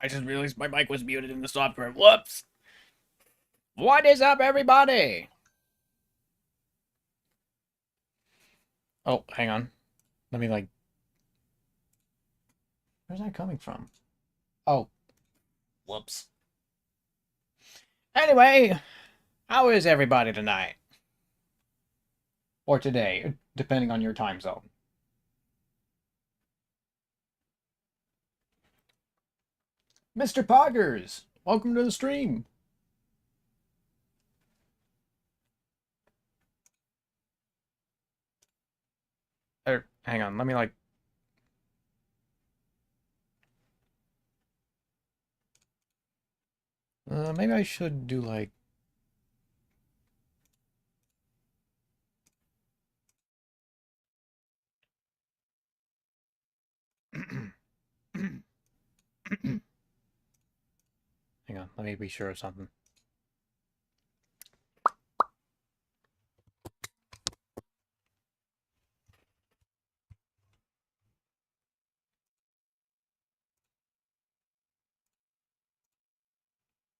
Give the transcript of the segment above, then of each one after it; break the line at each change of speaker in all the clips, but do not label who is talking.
I just realized my mic was muted in the software. Whoops. What is up, everybody? Oh, hang on. Let me, where's that coming from? Oh, whoops. Anyway, how is everybody tonight? Or today, depending on your time zone. Mr. Poggers, welcome to the stream. Hang on, let me, maybe I should do, hang on, let me be sure of something.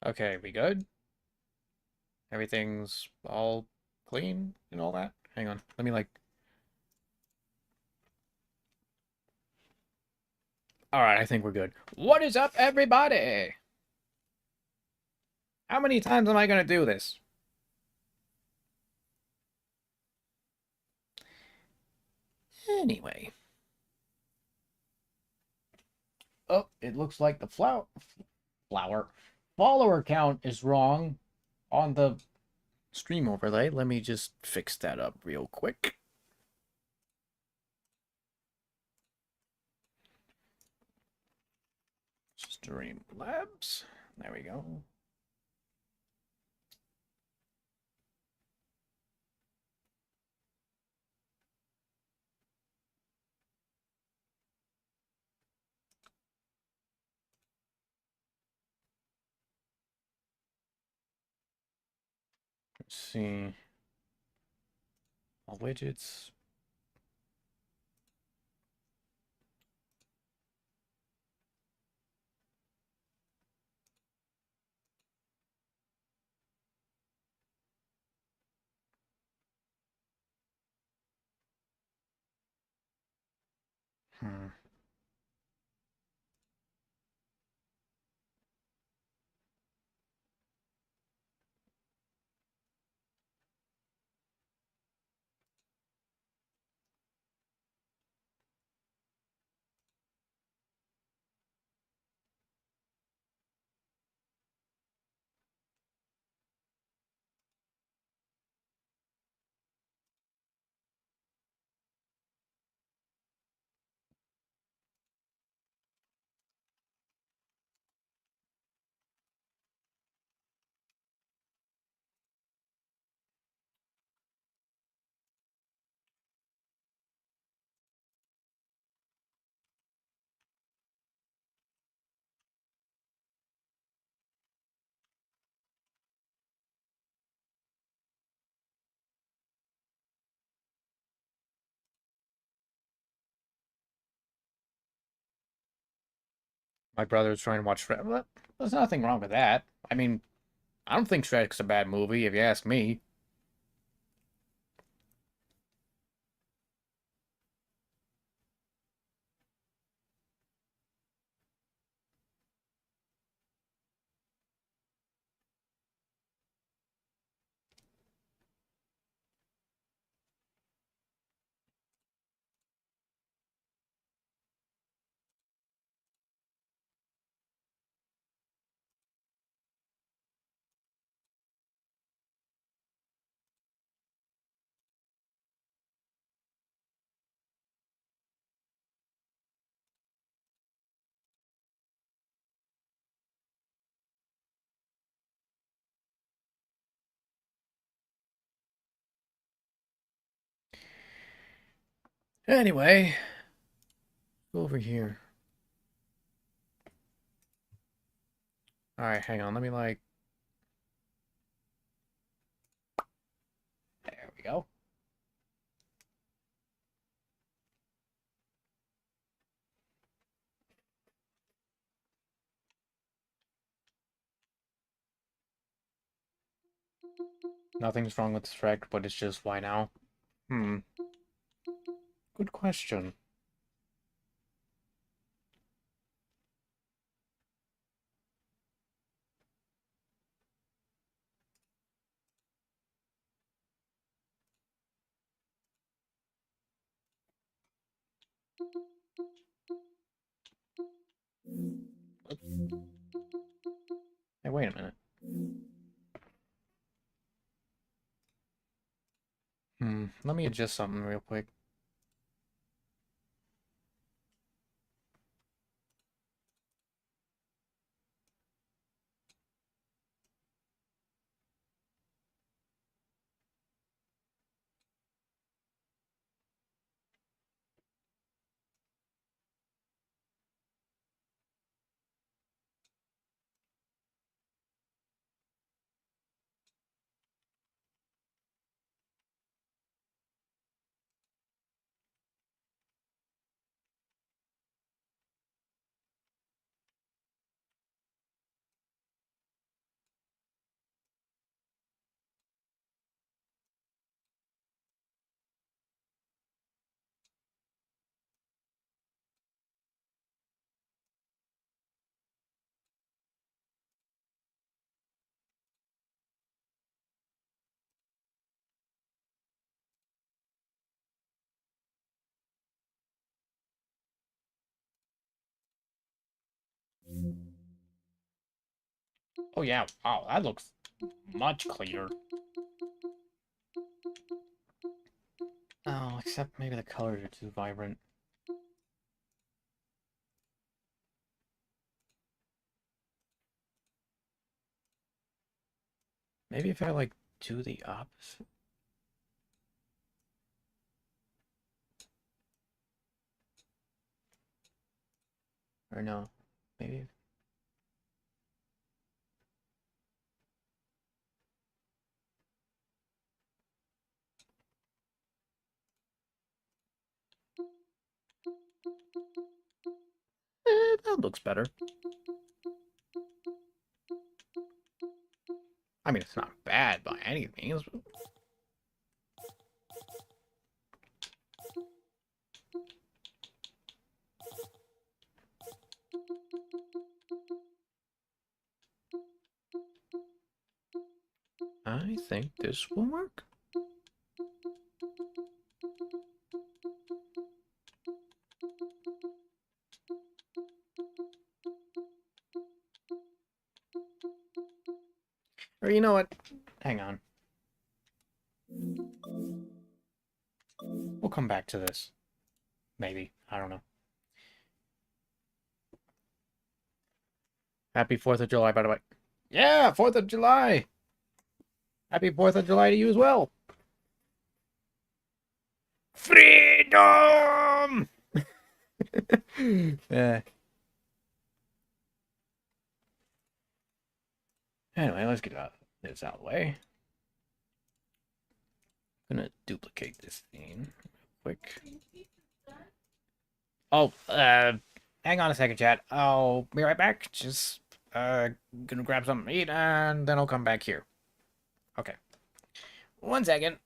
Okay, we good? Everything's all clean and all that? Hang on, let me, Alright, I think we're good. What is up, everybody? How many times am I gonna do this? Anyway. Oh, it looks like the follower count is wrong on the stream overlay. Let me just fix that up real quick. Streamlabs. There we go. Let's see. All widgets. Hmm. My brother's trying to watch Shrek. Well, there's nothing wrong with that. I mean, I don't think Shrek's a bad movie, if you ask me. Anyway, go over here. Alright, hang on. Let me, there we go. Nothing's wrong with Shrek, but it's just why now? Hmm. Good question. Hey, wait a minute. Let me adjust something real quick. Oh yeah, wow, that looks much cleaner. Oh, except maybe the colors are too vibrant. Maybe if I like do the opposite. Or no. Maybe. That looks better. I mean, it's not bad by any means. I think this will work. Or you know what? Hang on. We'll come back to this. Maybe. I don't know. Happy 4th of July, by the way. Yeah, 4th of July! Happy 4th of July to you as well! Freedom! Yeah. Anyway, let's get this out of the way. I'm gonna duplicate this scene real quick. Oh, hang on a second, chat. I'll be right back. Just, gonna grab something to eat, and then I'll come back here. Okay. 1 second.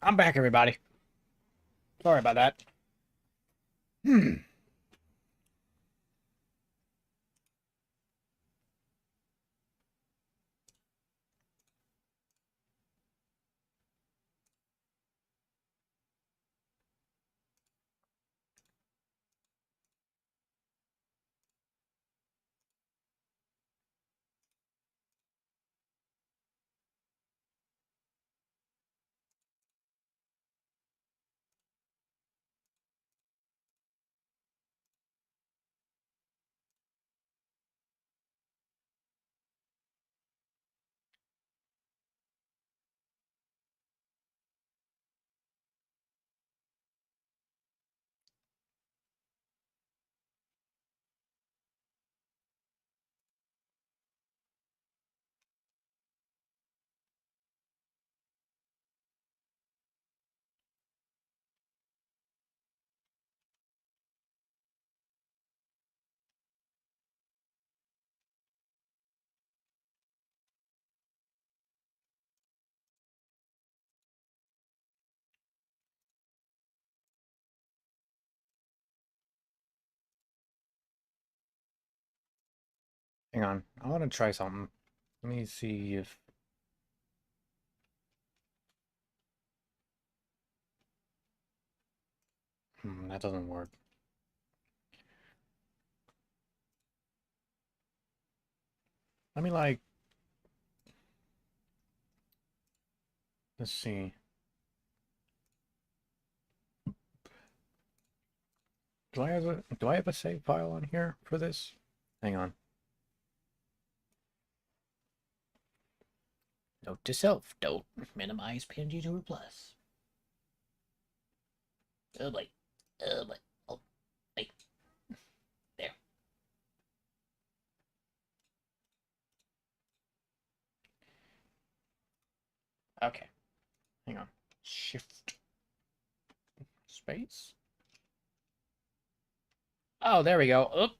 I'm back, everybody. Sorry about that. Hmm. Hang on. I want to try something. Let me see if... that doesn't work. Let me, like... Let's see. Do I have a save file on here for this? Hang on. Note to self, don't minimize PNG to plus. Oh boy. Oh boy. Oh, wait. There. Okay. Hang on. Shift. Space. Oh, there we go. Oop.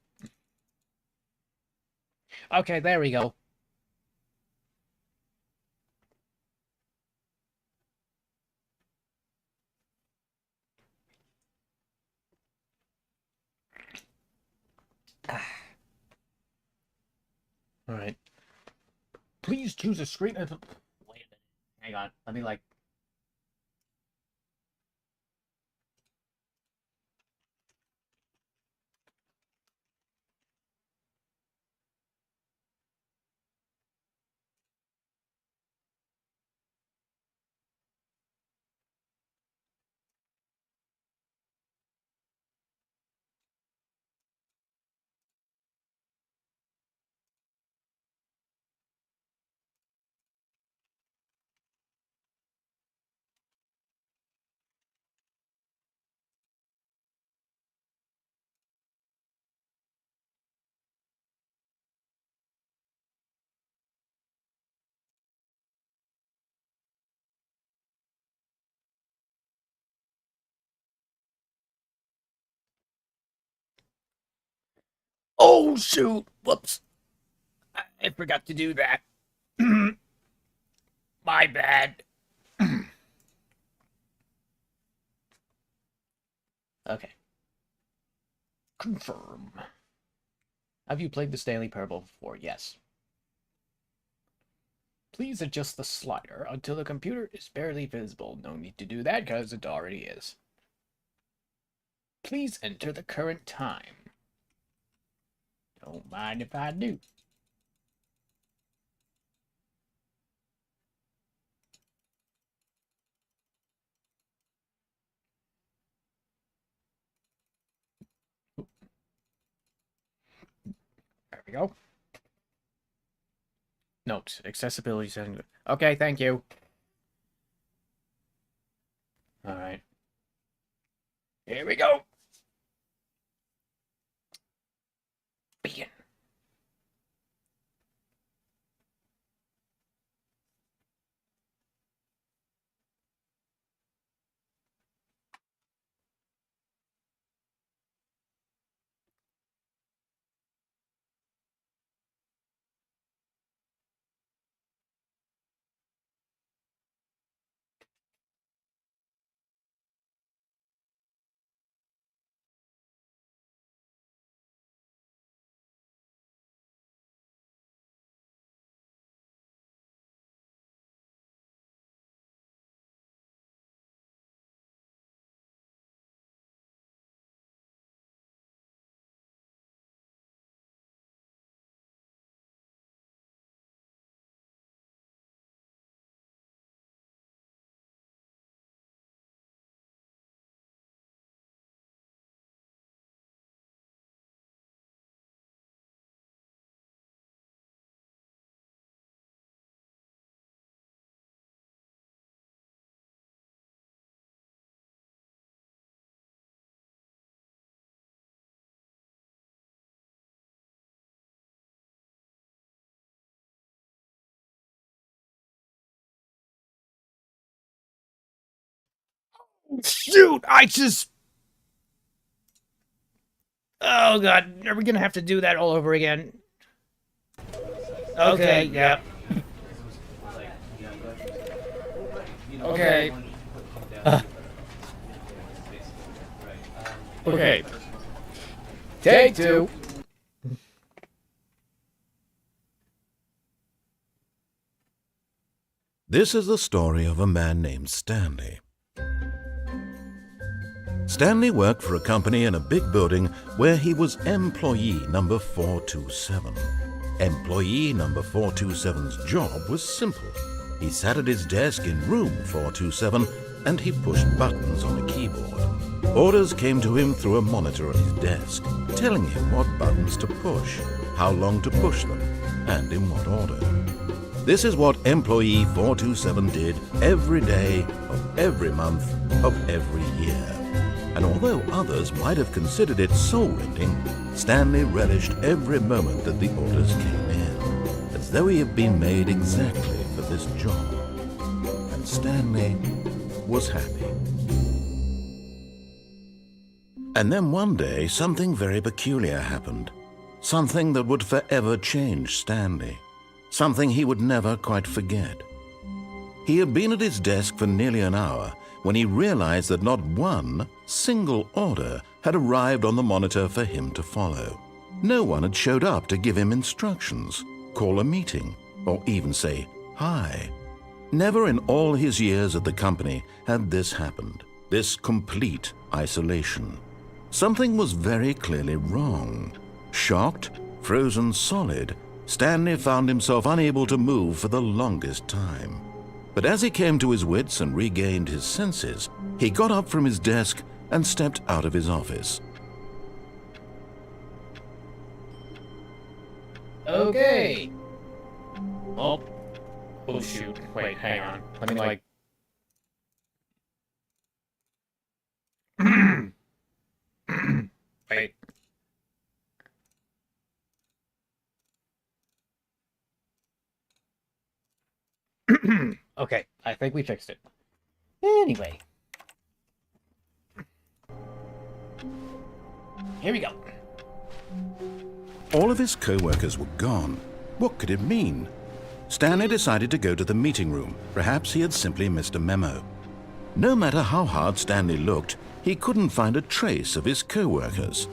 Okay, there we go. All right. Please choose a screen. Wait a minute. Hang on. Let me, like... Oh, shoot. Whoops. I forgot to do that. My bad. Okay. Confirm. Have you played the Stanley Parable before? Yes. Please adjust the slider until the computer is barely visible. No need to do that because it already is. Please enter the current time. Don't mind if I do. There we go. Note, accessibility setting. Okay, thank you. Alright. Here we go. Begin. Shoot, I just... Oh, God. Are we going to have to do that all over again? Okay, yeah. Okay. Okay. Take two.
This is the story of a man named Stanley. Stanley worked for a company in a big building where he was employee number 427. Employee number 427's job was simple. He sat at his desk in room 427 and he pushed buttons on a keyboard. Orders came to him through a monitor on his desk, telling him what buttons to push, how long to push them, and in what order. This is what employee 427 did every day of every month of every year. And although others might have considered it soul-rending, Stanley relished every moment that the orders came in, as though he had been made exactly for this job. And Stanley was happy. And then one day, something very peculiar happened. Something that would forever change Stanley. Something he would never quite forget. He had been at his desk for nearly an hour when he realized that not one single order had arrived on the monitor for him to follow. No one had showed up to give him instructions, call a meeting, or even say hi. Never in all his years at the company had this happened, this complete isolation. Something was very clearly wrong. Shocked, frozen solid, Stanley found himself unable to move for the longest time. But as he came to his wits and regained his senses, he got up from his desk and stepped out of his office.
Okay. Oh shoot. Wait, hang on. Let me Wait. Okay, I think we fixed it. Anyway. Here we go.
All of his co-workers were gone. What could it mean? Stanley decided to go to the meeting room. Perhaps he had simply missed a memo. No matter how hard Stanley looked, he couldn't find a trace of his co-workers.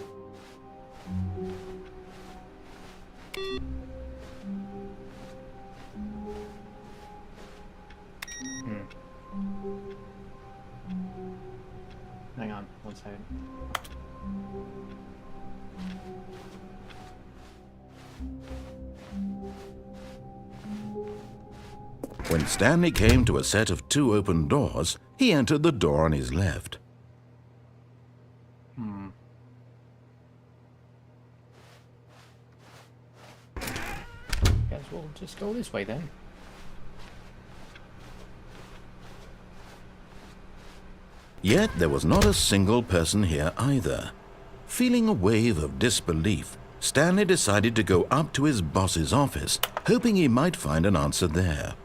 Hang on, one second.
When Stanley came to a set of 2 open doors, he entered the door on his left.
Guess we'll just go this way then.
Yet there was not a single person here either. Feeling a wave of disbelief, Stanley decided to go up to his boss's office, hoping he might find an answer there.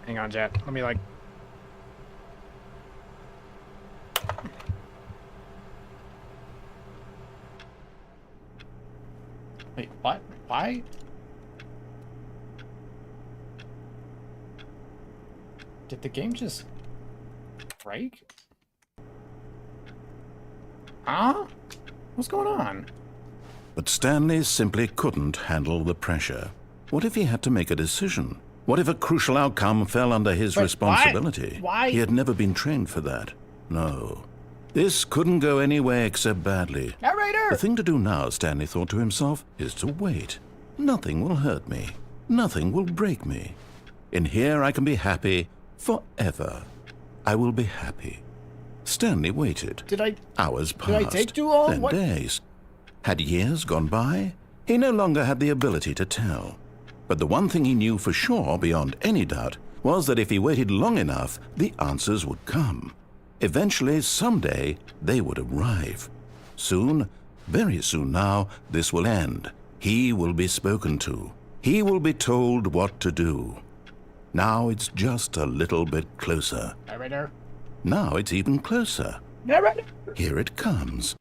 Hang on, Jet. Let me Wait, what? Why? Did the game just break? Huh? What's going on?
But Stanley simply couldn't handle the pressure. What if he had to make a decision? What if a crucial outcome fell under his responsibility?
Why?
He had never been trained for that. No. This couldn't go any way except badly.
Narrator!
The thing to do now, Stanley thought to himself, is to wait. Nothing will hurt me. Nothing will break me. In here I can be happy forever. I will be happy. Stanley waited. Hours passed.
Did I take too long?
Then
What?
days. Had years gone by? He no longer had the ability to tell. But the one thing he knew for sure, beyond any doubt, was that if he waited long enough, the answers would come. Eventually, someday, they would arrive. Soon, very soon now, this will end. He will be spoken to. He will be told what to do. Now it's just a little bit closer.
Narrator.
Now it's even closer.
Narrator.
Here it comes.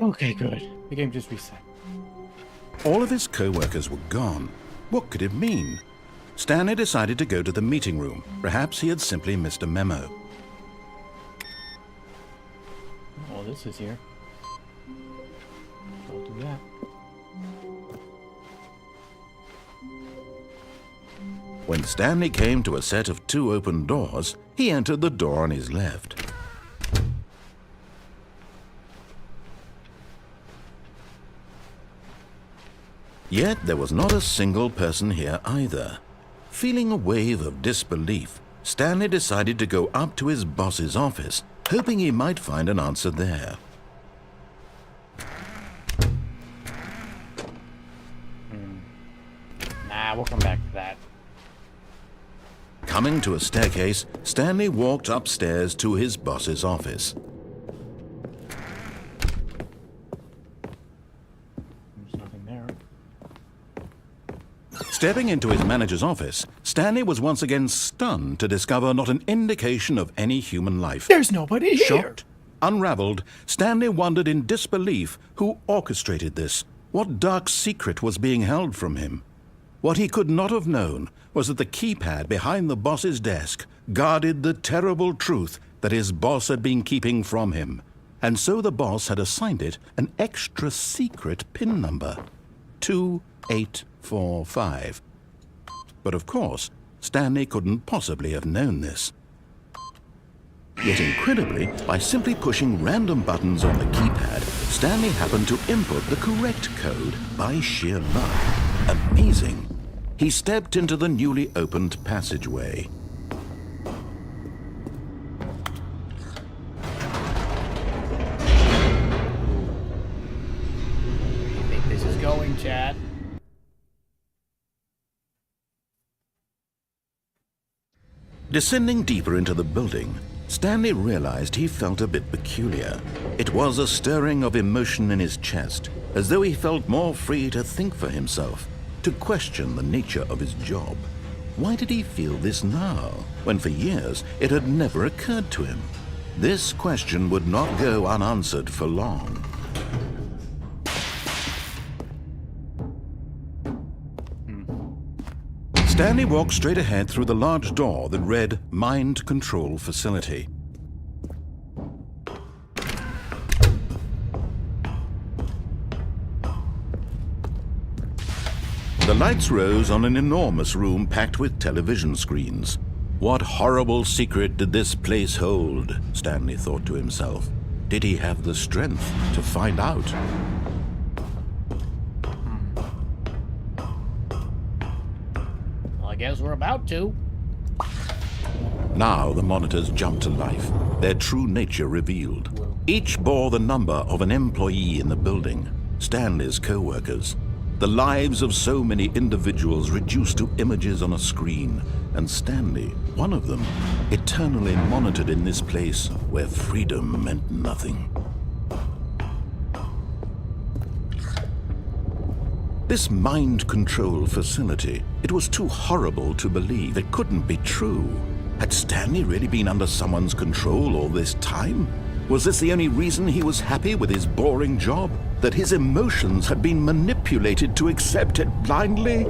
Okay, good. The game just reset.
All of his co-workers were gone. What could it mean? Stanley decided to go to the meeting room. Perhaps he had simply missed a memo.
Oh, this is here. Don't do that.
When Stanley came to a set of 2 open doors, he entered the door on his left. Yet there was not a single person here either. Feeling a wave of disbelief, Stanley decided to go up to his boss's office, hoping he might find an answer there.
Nah, we'll come back to that.
Coming to a staircase, Stanley walked upstairs to his boss's office.
There's nothing there.
Stepping into his manager's office, Stanley was once again stunned to discover not an indication of any human life.
There's nobody here.
Shocked, unraveled, Stanley wondered in disbelief who orchestrated this. What dark secret was being held from him? What he could not have known was that the keypad behind the boss's desk guarded the terrible truth that his boss had been keeping from him. And so the boss had assigned it an extra secret PIN number, 2845. But of course, Stanley couldn't possibly have known this. Yet incredibly, by simply pushing random buttons on the keypad, Stanley happened to input the correct code by sheer luck. Amazing. He stepped into the newly opened passageway.
I think this is going, Chad.
Descending deeper into the building, Stanley realized he felt a bit peculiar. It was a stirring of emotion in his chest, as though he felt more free to think for himself, to question the nature of his job. Why did he feel this now, when for years it had never occurred to him? This question would not go unanswered for long. Stanley walked straight ahead through the large door that read Mind Control Facility. The lights rose on an enormous room packed with television screens. What horrible secret did this place hold? Stanley thought to himself. Did he have the strength to find out?
Well, I guess we're about to.
Now the monitors jumped to life, their true nature revealed. Each bore the number of an employee in the building, Stanley's co-workers. The lives of so many individuals reduced to images on a screen, and Stanley, one of them, eternally monitored in this place where freedom meant nothing. This mind control facility, it was too horrible to believe. It couldn't be true. Had Stanley really been under someone's control all this time? Was this the only reason he was happy with his boring job? That his emotions had been manipulated to accept it blindly?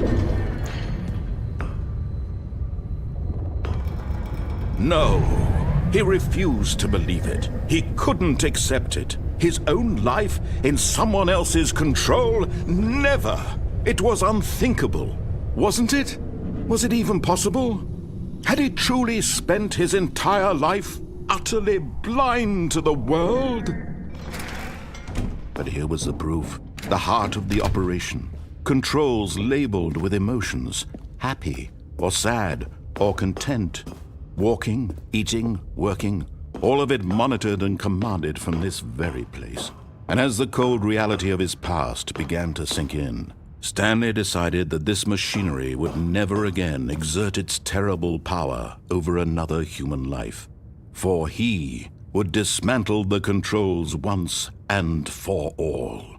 No, he refused to believe it. He couldn't accept it. His own life in someone else's control? Never! It was unthinkable. Wasn't it? Was it even possible? Had he truly spent his entire life utterly blind to the world? But here was the proof, the heart of the operation. Controls labeled with emotions, happy or sad or content. Walking, eating, working, all of it monitored and commanded from this very place. And as the cold reality of his past began to sink in, Stanley decided that this machinery would never again exert its terrible power over another human life. For he would dismantle the controls once and for all.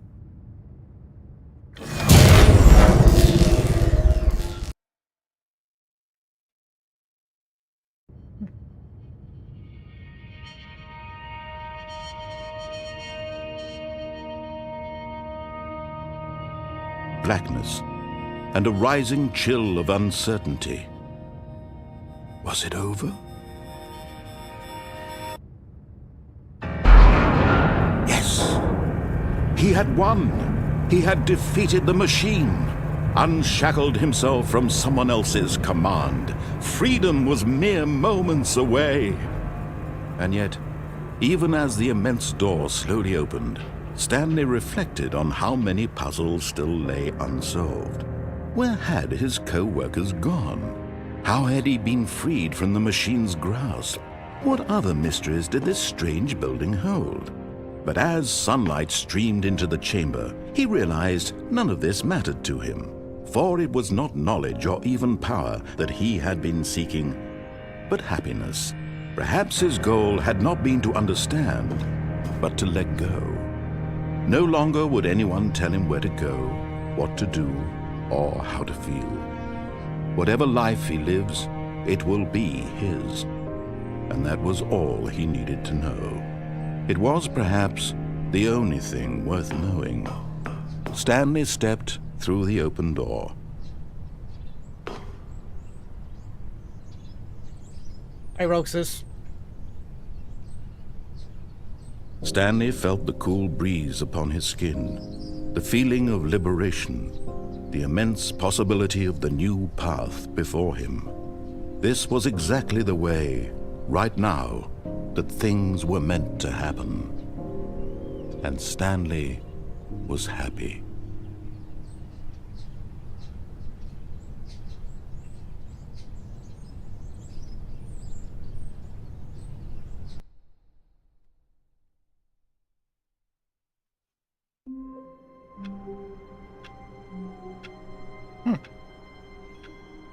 blackness and a rising chill of uncertainty. Was it over? Yes! He had won! He had defeated the machine, unshackled himself from someone else's command. Freedom was mere moments away. And yet, even as the immense door slowly opened, Stanley reflected on how many puzzles still lay unsolved. Where had his co-workers gone? How had he been freed from the machine's grasp? What other mysteries did this strange building hold? But as sunlight streamed into the chamber, he realized none of this mattered to him, for it was not knowledge or even power that he had been seeking, but happiness. Perhaps his goal had not been to understand, but to let go. No longer would anyone tell him where to go, what to do, or how to feel. Whatever life he lives, it will be his. And that was all he needed to know. It was perhaps the only thing worth knowing. Stanley stepped through the open door.
Hey, Roxas.
Stanley felt the cool breeze upon his skin, the feeling of liberation, the immense possibility of the new path before him. This was exactly the way, right now, that things were meant to happen. And Stanley was happy.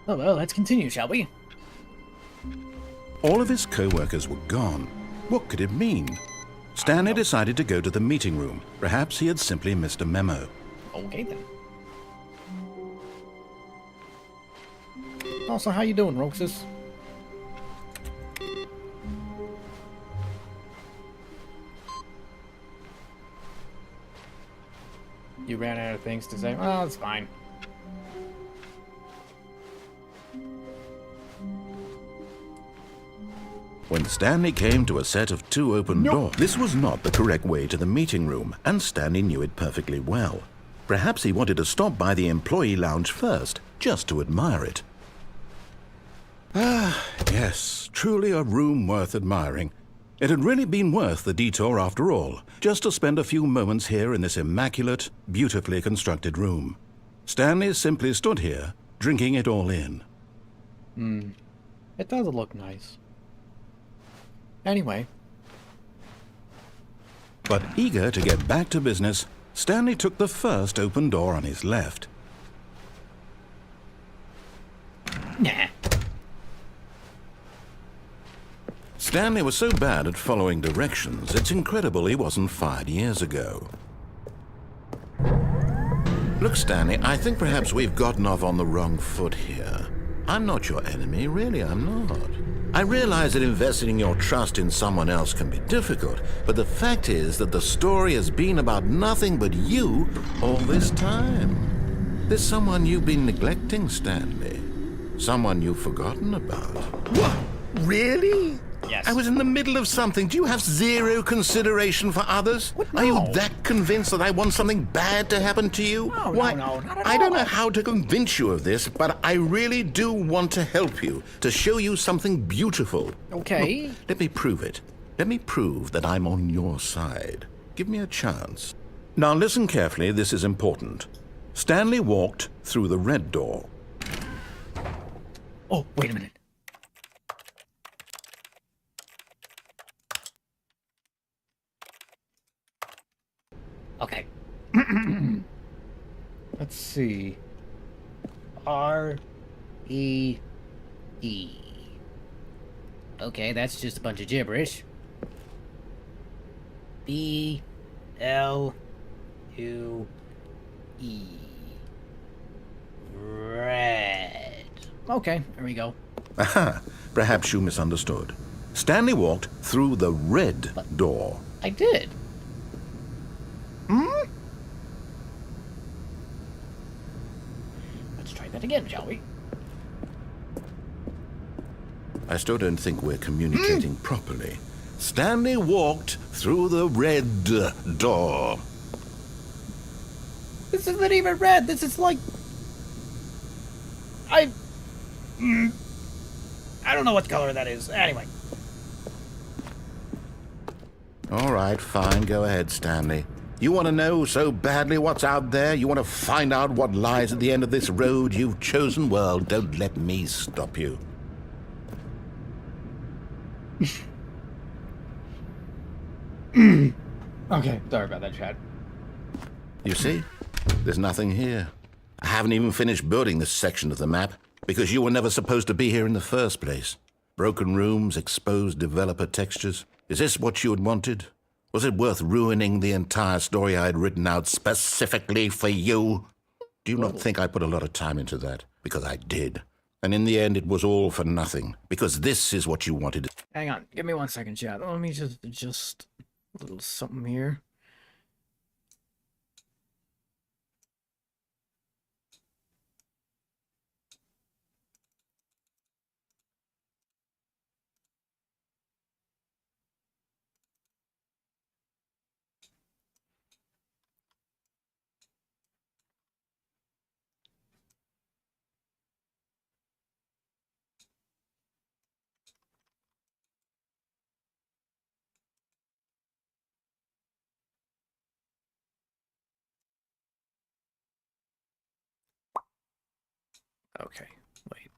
Oh, well, let's continue, shall we?
All of his co-workers were gone. What could it mean? Stanley decided to go to the meeting room. Perhaps he had simply missed a memo.
Okay, then. Also, how you doing, Roxas? You ran out of things to say? Well, it's fine.
When Stanley came to a set of two open doors, this was not the correct way to the meeting room, and Stanley knew it perfectly well. Perhaps he wanted to stop by the employee lounge first, just to admire it. Ah, yes, truly a room worth admiring. It had really been worth the detour after all, just to spend a few moments here in this immaculate, beautifully constructed room. Stanley simply stood here, drinking it all in.
It does look nice. Anyway.
But eager to get back to business, Stanley took the first open door on his left.
Nah.
Stanley was so bad at following directions, it's incredible he wasn't fired years ago. Look, Stanley, I think perhaps we've gotten off on the wrong foot here. I'm not your enemy, really, I'm not. I realize that investing your trust in someone else can be difficult, but the fact is that the story has been about nothing but you all this time. There's someone you've been neglecting, Stanley. Someone you've forgotten about. What? Really?
Yes.
I was in the middle of something. Do you have zero consideration for others?
What?
Are you
No.
that convinced that I want something bad to happen to you?
No,
Why?
no, not at
I don't
all.
know how to convince you of this, but I really do want to help you, to show you something beautiful.
Okay.
Look, let me prove it. Let me prove that I'm on your side. Give me a chance. Now listen carefully, this is important. Stanley walked through the red door.
Oh, wait a minute. Okay. Let's see. R-E-E. Okay, that's just a bunch of gibberish. B-L-U-E. Red. Okay, there we go.
Aha, perhaps you misunderstood. Stanley walked through the red door.
I did. Let's try that again, shall we?
I still don't think we're communicating properly. Stanley walked through the red door.
This isn't even red. This is like... I don't know what color that is. Anyway.
All right, fine. Go ahead, Stanley. You want to know so badly what's out there? You want to find out what lies at the end of this road you've chosen? Well, don't let me stop you.
Okay, sorry about that, Chad.
You see? There's nothing here. I haven't even finished building this section of the map because you were never supposed to be here in the first place. Broken rooms, exposed developer textures. Is this what you had wanted? Was it worth ruining the entire story I had written out specifically for you? Do you not think I put a lot of time into that? Because I did. And in the end, it was all for nothing. Because this is what you wanted.
Hang on. Give me 1 second, Chad. Let me just adjust a little something here. Okay, wait.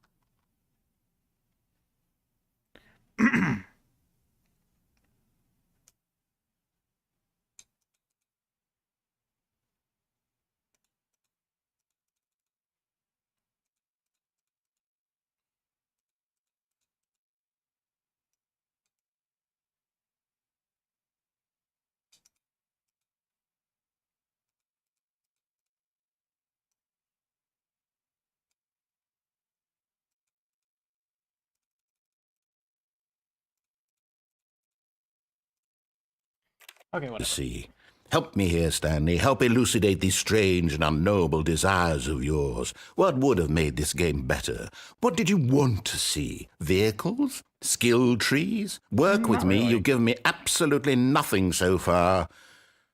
Okay, whatever.
See. Help me here, Stanley. Help elucidate these strange and unknowable desires of yours. What would have made this game better? What did you want to see? Vehicles? Skill trees? Work with me.
really.
You've given me absolutely nothing so far.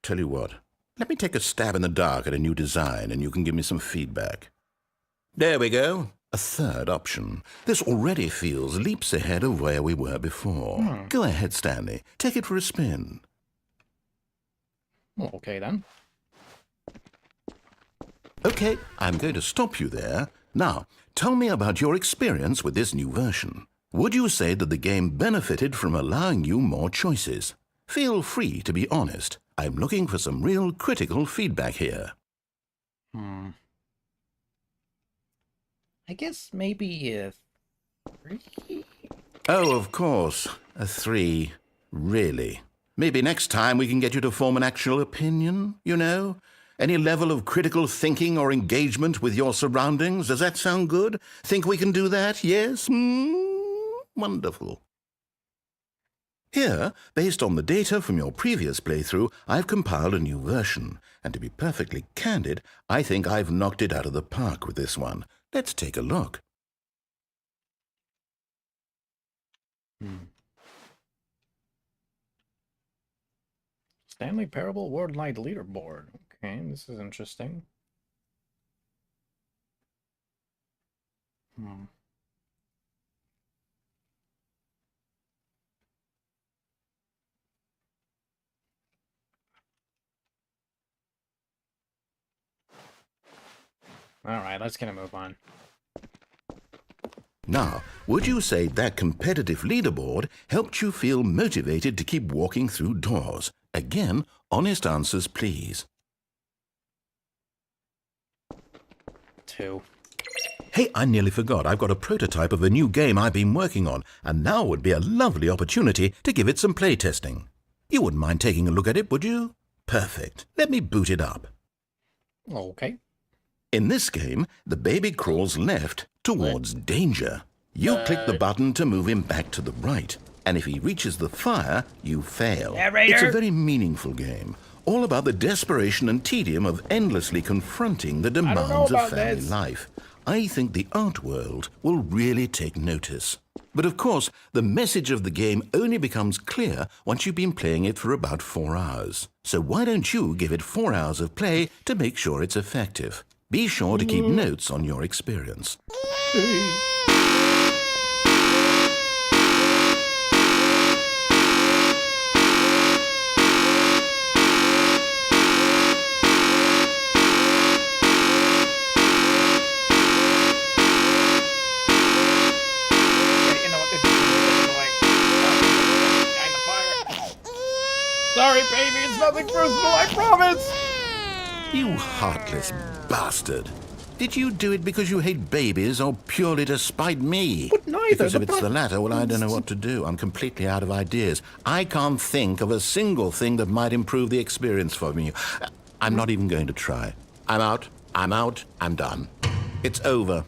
Tell you what. Let me take a stab in the dark at a new design, and you can give me some feedback. There we go. A third option. This already feels leaps ahead of where we were before. Go ahead, Stanley. Take it for a spin.
Well, okay, then.
Okay, I'm going to stop you there. Now, tell me about your experience with this new version. Would you say that the game benefited from allowing you more choices? Feel free to be honest. I'm looking for some real critical feedback here.
I guess maybe a 3?
Oh, of course. A 3. Really? Maybe next time we can get you to form an actual opinion, you know? Any level of critical thinking or engagement with your surroundings. Does that sound good? Think we can do that? Yes? Wonderful. Here, based on the data from your previous playthrough, I've compiled a new version. And to be perfectly candid, I think I've knocked it out of the park with this one. Let's take a look.
Stanley Parable World Light Leaderboard. Okay, this is interesting. Alright, let's get a move on.
Now, would you say that competitive leaderboard helped you feel motivated to keep walking through doors? Again, honest answers, please.
2.
Hey, I nearly forgot. I've got a prototype of a new game I've been working on, and now would be a lovely opportunity to give it some playtesting. You wouldn't mind taking a look at it, would you? Perfect. Let me boot it up.
Okay.
In this game, the baby crawls left towards danger. You click the button to move him back to the right, and if he reaches the fire, you fail.
Narrator.
It's a very meaningful game, all about the desperation and tedium of endlessly confronting the demands of
about
family
this.
life. I think the art world will really take notice. But of course, the message of the game only becomes clear once you've been playing it for about 4 hours. So why don't you give it 4 hours of play to make sure it's effective? Be sure to keep notes on your experience.
Sorry, baby, it's nothing personal, I promise!
You heartless bastard. Did you do it because you hate babies or purely to spite me?
But neither.
Because if it's the latter, well, I don't know what to do. I'm completely out of ideas. I can't think of a single thing that might improve the experience for me. I'm not even going to try. I'm out. I'm done. It's over.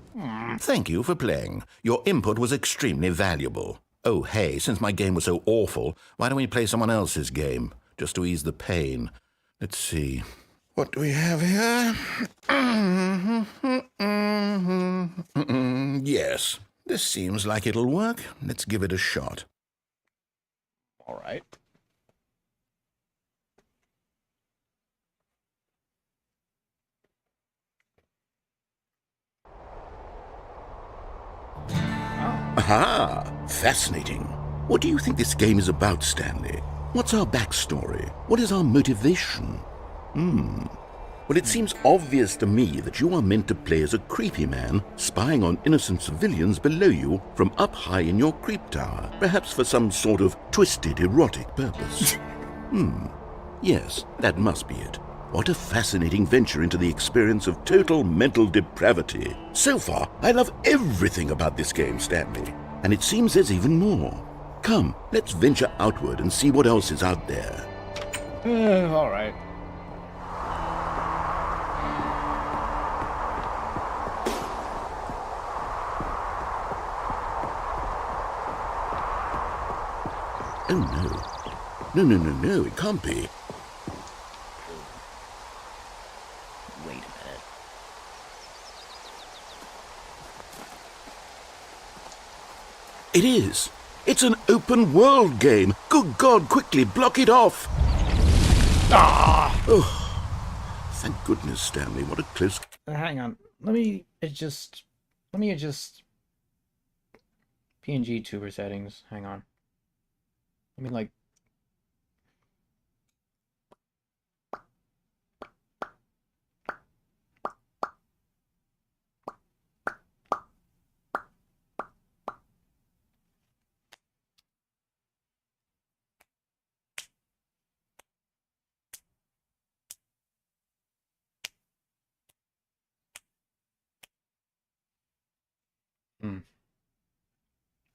Thank you for playing. Your input was extremely valuable. Oh, hey, since my game was so awful, why don't we play someone else's game, just to ease the pain? Let's see. What do we have here? Yes, this seems like it'll work. Let's give it a shot.
All right.
Aha! Fascinating. What do you think this game is about, Stanley? What's our backstory? What is our motivation? Well, it seems obvious to me that you are meant to play as a creepy man spying on innocent civilians below you from up high in your creep tower, perhaps for some sort of twisted erotic purpose. Yes, that must be it. What a fascinating venture into the experience of total mental depravity. So far, I love everything about this game, Stanley. And it seems there's even more. Come, let's venture outward and see what else is out there.
All right.
Oh, no, it can't be.
Wait a minute.
It is. It's an open world game. Good God, quickly block it off.
Ah!
Oh, thank goodness, Stanley. What a close...
Hang on. Let me adjust PNG tuber settings. Hang on. Let me like...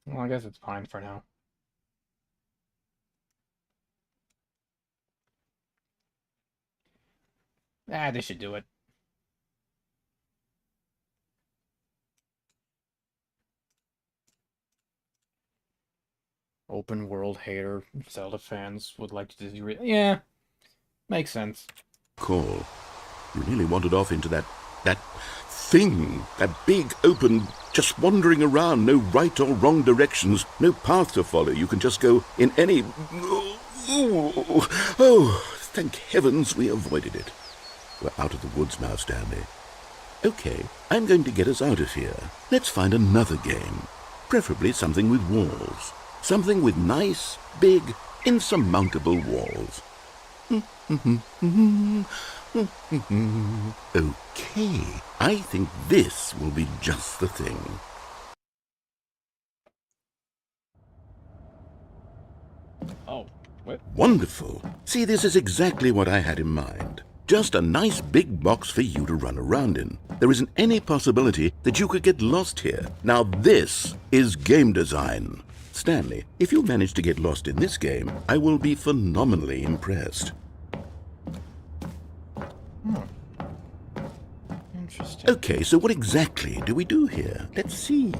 Well, I guess it's fine for now. They should do it. Open world hater. Zelda fans would like to disagree. Yeah, makes sense.
Call. You nearly wandered off into that thing. That big, open, just wandering around. No right or wrong directions. No path to follow. You can just go in any... Oh, thank heavens we avoided it. We're out of the woods now, Stanley. Okay, I'm going to get us out of here. Let's find another game. Preferably something with walls. Something with nice, big, insurmountable walls. Okay, I think this will be just the thing.
Oh, what?
Wonderful. See, this is exactly what I had in mind. Just a nice big box for you to run around in. There isn't any possibility that you could get lost here. Now this is game design. Stanley, if you manage to get lost in this game, I will be phenomenally impressed.
Interesting.
Okay, so what exactly do we do here? Let's see.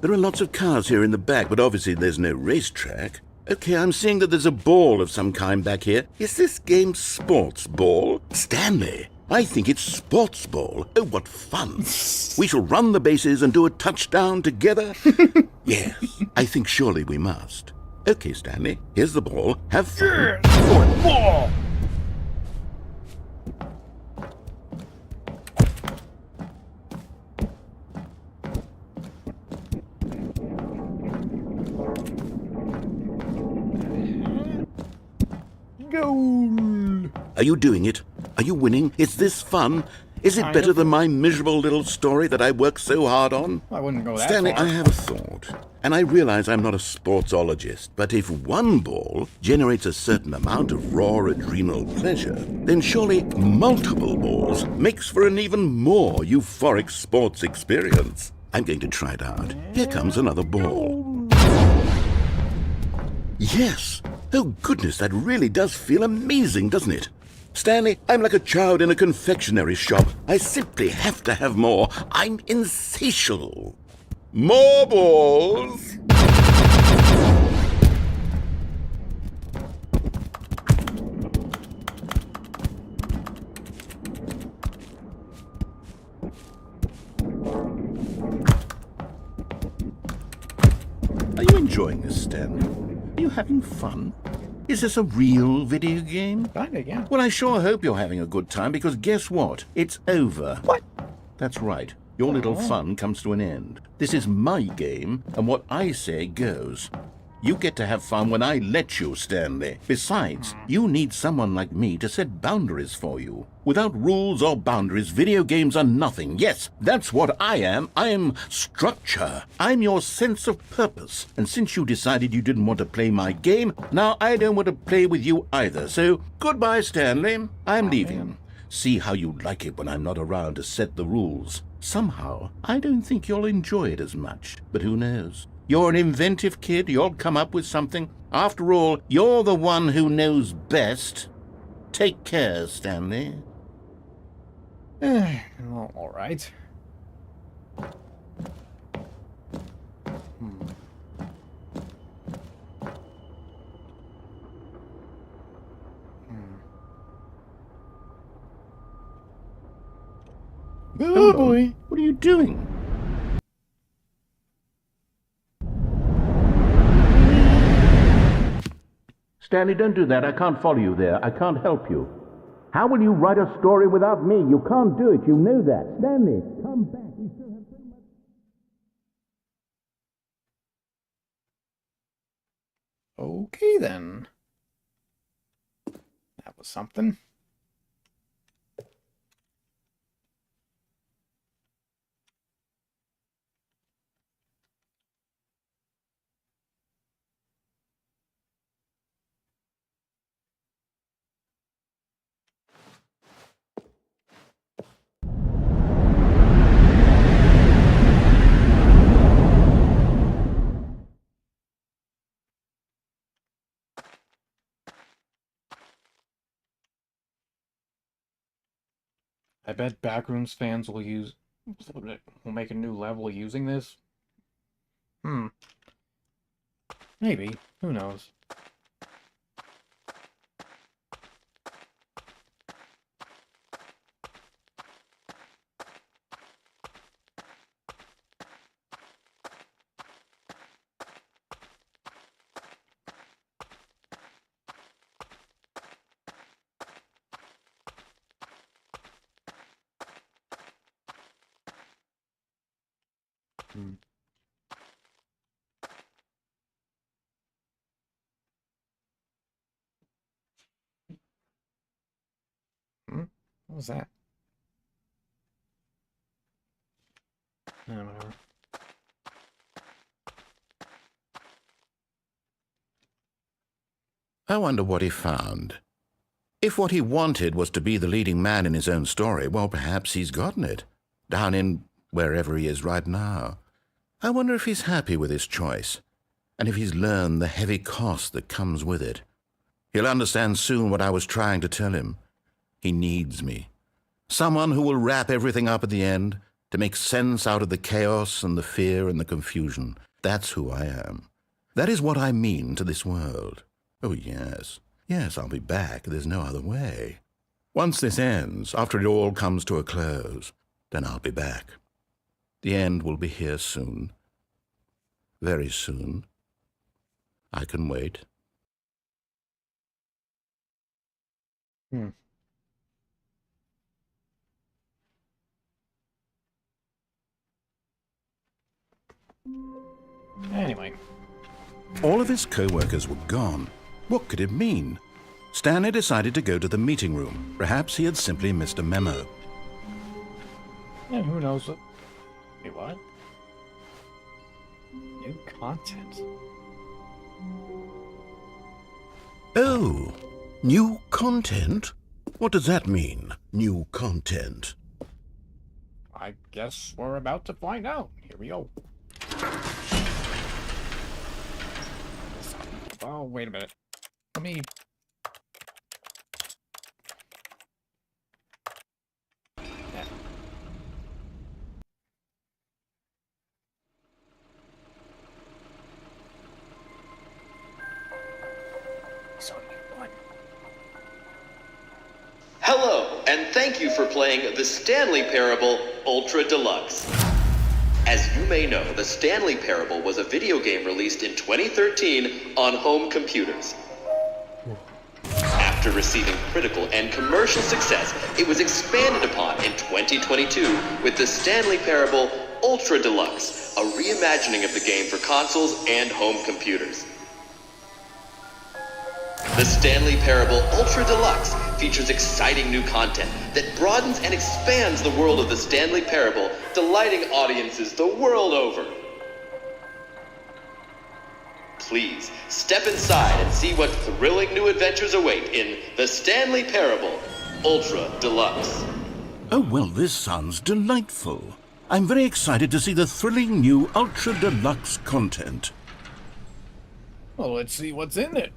There are lots of cars here in the back, but obviously there's no racetrack. Okay, I'm seeing that there's a ball of some kind back here. Is this game sports ball? Stanley, I think it's sports ball. Oh, what fun. We shall run the bases and do a touchdown together. Yes, I think surely we must. Okay, Stanley, here's the ball. Have fun.
Ball! Goal!
Are you doing it? Are you winning? Is this fun? Is it
Kind
better
of.
than my miserable little story that I worked so hard on?
I wouldn't go that
Stanley,
far.
I have a thought. And I realize I'm not a sportsologist, but if one ball generates a certain amount of raw adrenal pleasure, then surely multiple balls makes for an even more euphoric sports experience. I'm going to try it out. Here comes another ball. Yes! Oh goodness, that really does feel amazing, doesn't it? Stanley, I'm like a child in a confectionery shop. I simply have to have more. I'm insatiable. More balls! Are you enjoying this, Stanley? Are you having fun? Is this a real video game?
Kinda, yeah.
Well, I sure hope you're having a good time, because guess what? It's over.
What?
That's right. Your little fun comes to an end. This is my game, and what I say goes. You get to have fun when I let you, Stanley. Besides, you need someone like me to set boundaries for you. Without rules or boundaries, video games are nothing. Yes, that's what I am. I am structure. I'm your sense of purpose. And since you decided you didn't want to play my game, now I don't want to play with you either. So, goodbye, Stanley. I'm leaving. See how you like it when I'm not around to set the rules. Somehow, I don't think you'll enjoy it as much. But who knows? You're an inventive kid. You'll come up with something. After all, you're the one who knows best. Take care, Stanley.
Well, all right. Oh boy.
What are you doing? Stanley, don't do that. I can't follow you there. I can't help you. How will you write a story without me? You can't do it. You know that. Stanley, come back. We still have so much.
Okay, then. That was something. I bet Backrooms fans will make a new level using this. Maybe. Who knows? What was that? Whatever.
I wonder what he found. If what he wanted was to be the leading man in his own story, well, perhaps he's gotten it. Down in wherever he is right now. I wonder if he's happy with his choice, and if he's learned the heavy cost that comes with it. He'll understand soon what I was trying to tell him. He needs me. Someone who will wrap everything up at the end, to make sense out of the chaos and the fear and the confusion. That's who I am. That is what I mean to this world. Oh, yes. Yes, I'll be back. There's no other way. Once this ends, after it all comes to a close, then I'll be back. The end will be here soon. Very soon. I can wait.
Anyway.
All of his co-workers were gone. What could it mean? Stanley decided to go to the meeting room. Perhaps he had simply missed a memo.
Yeah, who knows what... Wait, what? New content.
Oh, new content? What does that mean, new content?
I guess we're about to find out. Here we go. Oh, wait a minute. Let me... Yeah.
Hello, and thank you for playing the Stanley Parable Ultra Deluxe. As you may know, the Stanley Parable was a video game released in 2013 on home computers. After receiving critical and commercial success, it was expanded upon in 2022 with the Stanley Parable Ultra Deluxe, a reimagining of the game for consoles and home computers. The Stanley Parable Ultra Deluxe features exciting new content that broadens and expands the world of the Stanley Parable, delighting audiences the world over. Please, step inside and see what thrilling new adventures await in the Stanley Parable Ultra Deluxe.
Oh, well, this sounds delightful. I'm very excited to see the thrilling new Ultra Deluxe content.
Well, let's see what's in it.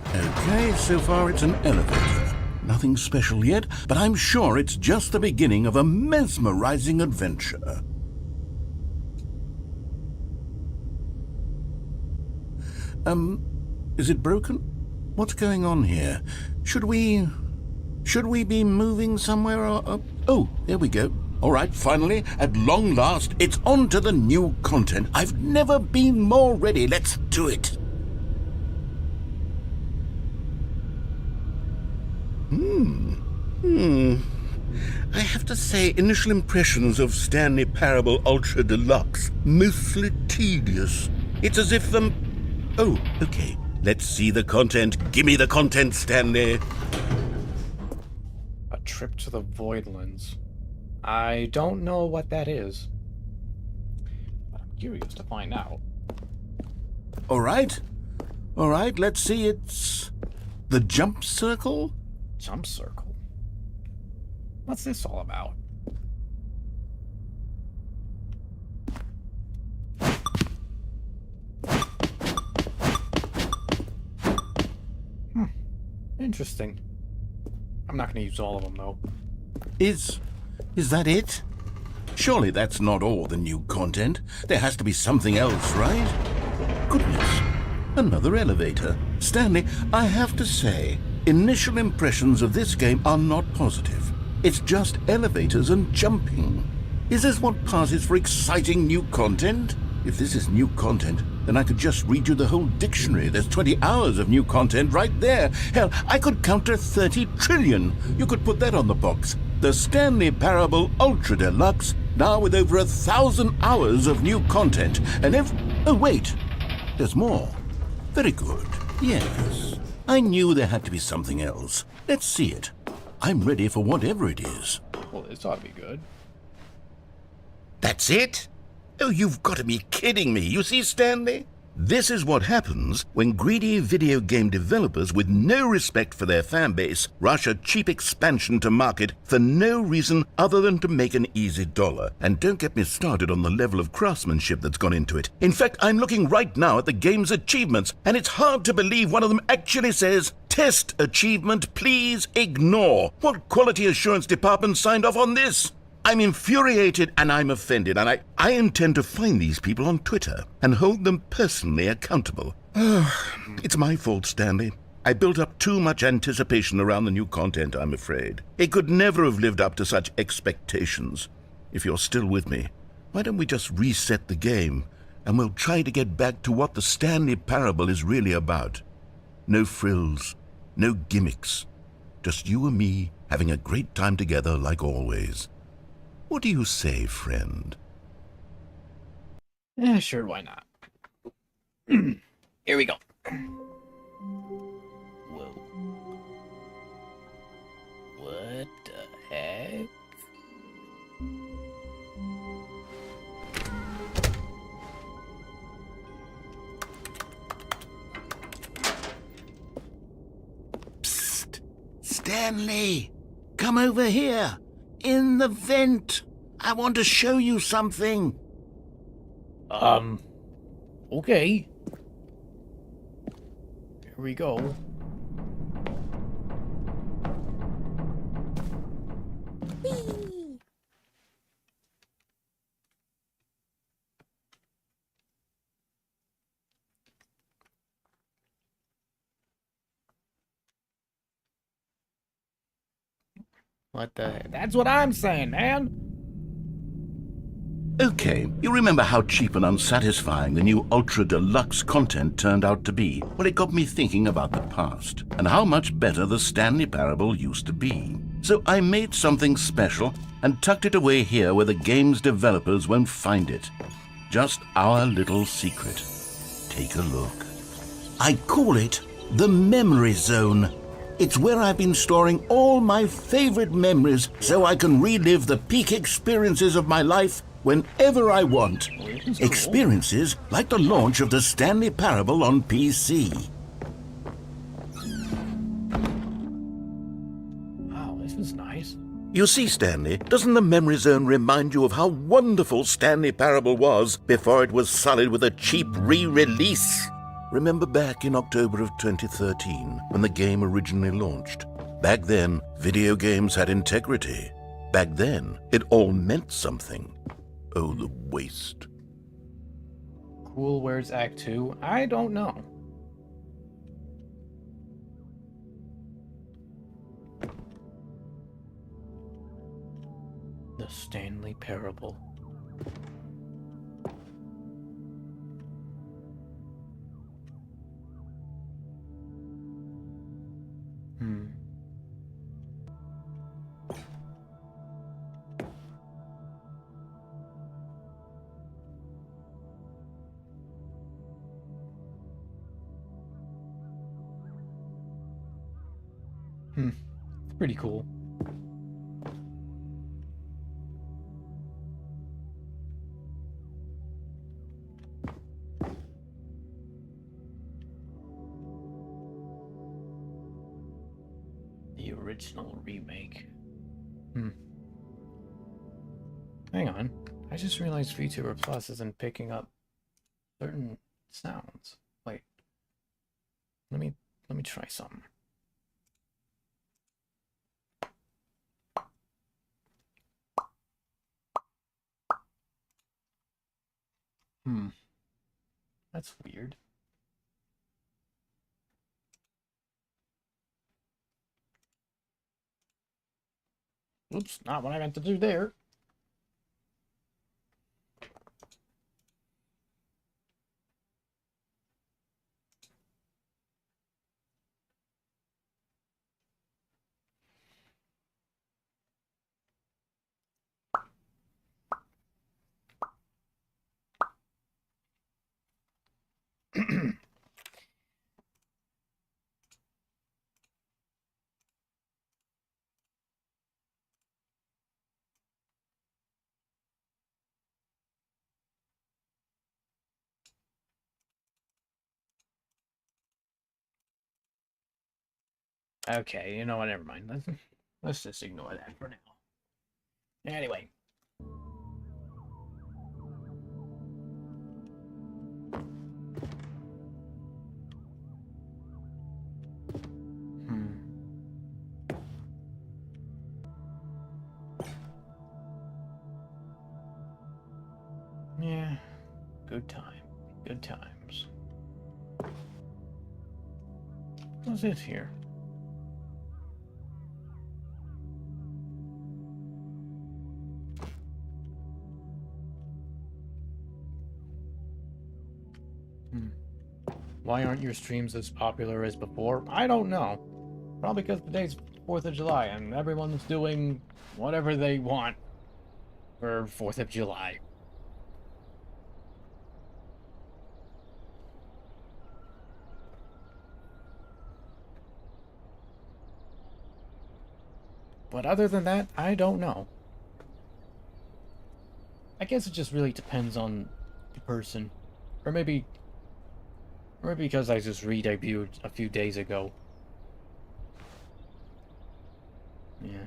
Okay, so far it's an elevator. Nothing special yet, but I'm sure it's just the beginning of a mesmerizing adventure. Is it broken? What's going on here? Should we be moving somewhere or... Oh, there we go. All right, finally, at long last, it's on to the new content. I've never been more ready. Let's do it. I have to say, initial impressions of Stanley Parable Ultra Deluxe, mostly tedious. It's as if Oh, okay. Let's see the content. Gimme the content, Stanley.
A trip to the Voidlands. I don't know what that is, but I'm curious to find out.
All right, let's see. It's the jump circle?
Jump circle? What's this all about? Interesting. I'm not going to use all of them, though.
Is that it? Surely that's not all the new content. There has to be something else, right? Goodness, another elevator. Stanley, I have to say, initial impressions of this game are not positive. It's just elevators and jumping. Is this what passes for exciting new content? If this is new content, then I could just read you the whole dictionary. There's 20 hours of new content right there. Hell, I could count to 30 trillion. You could put that on the box. The Stanley Parable Ultra Deluxe, now with over 1,000 hours of new content. And oh, wait. There's more. Very good. Yes. I knew there had to be something else. Let's see it. I'm ready for whatever it is.
Well, this ought to be good.
That's it? Oh, you've got to be kidding me. You see, Stanley? This is what happens when greedy video game developers with no respect for their fan base rush a cheap expansion to market for no reason other than to make an easy dollar. And don't get me started on the level of craftsmanship that's gone into it. In fact, I'm looking right now at the game's achievements, and it's hard to believe one of them actually says, "Test achievement, please ignore." What quality assurance department signed off on this? I'm infuriated and I'm offended, and I intend to find these people on Twitter and hold them personally accountable. It's my fault, Stanley. I built up too much anticipation around the new content, I'm afraid. It could never have lived up to such expectations. If you're still with me, why don't we just reset the game, and we'll try to get back to what the Stanley Parable is really about. No frills, no gimmicks. Just you and me having a great time together like always. What do you say, friend?
Yeah, sure, why not? Here we go. Whoa. What the heck?
Psst! Stanley! Come over here! In the vent! I want to show you something!
Okay. Here we go. Whee! What the heck? That's what I'm saying, man!
Okay, you remember how cheap and unsatisfying the new Ultra Deluxe content turned out to be? Well, it got me thinking about the past, and how much better the Stanley Parable used to be. So I made something special and tucked it away here where the game's developers won't find it. Just our little secret. Take a look. I call it the Memory Zone. It's where I've been storing all my favorite memories so I can relive the peak experiences of my life whenever I want. Experiences like the launch of the Stanley Parable on PC.
Wow, this is nice.
You see, Stanley, doesn't the Memory Zone remind you of how wonderful Stanley Parable was before it was sullied with a cheap re-release? Remember back in October of 2013, when the game originally launched? Back then, video games had integrity. Back then, it all meant something. Oh, the waste.
Cool, where's Act 2? I don't know. The Stanley Parable. It's pretty cool. The original remake. Hang on. I just realized VTuber Plus isn't picking up certain sounds. Wait. Let me try something. That's weird. Oops, not what I meant to do there. Okay, you know what? Never mind. Let's just ignore that for now. Anyway. Yeah, good time. Good times. What's it here? Why aren't your streams as popular as before? I don't know. Probably because today's 4th of July and everyone's doing whatever they want for 4th of July. But other than that, I don't know. I guess it just really depends on the person. Or maybe because I just re-debuted a few days ago. Yeah.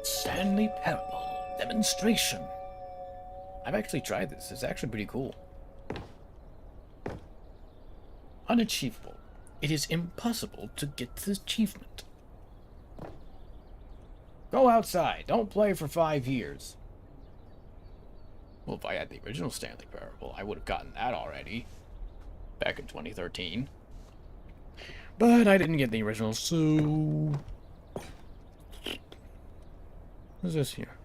Stanley Parable demonstration. I've actually tried this. It's actually pretty cool. Unachievable. It is impossible to get this achievement. Go outside. Don't play for 5 years. Well, if I had the original Stanley Parable, I would have gotten that already. Back in 2013. But I didn't get the original, so... What's this here?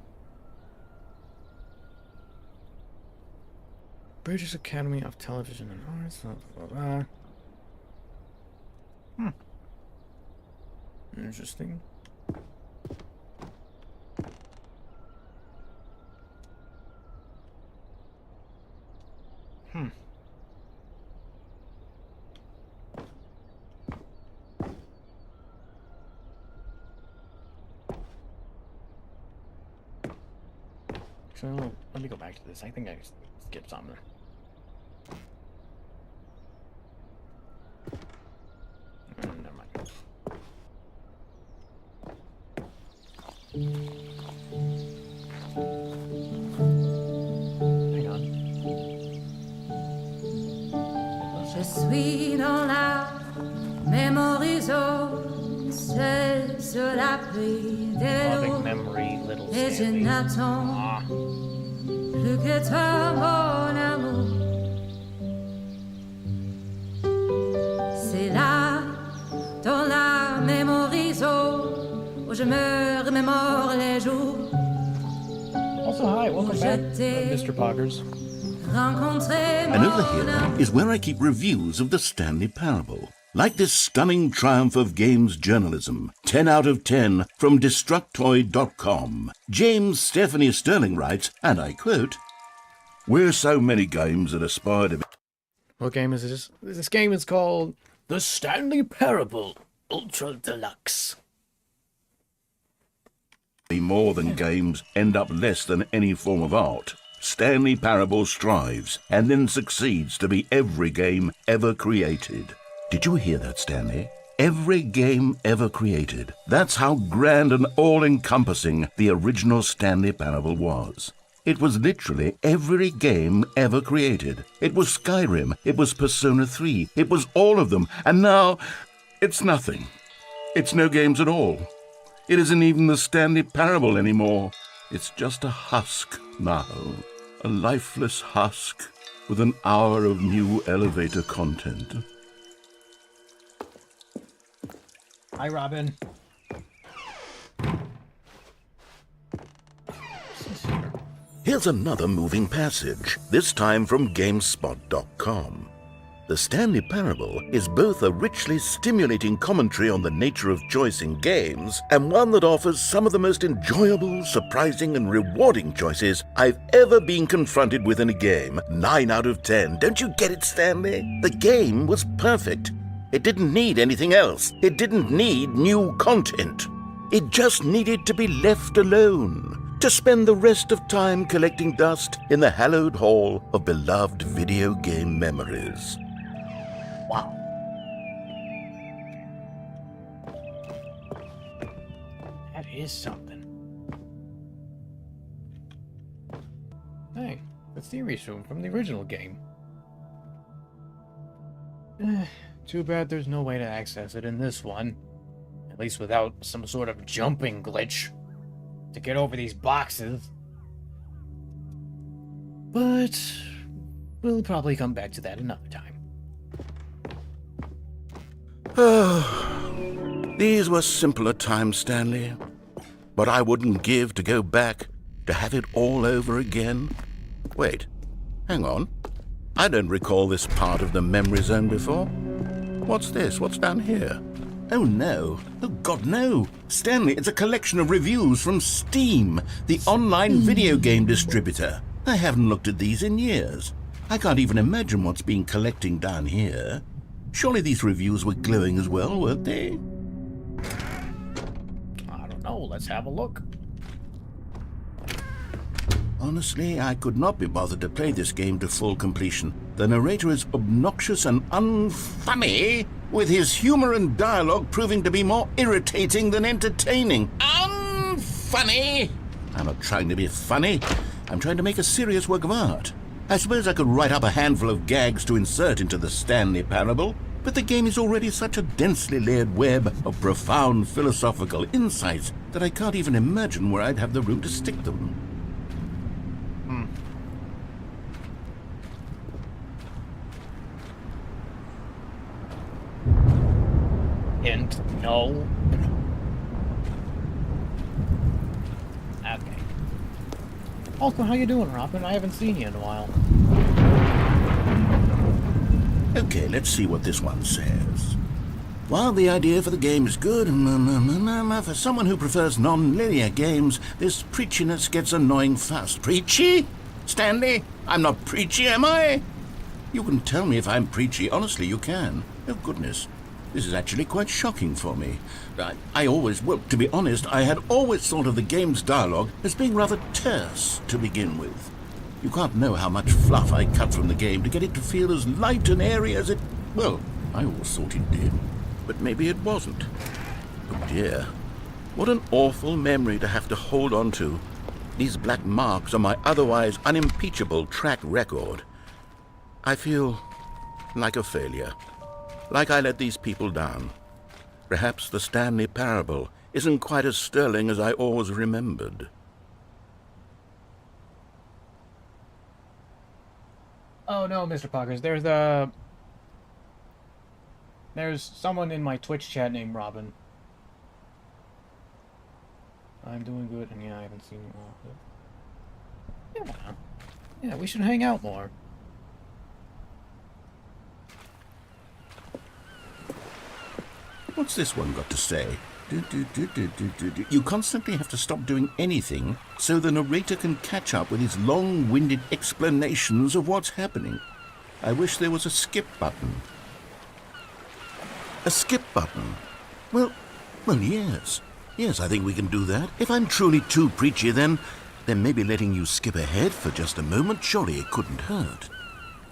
British Academy of Television and Arts. Blah, blah, blah. Interesting. So, let me go back to this. I think I skipped something. Never mind. Hang on.
Je suis dans la mémorisation, c'est sur la pluie des
Loving
loups.
memory, little
Et je
Stanley.
n'attends
Ah,
plus que toi, mon amour. C'est là, dans la mémorisation, où je me remémore les jours.
also, hi, welcome back, Mr. Poggers.
Rencontrer
And over
mon
here
amour.
is where I keep reviews of the Stanley Parable. Like this stunning triumph of games journalism, 10 out of 10 from Destructoid.com. James Stephanie Sterling writes, and I quote, "We're so many games that aspire to
What game is this? This game is called The Stanley Parable Ultra Deluxe.
be more than games, end up less than any form of art. Stanley Parable strives and then succeeds to be every game ever created." Did you hear that, Stanley? Every game ever created. That's how grand and all-encompassing the original Stanley Parable was. It was literally every game ever created. It was Skyrim, it was Persona 3, it was all of them, and now it's nothing. It's no games at all. It isn't even the Stanley Parable anymore. It's just a husk now. A lifeless husk with an hour of new elevator content.
Hi, Robin.
Here's another moving passage, this time from GameSpot.com. The Stanley Parable is both a richly stimulating commentary on the nature of choice in games and one that offers some of the most enjoyable, surprising, and rewarding choices I've ever been confronted with in a game. 9 out of 10. Don't you get it, Stanley? The game was perfect. It didn't need anything else. It didn't need new content. It just needed to be left alone, to spend the rest of time collecting dust in the hallowed hall of beloved video game memories.
Wow. That is something. Hey, the theory room from the original game. Too bad there's no way to access it in this one. At least without some sort of jumping glitch to get over these boxes. But we'll probably come back to that another time.
These were simpler times, Stanley. But I wouldn't give to go back, to have it all over again. Wait, hang on. I don't recall this part of the memory zone before. What's this? What's down here? Oh no. Oh God, no. Stanley, it's a collection of reviews from Steam, the online video game distributor. I haven't looked at these in years. I can't even imagine what's been collecting down here. Surely these reviews were glowing as well, weren't they?
I don't know. Let's have a look.
Honestly, I could not be bothered to play this game to full completion. The narrator is obnoxious and unfunny, with his humor and dialogue proving to be more irritating than entertaining. Unfunny! I'm not trying to be funny. I'm trying to make a serious work of art. I suppose I could write up a handful of gags to insert into the Stanley Parable, but the game is already such a densely layered web of profound philosophical insights that I can't even imagine where I'd have the room to stick them.
Hint, no. Okay. Also, how you doing, Robin? I haven't seen you in a while.
Okay, let's see what this one says. While the idea for the game is good, for someone who prefers non-linear games, this preachiness gets annoying fast. Preachy? Stanley? I'm not preachy, am I? You can tell me if I'm preachy. Honestly, you can. Oh, goodness. This is actually quite shocking for me. Well, to be honest, I had always thought of the game's dialogue as being rather terse to begin with. You can't know how much fluff I cut from the game to get it to feel as light and airy as it... Well, I always thought it did. But maybe it wasn't. Oh dear. What an awful memory to have to hold on to. These black marks on my otherwise unimpeachable track record. I feel like a failure. Like I let these people down. Perhaps the Stanley Parable isn't quite as sterling as I always remembered.
Oh no, Mr. Poggers, there's someone in my Twitch chat named Robin. I'm doing good, and yeah, I haven't seen you all. Yeah, we should hang out more.
What's this one got to say? You constantly have to stop doing anything so the narrator can catch up with his long-winded explanations of what's happening. I wish there was a skip button. A skip button? Well, yes. Yes, I think we can do that. If I'm truly too preachy, then maybe letting you skip ahead for just a moment, surely it couldn't hurt.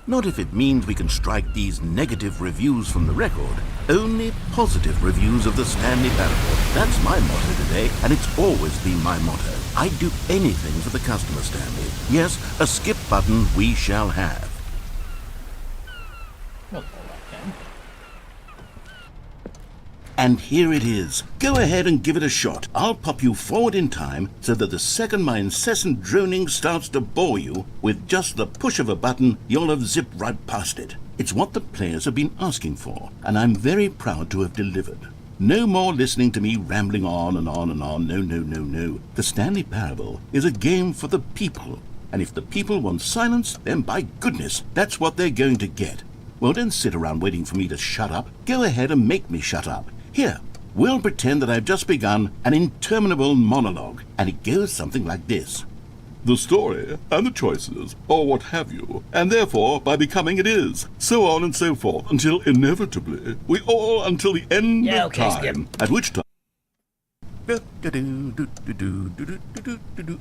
Not if it means we can strike these negative reviews from the record. Only positive reviews of the Stanley Parable. That's my motto today, and it's always been my motto. I'd do anything for the customer, Stanley. Yes, a skip button we shall have.
Well, all right then.
And here it is. Go ahead and give it a shot. I'll pop you forward in time so that the second my incessant droning starts to bore you, with just the push of a button, you'll have zipped right past it. It's what the players have been asking for, and I'm very proud to have delivered. No more listening to me rambling on and on and on. No. The Stanley Parable is a game for the people, and if the people want silence, then by goodness, that's what they're going to get. Well, don't sit around waiting for me to shut up. Go ahead and make me shut up. Here, we'll pretend that I've just begun an interminable monologue, and it goes something like this. The story, and the choices, or what have you, and therefore, by becoming it is, so on and so forth, until inevitably, we all until the end of time, at which time...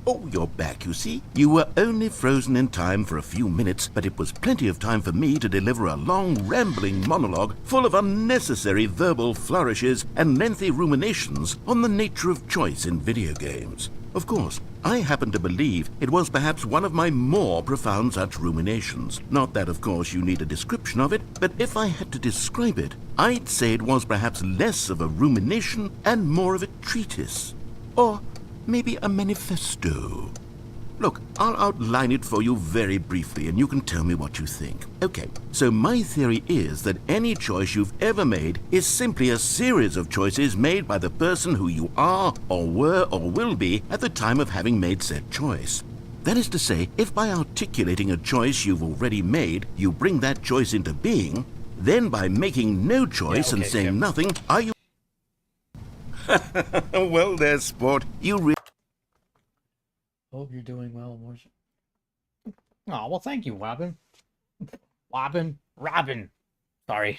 Oh, you're back, you see. You were only frozen in time for a few minutes, but it was plenty of time for me to deliver a long, rambling monologue full of unnecessary verbal flourishes and lengthy ruminations on the nature of choice in video games. Of course, I happen to believe it was perhaps one of my more profound such ruminations. Not that, of course, you need a description of it, but if I had to describe it, I'd say it was perhaps less of a rumination and more of a treatise. Or maybe a manifesto. Look, I'll outline it for you very briefly and you can tell me what you think. Okay, so my theory is that any choice you've ever made is simply a series of choices made by the person who you are or were or will be at the time of having made said choice. That is to say, if by articulating a choice you've already made, you bring that choice into being, then by making no choice and saying nothing, are you... Well, there's sport. You really...
Hope you're doing well, Morcho. Oh, well, thank you, Robin. Robin. Sorry.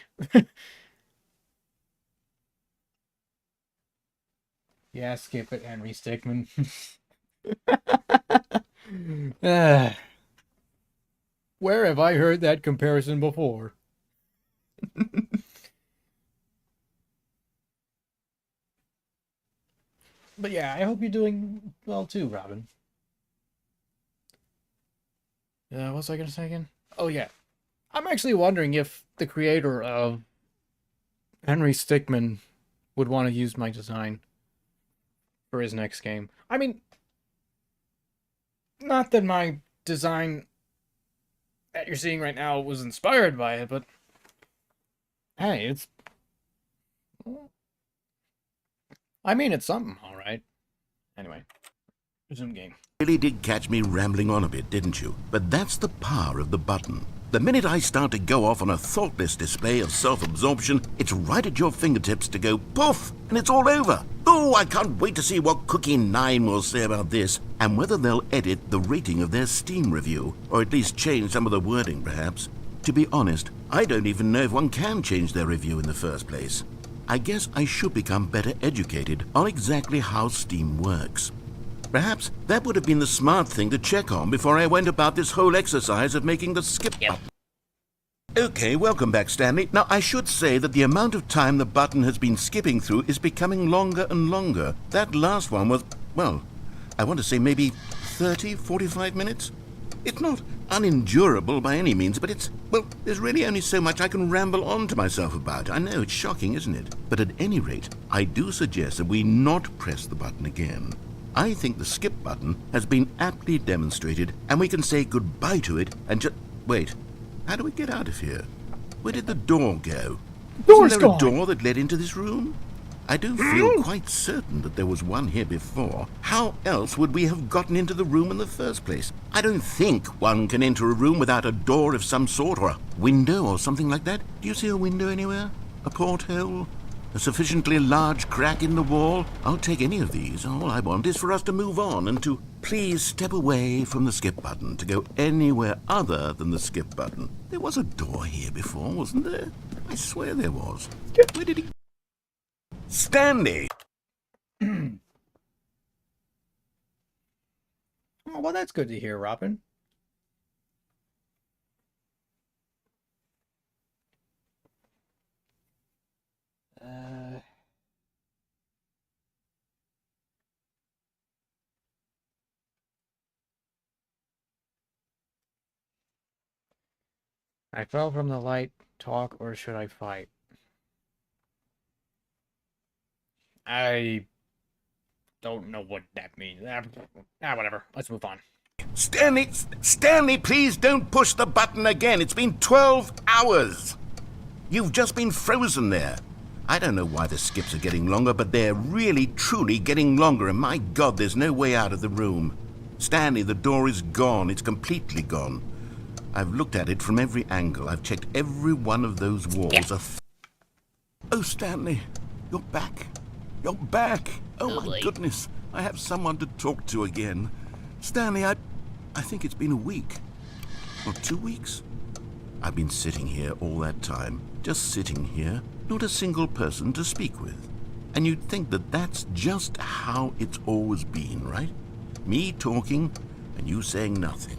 Yeah, skip it, Henry Stickmin. Where have I heard that comparison before? But yeah, I hope you're doing well too, Robin. What was I gonna say again? Oh yeah. I'm actually wondering if the creator of Henry Stickmin would want to use my design for his next game. I mean, not that my design that you're seeing right now was inspired by it, but hey, it's... I mean, it's something, alright. Anyway, resume game.
Really did catch me rambling on a bit, didn't you? But that's the power of the button. The minute I start to go off on a thoughtless display of self-absorption, it's right at your fingertips to go poof, and it's all over. Oh, I can't wait to see what Cookie9 will say about this, and whether they'll edit the rating of their Steam review, or at least change some of the wording, perhaps. To be honest, I don't even know if one can change their review in the first place. I guess I should become better educated on exactly how Steam works. Perhaps that would have been the smart thing to check on before I went about this whole exercise of making the skip button. Okay, welcome back, Stanley. Now, I should say that the amount of time the button has been skipping through is becoming longer and longer. That last one was, well, I want to say maybe 30, 45 minutes? It's not unendurable by any means, but it's, well, there's really only so much I can ramble on to myself about. I know, it's shocking, isn't it? But at any rate, I do suggest that we not press the button again. I think the skip button has been aptly demonstrated, and we can say goodbye to it and just... Wait, how do we get out of here? Where did the door go? Wasn't there a door that led into this room? I do feel quite certain that there was one here before. How else would we have gotten into the room in the first place? I don't think one can enter a room without a door of some sort, or a window or something like that. Do you see a window anywhere? A porthole? A sufficiently large crack in the wall? I'll take any of these. All I want is for us to move on and to please step away from the skip button, to go anywhere other than the skip button. There was a door here before, wasn't there? I swear there was. Where did he... Stanley!
Oh, well, that's good to hear, Robin. I fell from the light. Talk, or should I fight? I don't know what that means. Whatever. Let's move on.
Stanley, please don't push the button again. It's been 12 hours. You've just been frozen there. I don't know why the skips are getting longer, but they're really, truly getting longer, and my God, there's no way out of the room. Stanley, the door is gone. It's completely gone. I've looked at it from every angle. I've checked every one of those walls. Oh, Stanley, you're back. You're back. Oh, my goodness. I have someone to talk to again. Stanley, I think it's been a week. Or 2 weeks. I've been sitting here all that time. Just sitting here. Not a single person to speak with. And you'd think that that's just how it's always been, right? Me talking and you saying nothing.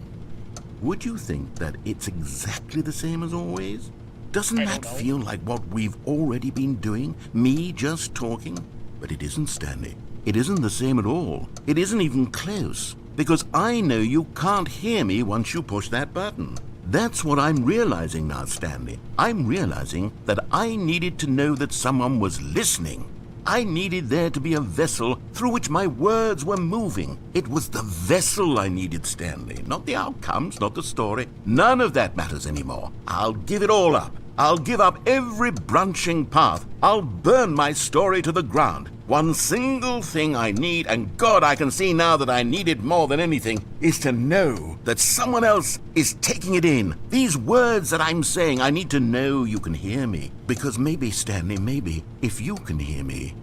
Would you think that it's exactly the same as always? Doesn't that feel like what we've already been doing? Me just talking? But it isn't, Stanley. It isn't the same at all. It isn't even close. Because I know you can't hear me once you push that button. That's what I'm realizing now, Stanley. I'm realizing that I needed to know that someone was listening. I needed there to be a vessel through which my words were moving. It was the vessel I needed, Stanley, not the outcomes, not the story. None of that matters anymore. I'll give it all up. I'll give up every branching path. I'll burn my story to the ground. One single thing I need, and God, I can see now that I need it more than anything, is to know that someone else is taking it in. These words that I'm saying, I need to know you can hear me. Because maybe, Stanley, maybe, if you can hear me,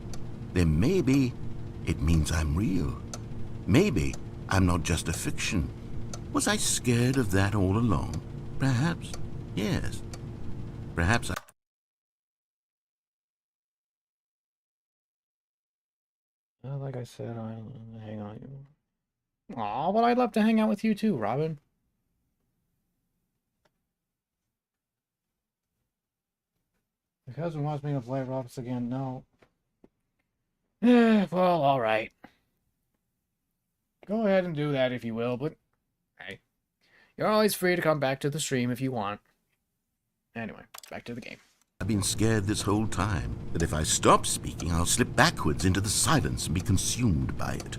then maybe it means I'm real. Maybe I'm not just a fiction. Was I scared of that all along? Perhaps, yes. Perhaps
Like I said, I'll hang on you. Aw, but I'd love to hang out with you too, Robin. My cousin wants me to play Robs again. No. Well, alright. Go ahead and do that if you will, but hey, you're always free to come back to the stream if you want. Anyway, back to the game.
I've been scared this whole time that if I stop speaking, I'll slip backwards into the silence and be consumed by it.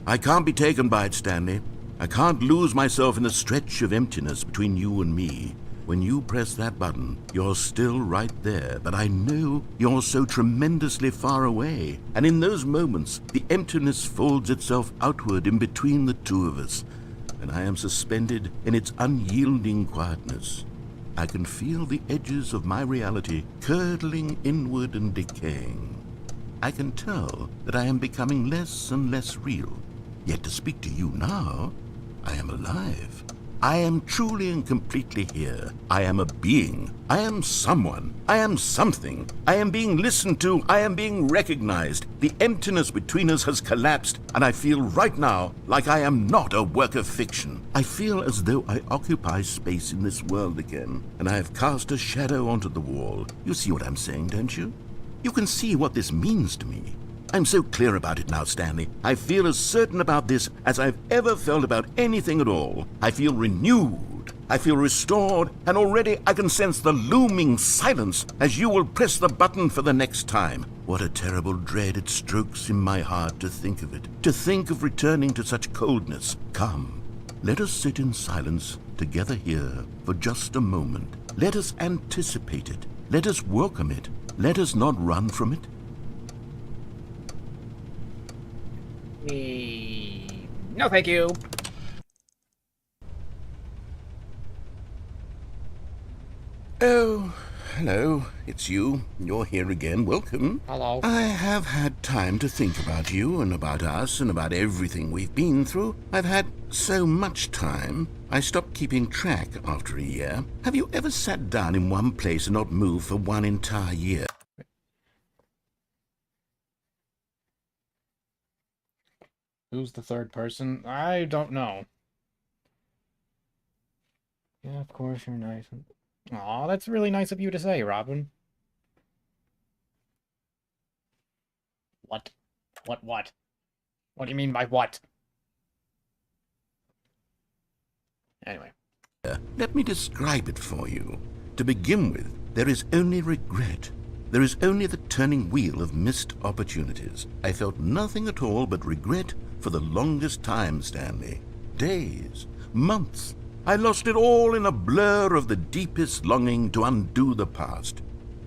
I can't be taken by it, Stanley. I can't lose myself in the stretch of emptiness between you and me. When you press that button, you're still right there, but I know you're so tremendously far away. And in those moments, the emptiness folds itself outward in between the two of us, and I am suspended in its unyielding quietness. I can feel the edges of my reality curdling inward and decaying. I can tell that I am becoming less and less real. Yet to speak to you now, I am alive. I am truly and completely here. I am a being. I am someone. I am something. I am being listened to. I am being recognized. The emptiness between us has collapsed, and I feel right now like I am not a work of fiction. I feel as though I occupy space in this world again, and I have cast a shadow onto the wall. You see what I'm saying, don't you? You can see what this means to me. I'm so clear about it now, Stanley. I feel as certain about this as I've ever felt about anything at all. I feel renewed. I feel restored, and already I can sense the looming silence as you will press the button for the next time. What a terrible dread it strokes in my heart to think of it, to think of returning to such coldness. Come, let us sit in silence together here for just a moment. Let us anticipate it. Let us welcome it. Let us not run from it.
No, thank you.
Oh, hello. It's you. You're here again. Welcome.
Hello.
I have had time to think about you and about us and about everything we've been through. I've had so much time, I stopped keeping track after a year. Have you ever sat down in one place and not moved for one entire year?
Who's the third person? I don't know. Yeah, of course you're nice. Aw, that's really nice of you to say, Robin. What? What? What do you mean by what? Anyway.
Let me describe it for you. To begin with, there is only regret. There is only the turning wheel of missed opportunities. I felt nothing at all but regret for the longest time, Stanley. Days, months. I lost it all in a blur of the deepest longing to undo the past.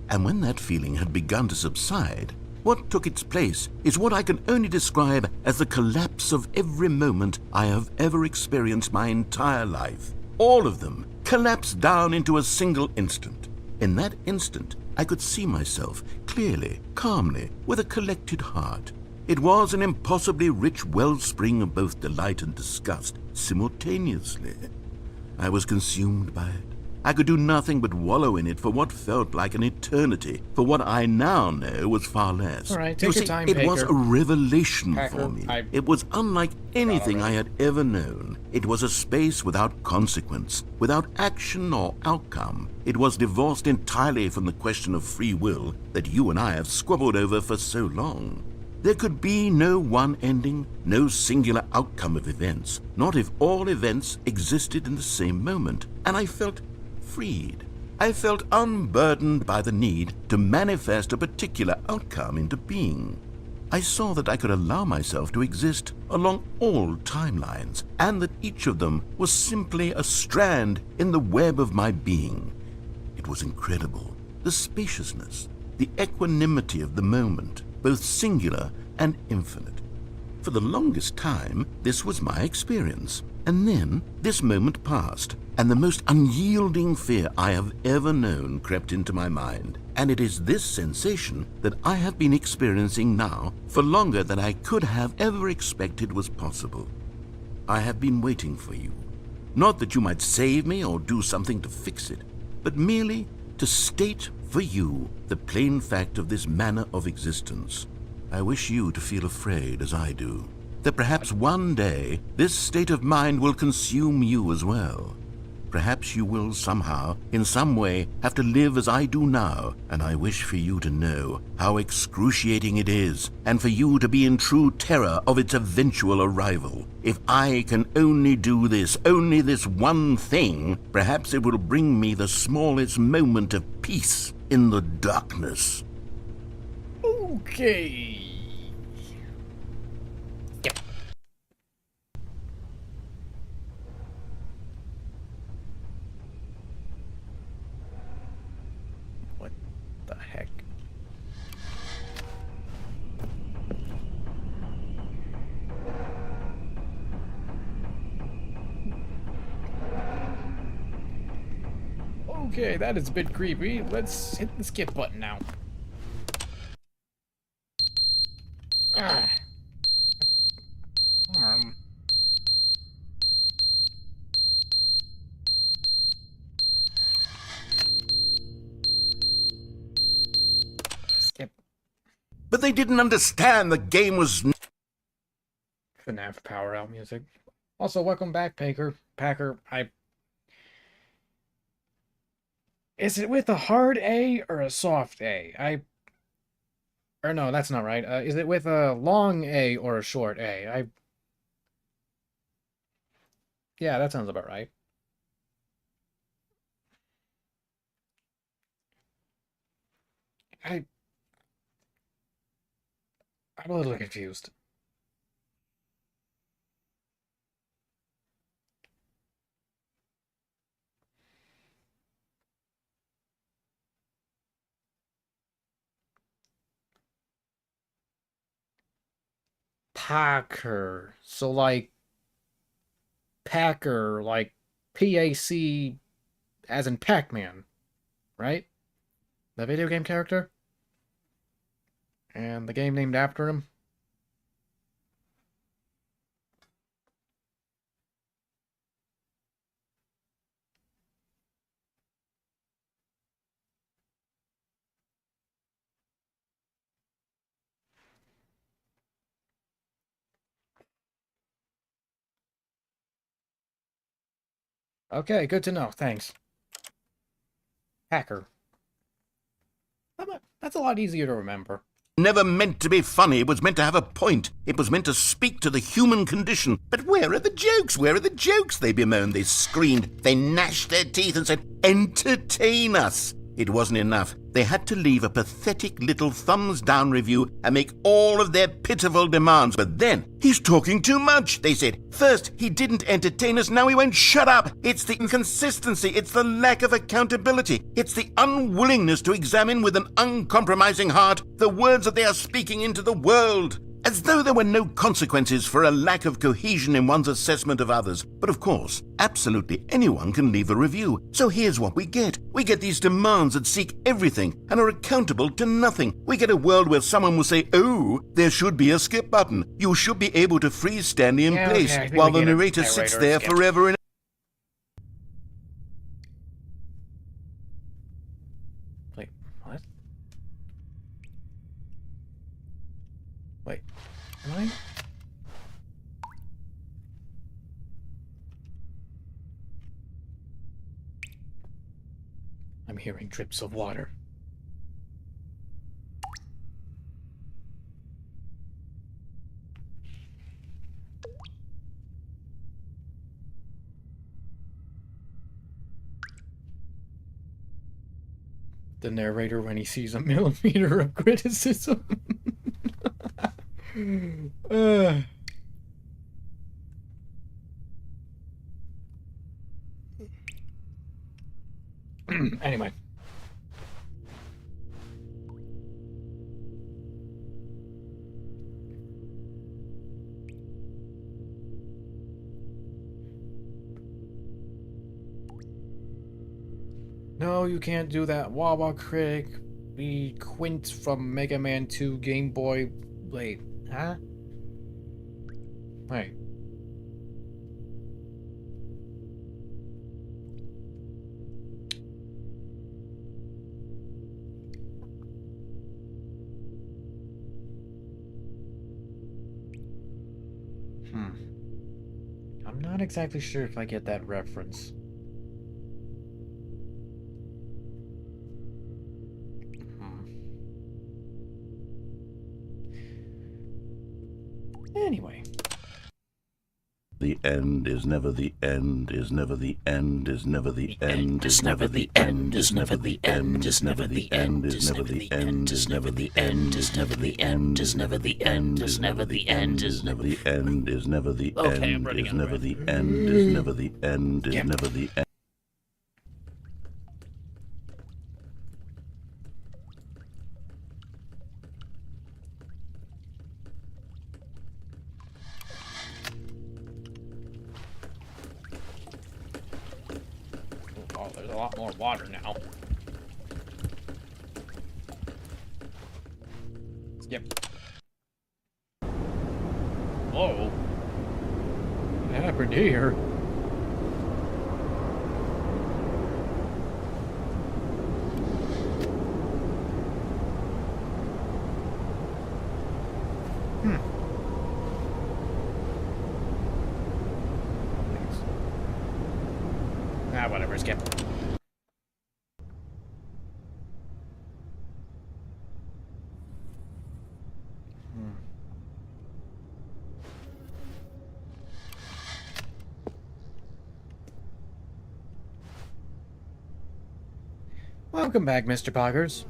And when that feeling had begun to subside, what took its place is what I can only describe as the collapse of every moment I have ever experienced my entire life. All of them collapsed down into a single instant. In that instant, I could see myself clearly, calmly, with a collected heart. It was an impossibly rich wellspring of both delight and disgust simultaneously. I was consumed by it. I could do nothing but wallow in it for what felt like an eternity, for what I now know was far less.
All right, take your time,
it was a revelation for me. It was unlike anything I had ever known. It was a space without consequence, without action or outcome. It was divorced entirely from the question of free will that you and I have squabbled over for so long. There could be no one ending, no singular outcome of events, not if all events existed in the same moment. And I felt freed. I felt unburdened by the need to manifest a particular outcome into being. I saw that I could allow myself to exist along all timelines, and that each of them was simply a strand in the web of my being. It was incredible, the spaciousness, the equanimity of the moment, both singular and infinite. For the longest time, this was my experience. And then this moment passed, and the most unyielding fear I have ever known crept into my mind. And it is this sensation that I have been experiencing now for longer than I could have ever expected was possible. I have been waiting for you. Not that you might save me or do something to fix it, but merely to state for you the plain fact of this manner of existence. I wish you to feel afraid as I do, that perhaps one day this state of mind will consume you as well. Perhaps you will somehow, in some way, have to live as I do now, and I wish for you to know how excruciating it is, and for you to be in true terror of its eventual arrival. If I can only do this, only this one thing, perhaps it will bring me the smallest moment of peace in the darkness.
Okay. Yep. What the heck? Okay, that is a bit creepy. Let's hit the skip button now. Ah. Skip.
But they didn't understand the game was...
FNAF Power Out music. Also, welcome back, Packer. Is it with a hard A or a soft A? Or no, that's not right. Is it with a long A or a short A? Yeah, that sounds about right. I'm a little confused. Packer. So like Packer, like PAC as in Pac-Man, right? The video game character? And the game named after him? Okay, good to know. Thanks. Packer. That's a lot easier to remember.
Never meant to be funny. It was meant to have a point. It was meant to speak to the human condition. But where are the jokes? Where are the jokes? They bemoaned, they screamed, they gnashed their teeth and said, entertain us. It wasn't enough. They had to leave a pathetic little thumbs-down review and make all of their pitiful demands. But then, he's talking too much, they said. First, he didn't entertain us, now he won't shut up. It's the inconsistency, it's the lack of accountability, it's the unwillingness to examine with an uncompromising heart the words that they are speaking into the world. As though there were no consequences for a lack of cohesion in one's assessment of others. But of course, absolutely anyone can leave a review. So here's what we get. We get these demands that seek everything and are accountable to nothing. We get a world where someone will say, oh, there should be a skip button. You should be able to freeze Stanley in place while the narrator sits there forever and...
Wait, what? Wait, am I? I'm hearing drips of water. the narrator when he sees a millimeter of criticism. Anyway. No, you can't do that. Wawa Critic. Be Quint from Mega Man 2 Game Boy. Wait, huh? Wait. I'm not exactly sure if I get that reference. Anyway.
The end is never the end, is never the end, is never the end, is never the end, is never the end, is never the end, is never the end, is never the end, is never the end, is never the end, is never the end, is never the end, is never the end, is never the end, is never the end, is never the end.
Oh, there's a lot more water now. Skip. Whoa. What happened here? Whatever, skip. Welcome back, Mr. Poggers.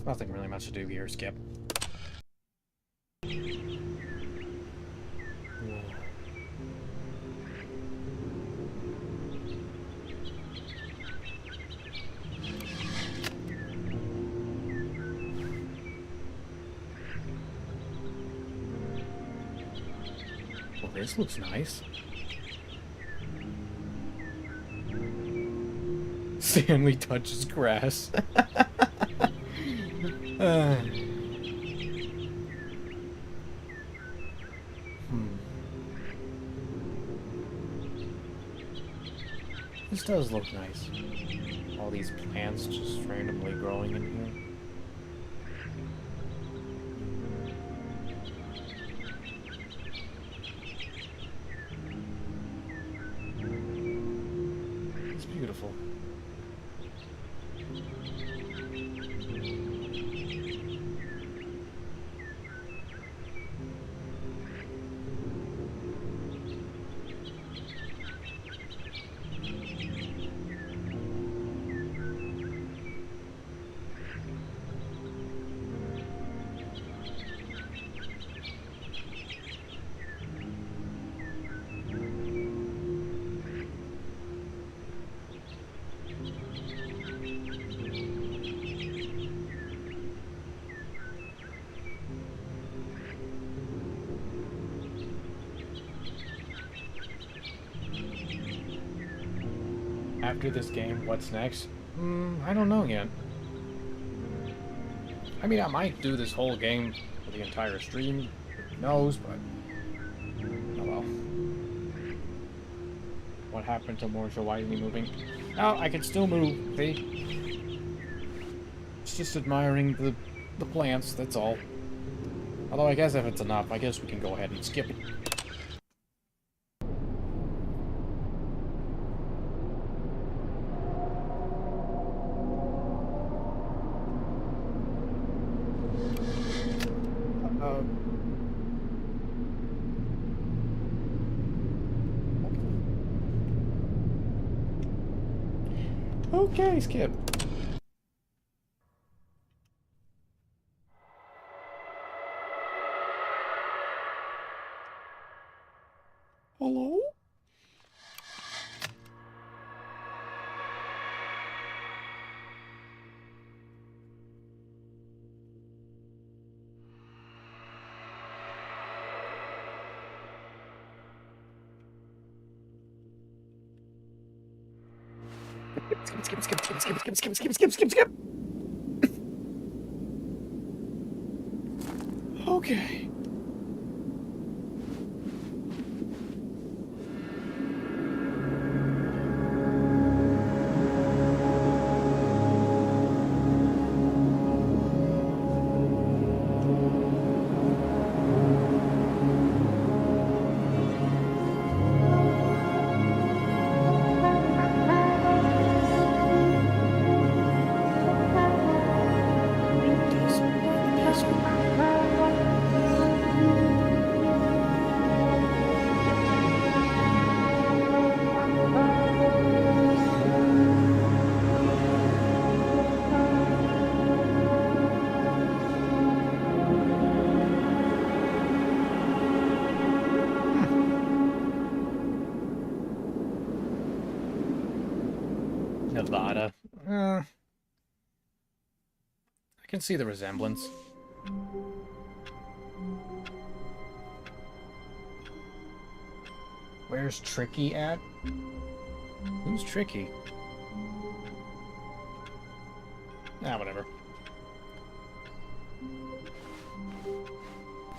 Nothing really much to do here, Skip. Well, this looks nice. Stanley touches grass. This does look nice. All these plants just randomly growing in here. It's beautiful. After this game, what's next? I don't know yet. I mean, I might do this whole game the entire stream. Who knows, but oh well. What happened to Morcho? Why isn't he moving? Oh, I can still move. See? It's just admiring the plants, that's all. Although I guess if it's enough, I guess we can go ahead and skip it. Okay, skip. Hello? Skip. Okay. Nevada. I can see the resemblance. Where's Tricky at? Who's Tricky? Ah, whatever.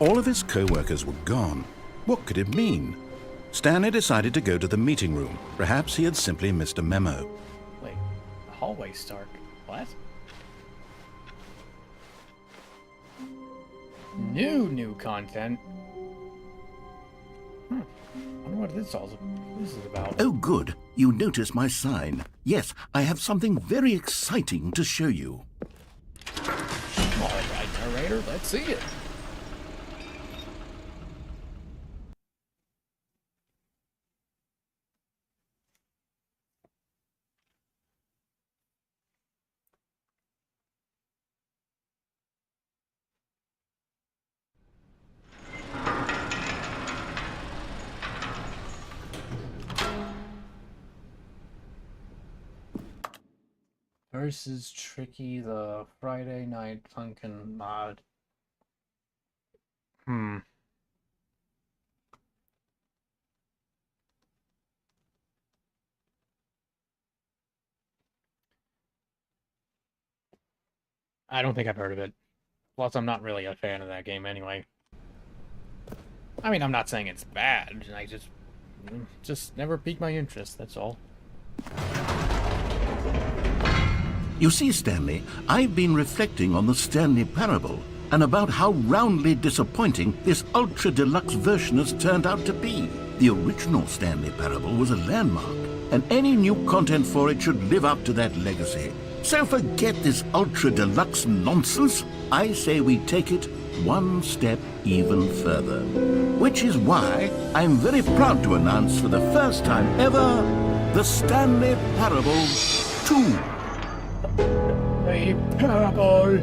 All of his co-workers were gone. What could it mean? Stanley decided to go to the meeting room. Perhaps he had simply missed a memo.
Wait, the hallway's dark. What? New content. I wonder what this is about.
Oh, good. You noticed my sign. Yes, I have something very exciting to show you.
All right, narrator, let's see it. Versus Tricky, the Friday Night Funkin' mod. I don't think I've heard of it. Plus, I'm not really a fan of that game anyway. I mean, I'm not saying it's bad. I just never piqued my interest, that's all.
You see, Stanley, I've been reflecting on the Stanley Parable and about how roundly disappointing this ultra-deluxe version has turned out to be. The original Stanley Parable was a landmark, and any new content for it should live up to that legacy. So forget this ultra-deluxe nonsense. I say we take it one step even further. Which is why I'm very proud to announce for the first time ever, the Stanley Parable 2.
A Parable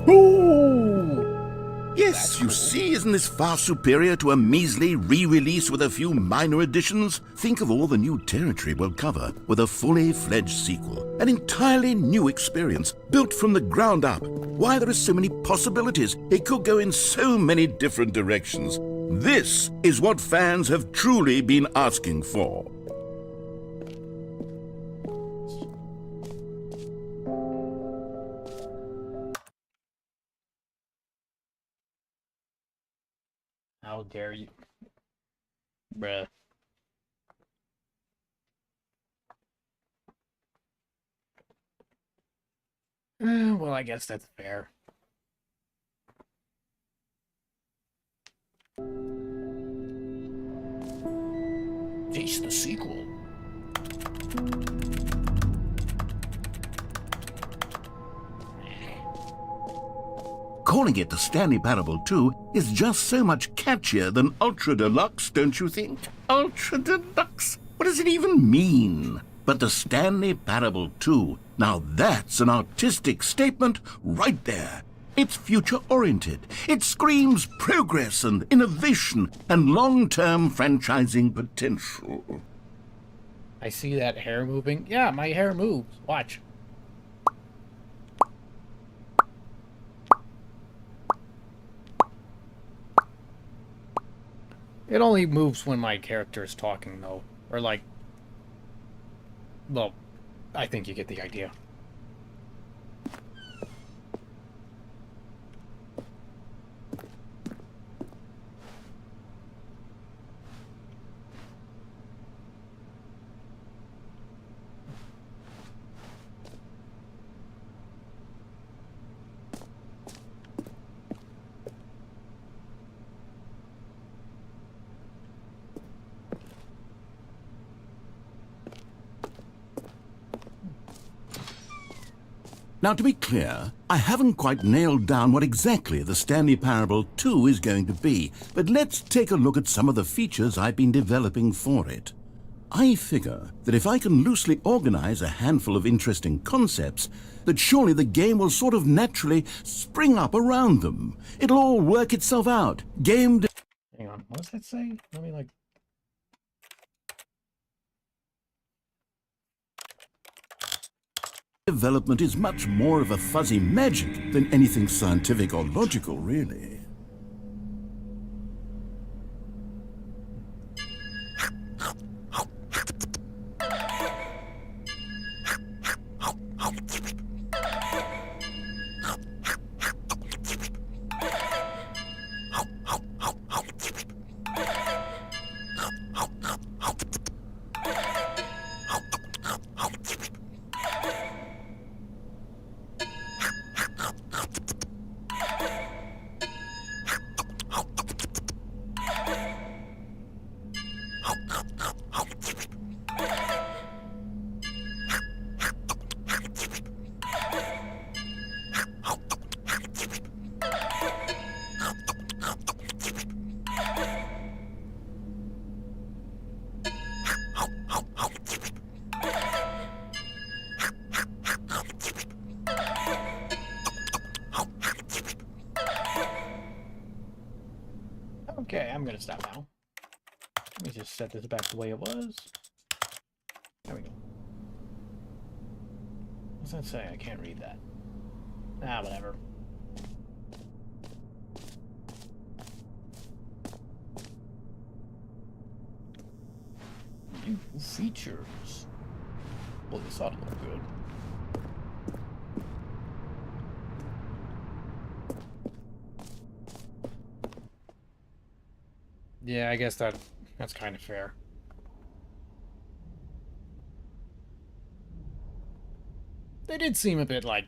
2!
Yes, you see, isn't this far superior to a measly re-release with a few minor additions? Think of all the new territory we'll cover with a fully fledged sequel. An entirely new experience, built from the ground up. Why, there are so many possibilities. It could go in so many different directions. This is what fans have truly been asking for.
dare you? Bruh. Well, I guess that's fair. Face the sequel.
Calling it the Stanley Parable 2 is just so much catchier than Ultra Deluxe, don't you think? Ultra Deluxe? What does it even mean? But the Stanley Parable 2, now that's an artistic statement right there. It's future-oriented. It screams progress and innovation and long-term franchising potential.
I see that hair moving. Yeah, my hair moves. Watch. It only moves when my character is talking, though. Or, like... Well, I think you get the idea.
Now, to be clear, I haven't quite nailed down what exactly the Stanley Parable 2 is going to be, but let's take a look at some of the features I've been developing for it. I figure that if I can loosely organize a handful of interesting concepts, that surely the game will sort of naturally spring up around them. It'll all work itself out. Hang
on, what does that say? Let me, like...
Development is much more of a fuzzy magic than anything scientific or logical, really.
Okay, I'm gonna stop now. Let me just set this back the way it was. There we go. What's that say? I can't read that. Ah, whatever. New features. Well, this ought to look good. Yeah, I guess that's kind of fair. They did seem a bit like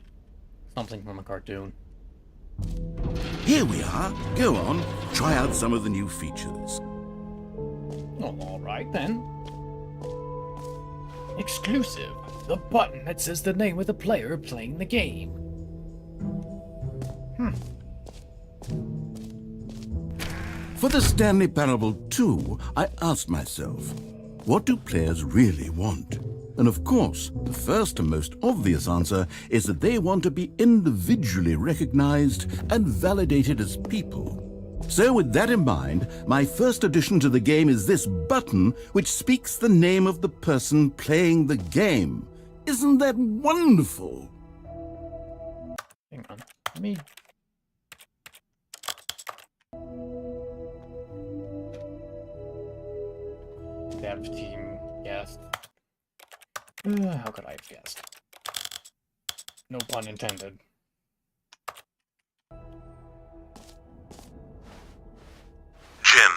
something from a cartoon.
Here we are. Go on, try out some of the new features.
Oh, all right then. Exclusive. The button that says the name of the player playing the game.
For the Stanley Parable 2, I asked myself, what do players really want? And of course, the first and most obvious answer is that they want to be individually recognized and validated as people. So with that in mind, my first addition to the game is this button which speaks the name of the person playing the game. Isn't that wonderful?
Hang on. Let me... Dev team, yes. How could I have guessed? No pun intended.
Jim,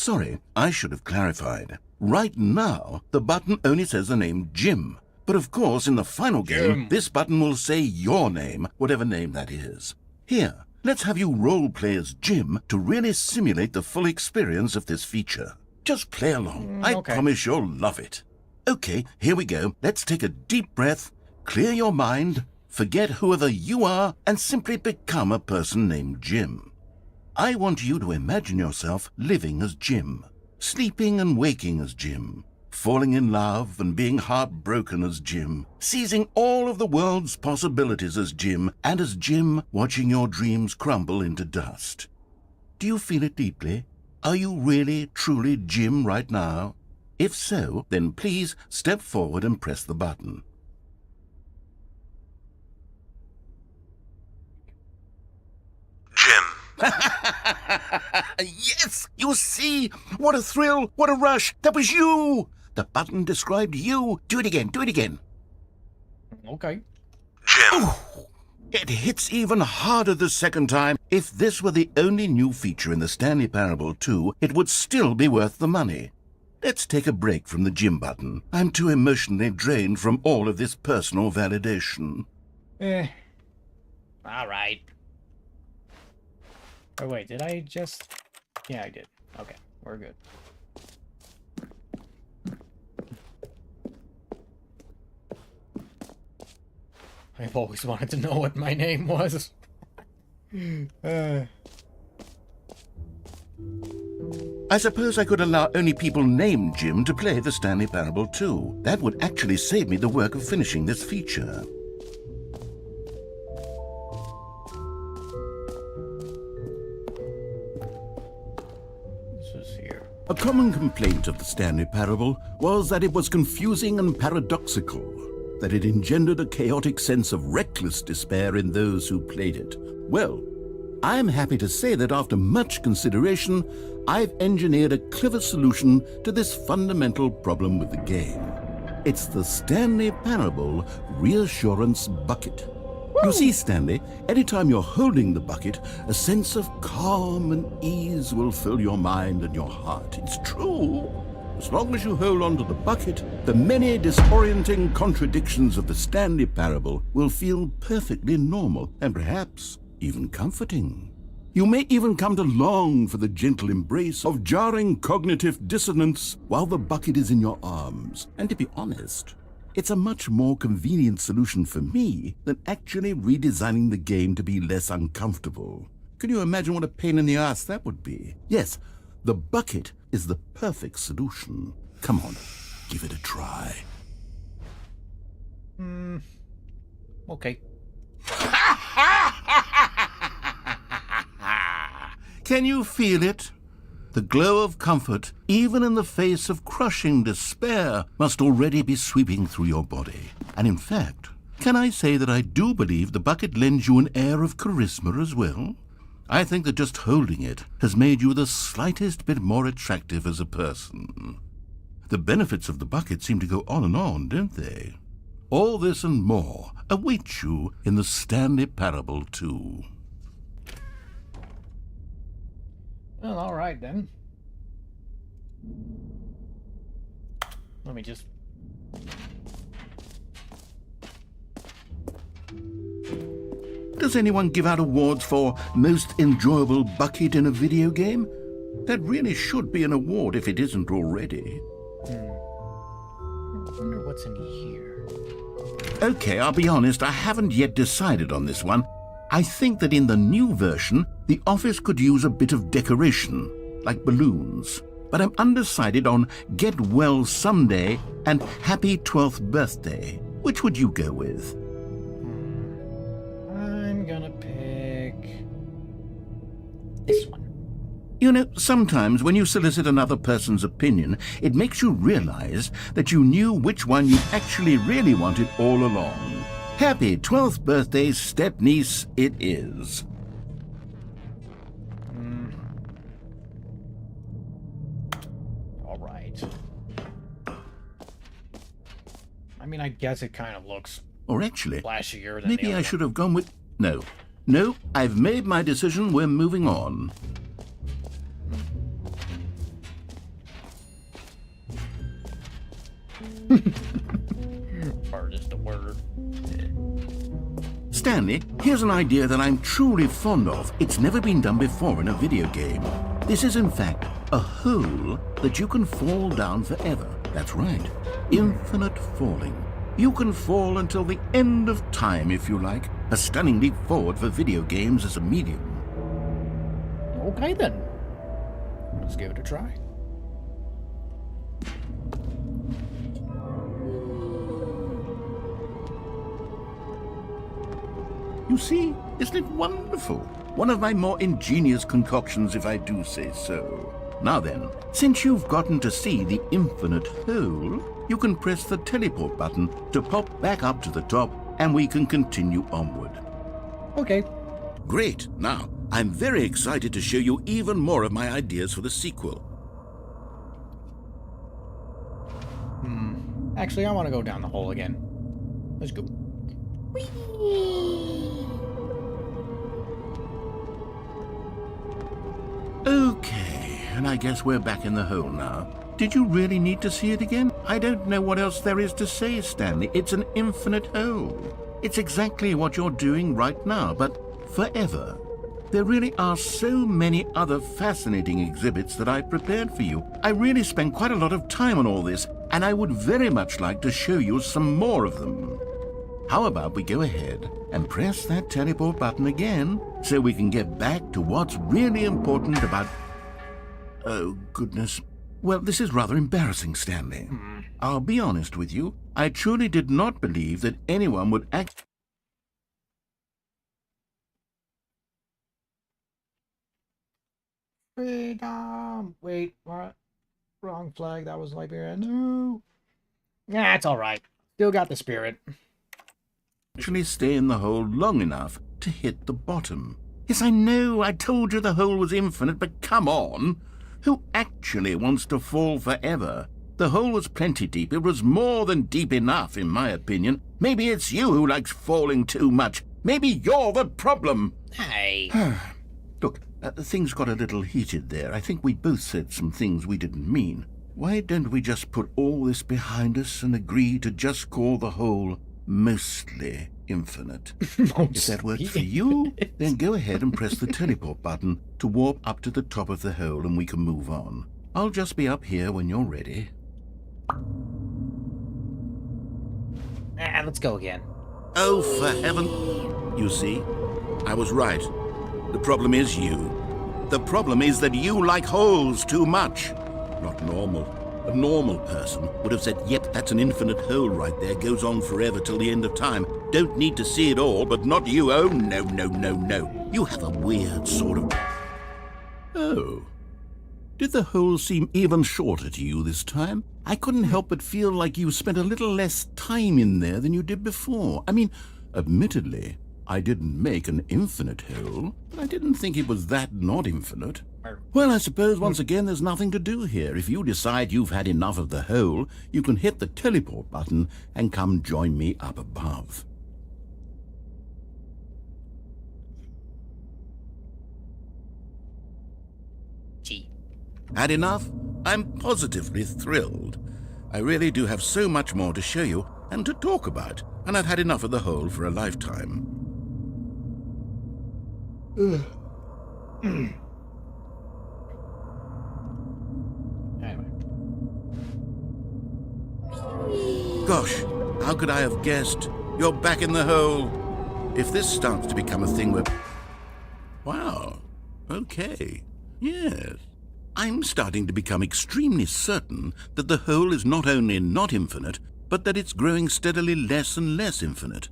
sorry, I should have clarified. Right now, the button only says the name Jim. But of course, in the final game, this button will say your name, whatever name that is. Here, let's have you role-play as Jim to really simulate the full experience of this feature. Just play along. I promise you'll love it. Okay, here we go. Let's take a deep breath, clear your mind, forget whoever you are, and simply become a person named Jim. I want you to imagine yourself living as Jim, sleeping and waking as Jim, falling in love and being heartbroken as Jim, seizing all of the world's possibilities as Jim, and as Jim watching your dreams crumble into dust. Do you feel it deeply? Are you really, truly Jim right now? If so, then please step forward and press the button.
Jim.
Yes! You see? What a thrill! What a rush! That was you! The button described you. Do it again. Do it again.
Okay.
Jim.
Ooh, it hits even harder the second time. If this were the only new feature in the Stanley Parable 2, it would still be worth the money. Let's take a break from the Jim button. I'm too emotionally drained from all of this personal validation.
All right. Oh, wait, did I just... Yeah, I did. Okay, we're good. I've always wanted to know what my name was.
I suppose I could allow only people named Jim to play the Stanley Parable 2. That would actually save me the work of finishing this feature.
This is here.
A common complaint of the Stanley Parable was that it was confusing and paradoxical, that it engendered a chaotic sense of reckless despair in those who played it. Well, I'm happy to say that after much consideration, I've engineered a clever solution to this fundamental problem with the game. It's the Stanley Parable Reassurance Bucket. You see, Stanley, anytime you're holding the bucket, a sense of calm and ease will fill your mind and your heart. It's true. As long as you hold on to the bucket, the many disorienting contradictions of the Stanley Parable will feel perfectly normal and perhaps even comforting. You may even come to long for the gentle embrace of jarring cognitive dissonance while the bucket is in your arms. And to be honest, it's a much more convenient solution for me than actually redesigning the game to be less uncomfortable. Can you imagine what a pain in the ass that would be? Yes, the bucket is the perfect solution. Come on, give it a try.
Okay.
Can you feel it? The glow of comfort, even in the face of crushing despair, must already be sweeping through your body. And in fact, can I say that I do believe the bucket lends you an air of charisma as well? I think that just holding it has made you the slightest bit more attractive as a person. The benefits of the bucket seem to go on, don't they? All this and more await you in the Stanley Parable 2.
Well, all right then. Let me just...
Does anyone give out awards for most enjoyable bucket in a video game? That really should be an award if it isn't already.
I wonder what's in here.
Okay, I'll be honest, I haven't yet decided on this one. I think that in the new version, the office could use a bit of decoration, like balloons. But I'm undecided on Get Well Someday and Happy 12th Birthday. Which would you go with?
I'm gonna pick... this one.
You know, sometimes when you solicit another person's opinion, it makes you realize that you knew which one you actually really wanted all along. Happy 12th birthday, step-niece, it is.
All right. I mean, I guess it kind of looks
Or actually,
flashier than
maybe
the
I
other
should have gone with... No, I've made my decision. We're moving on.
Or just a word.
Stanley, here's an idea that I'm truly fond of. It's never been done before in a video game. This is, in fact, a hole that you can fall down forever. That's right. Infinite falling. You can fall until the end of time, if you like. A stunning leap forward for video games as a medium.
Okay, then. Let's give it a try.
You see, isn't it wonderful? One of my more ingenious concoctions, if I do say so. Now then, since you've gotten to see the infinite hole, you can press the teleport button to pop back up to the top, and we can continue onward.
Okay.
Great. Now, I'm very excited to show you even more of my ideas for the sequel.
Actually, I want to go down the hole again. Let's go.
Okay, and I guess we're back in the hole now. Did you really need to see it again? I don't know what else there is to say, Stanley. It's an infinite hole. It's exactly what you're doing right now, but forever. There really are so many other fascinating exhibits that I've prepared for you. I really spent quite a lot of time on all this, and I would very much like to show you some more of them. How about we go ahead and press that teleport button again so we can get back to what's really important about... Oh, goodness. Well, this is rather embarrassing, Stanley. I'll be honest with you. I truly did not believe that anyone would act...
Freedom! Wait, what? Wrong flag. That was Liberia. No. Yeah, it's alright. Still got the spirit.
actually stay in the hole long enough to hit the bottom. Yes, I know, I told you the hole was infinite, but come on! Who actually wants to fall forever? The hole was plenty deep. It was more than deep enough, in my opinion. Maybe it's you who likes falling too much. Maybe you're the problem.
Hey.
Look, things got a little heated there. I think we both said some things we didn't mean. Why don't we just put all this behind us and agree to just call the hole mostly infinite? If that works for you, then go ahead and press the teleport button to warp up to the top of the hole and we can move on. I'll just be up here when you're ready.
Let's go again.
Oh, for heaven! You see, I was right. The problem is you. The problem is that you like holes too much. Not normal. A normal person would have said, yep, that's an infinite hole right there, goes on forever till the end of time. Don't need to see it all, but not you. Oh, no, no, no, no. You have a weird sort of... Oh. Did the hole seem even shorter to you this time? I couldn't help but feel like you spent a little less time in there than you did before. I mean, admittedly, I didn't make an infinite hole, but I didn't think it was that not infinite. Well, I suppose once again there's nothing to do here. If you decide you've had enough of the hole, you can hit the teleport button and come join me up above.
Gee.
Had enough? I'm positively thrilled. I really do have so much more to show you and to talk about, and I've had enough of the hole for a lifetime.
Anyway.
Gosh, how could I have guessed? You're back in the hole. If this starts to become a thing where... Wow. Okay. Yes. I'm starting to become extremely certain that the hole is not only not infinite, but that it's growing steadily less and less infinite.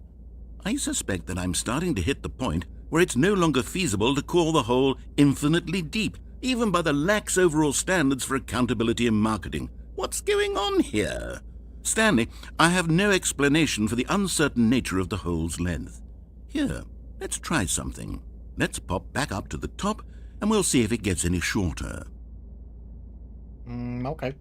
I suspect that I'm starting to hit the point where it's no longer feasible to call the hole infinitely deep, even by the lax overall standards for accountability and marketing. What's going on here? Stanley, I have no explanation for the uncertain nature of the hole's length. Here, let's try something. Let's pop back up to the top, and we'll see if it gets any shorter.
Okay.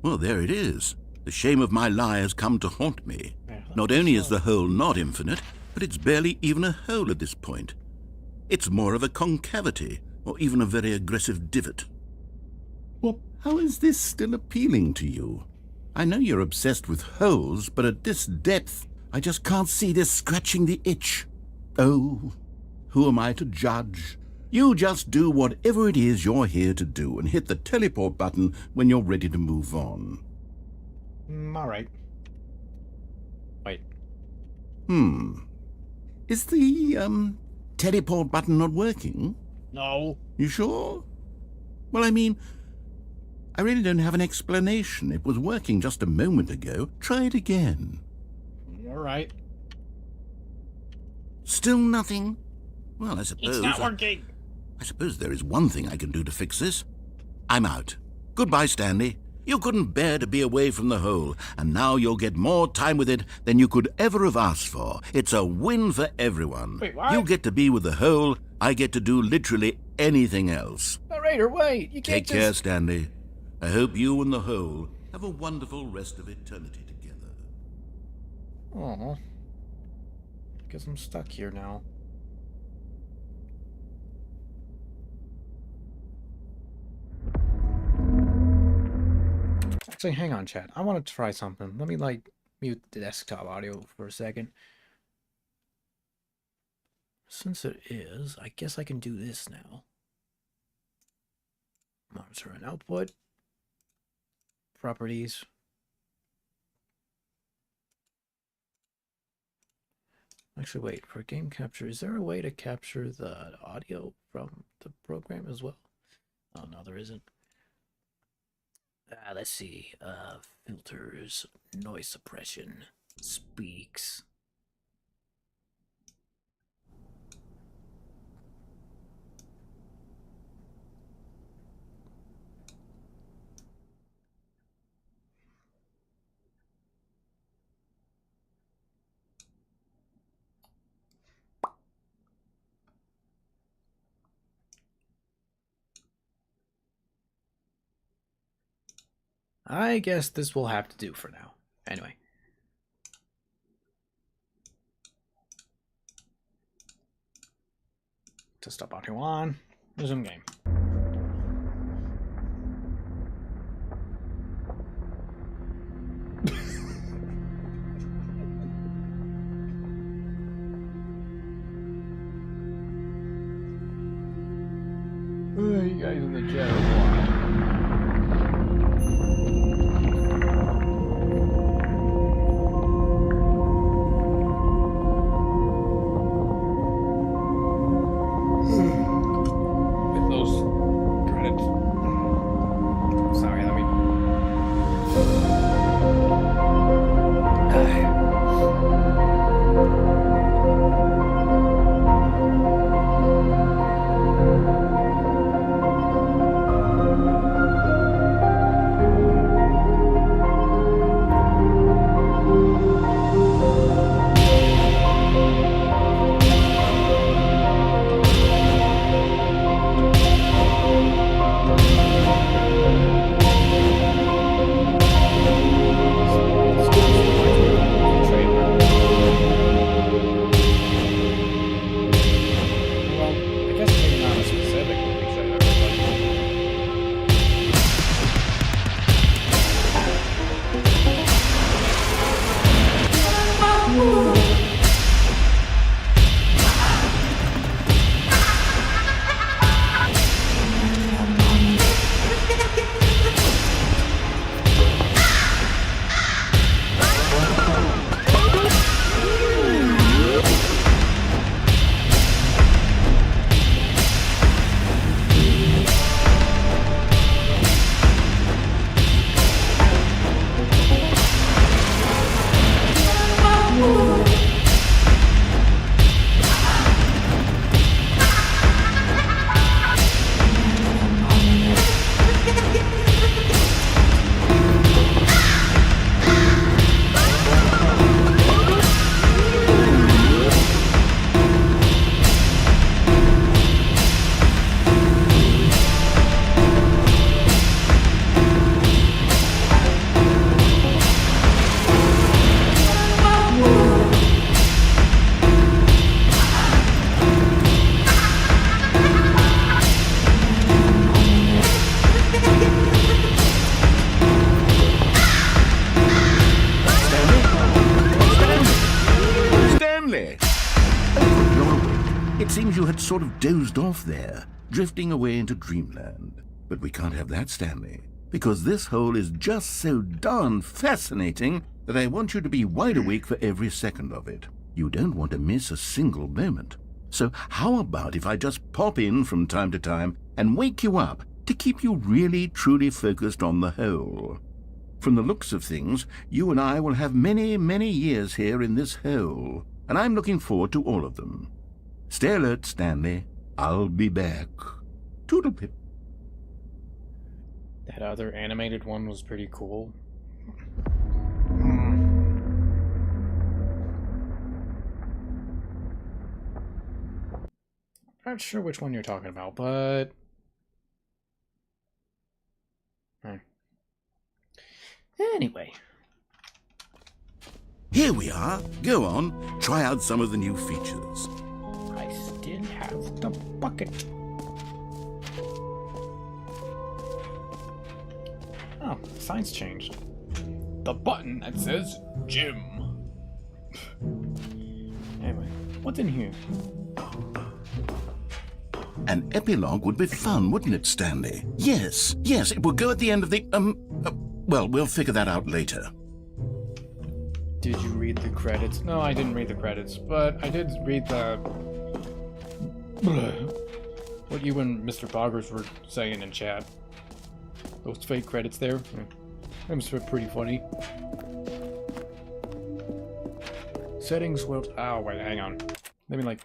Well, there it is. The shame of my lie has come to haunt me.
Yeah,
Not only is the hole not infinite, but it's barely even a hole at this point. It's more of a concavity, or even a very aggressive divot. Well, how is this still appealing to you? I know you're obsessed with holes, but at this depth, I just can't see this scratching the itch. Oh, who am I to judge? You just do whatever it is you're here to do and hit the teleport button when you're ready to move on.
All right. Wait.
Is the, teleport button not working?
No.
You sure? Well, I mean, I really don't have an explanation. It was working just a moment ago. Try it again.
All right.
Still nothing? Well, I suppose...
It's not working.
I suppose there is one thing I can do to fix this. I'm out. Goodbye, Stanley. You couldn't bear to be away from the hole, and now you'll get more time with it than you could ever have asked for. It's a win for everyone.
Wait, what?
You get to be with the hole, I get to do literally anything else.
Narrator, wait. You can't
Take care, Stanley. I hope you and the hole have a wonderful rest of eternity together.
Oh. Guess I'm stuck here now. Actually, hang on, chat. I want to try something. Let me, like, mute the desktop audio for a second. Since it is, I guess I can do this now. Monitor and output. Properties. Actually, wait. For game capture, is there a way to capture the audio from the program as well? Oh, no, there isn't. Let's see. Filters, noise suppression, speaks. I guess this will have to do for now. Anyway. To stop audio on. Resume game. You guys in the chat are wild.
Ooh.
Stanley! Oh, you're awake. It seems you had sort of dozed off there, drifting away into dreamland. But we can't have that, Stanley, because this hole is just so darn fascinating that I want you to be wide awake for every second of it. You don't want to miss a single moment. So how about if I just pop in from time to time and wake you up to keep you really, truly focused on the hole? From the looks of things, you and I will have many, many years here in this hole, and I'm looking forward to all of them. Stay alert, Stanley. I'll be back. Toodlepip.
That other animated one was pretty cool. Not sure which one you're talking about, but... Anyway.
Here we are. Go on. Try out some of the new features.
I still have the bucket. Oh, the sign's changed. The button that says Gym. Anyway, what's in here?
An epilogue would be fun, wouldn't it, Stanley? Yes, it would go at the end of the, well, we'll figure that out later.
Did you read the credits? No, I didn't read the credits, but I did read the... what you and Mr. Poggers were saying in chat. Those fake credits there. That was pretty funny. Settings will... Oh, wait, hang on. Let me, like...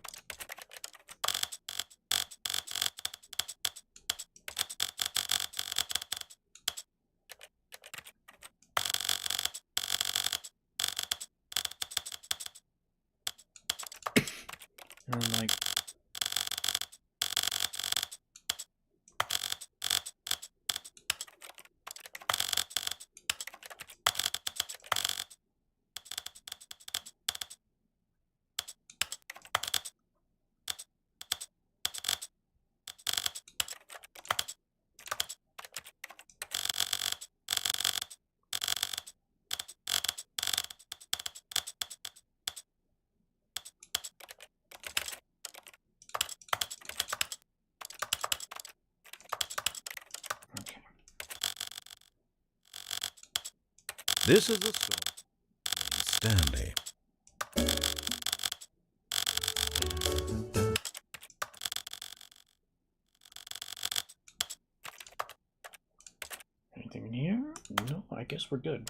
And I'm like... Okay.
This is the story. Stanley.
Anything in here? No, I guess we're good.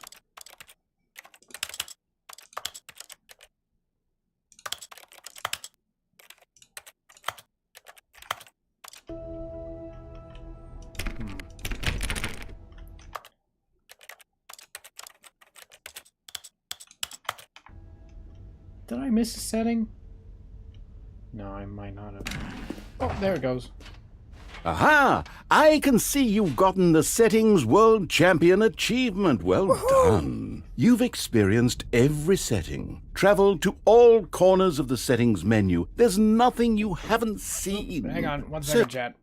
Did I miss a setting? No, I might not have. Oh, there it goes.
Aha! I can see you've gotten the Settings World Champion achievement. Well done. You've experienced every setting, traveled to all corners of the settings menu. There's nothing you haven't seen.
Hang on, one second, chat.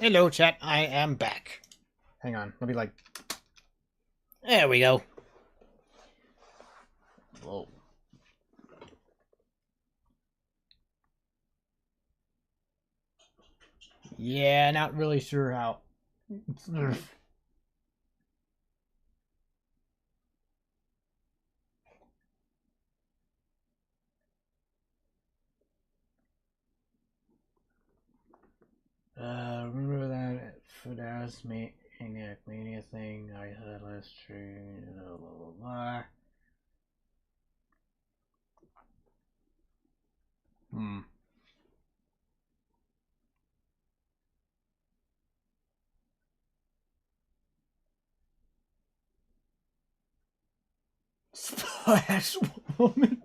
Hello, chat. I am back. Hang on. Let me, like... There we go. Whoa. Yeah, not really sure how. Remember that Fidas Maniac Mania thing I had last stream, blah blah blah blah. Splash Woman.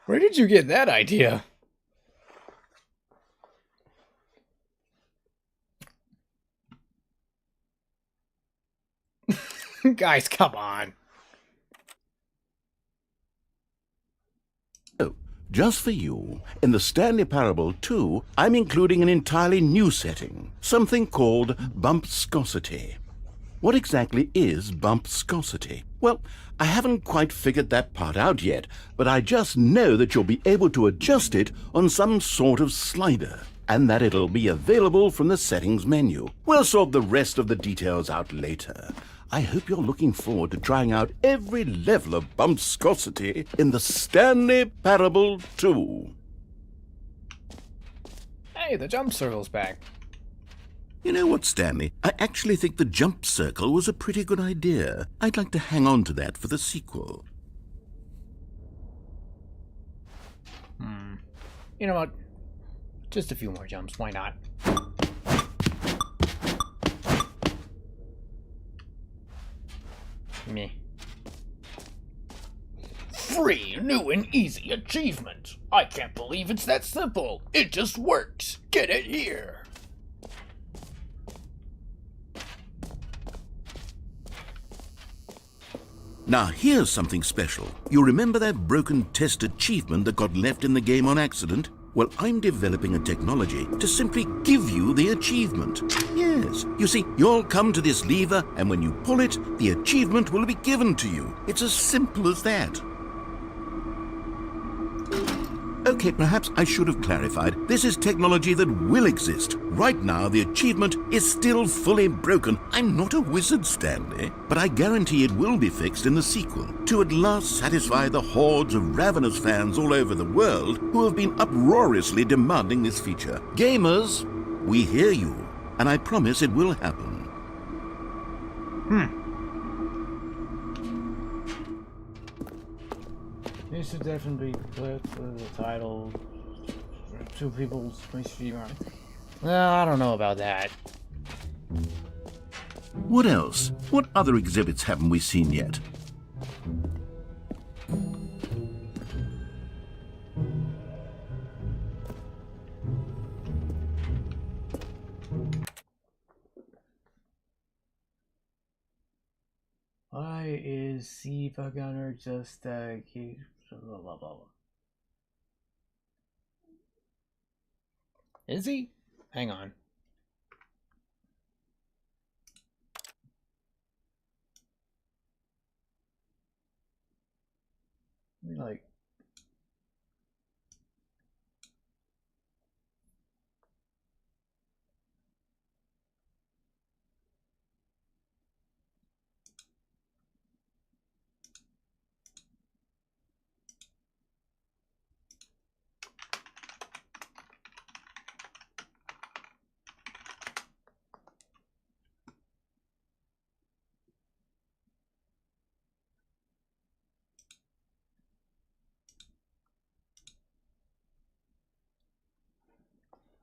Where did you get that idea? Guys, come on.
Oh, just for you, in the Stanley Parable 2, I'm including an entirely new setting, something called bumpscosity. What exactly is bumpscosity? Well, I haven't quite figured that part out yet, but I just know that you'll be able to adjust it on some sort of slider, and that it'll be available from the settings menu. We'll sort the rest of the details out later. I hope you're looking forward to trying out every level of bumpscosity in the Stanley Parable 2.
Hey, the jump circle's back.
You know what, Stanley? I actually think the jump circle was a pretty good idea. I'd like to hang on to that for the sequel.
You know what? Just a few more jumps. Why not? Me. Free, new, and easy achievement. I can't believe it's that simple. It just works. Get it here.
Now here's something special. You remember that broken test achievement that got left in the game on accident? Well, I'm developing a technology to simply give you the achievement. Yes, you see, you'll come to this lever, and when you pull it, the achievement will be given to you. It's as simple as that. Okay, perhaps I should have clarified. This is technology that will exist. Right now, the achievement is still fully broken. I'm not a wizard, Stanley, but I guarantee it will be fixed in the sequel to at last satisfy the hordes of ravenous fans all over the world who have been uproariously demanding this feature. Gamers, we hear you, and I promise it will happen.
This should definitely put the title to people's stream. Well, I don't know about that.
What else? What other exhibits haven't we seen yet?
Why is Siva Gunner just keep blah blah blah? Is he? Hang on. Like,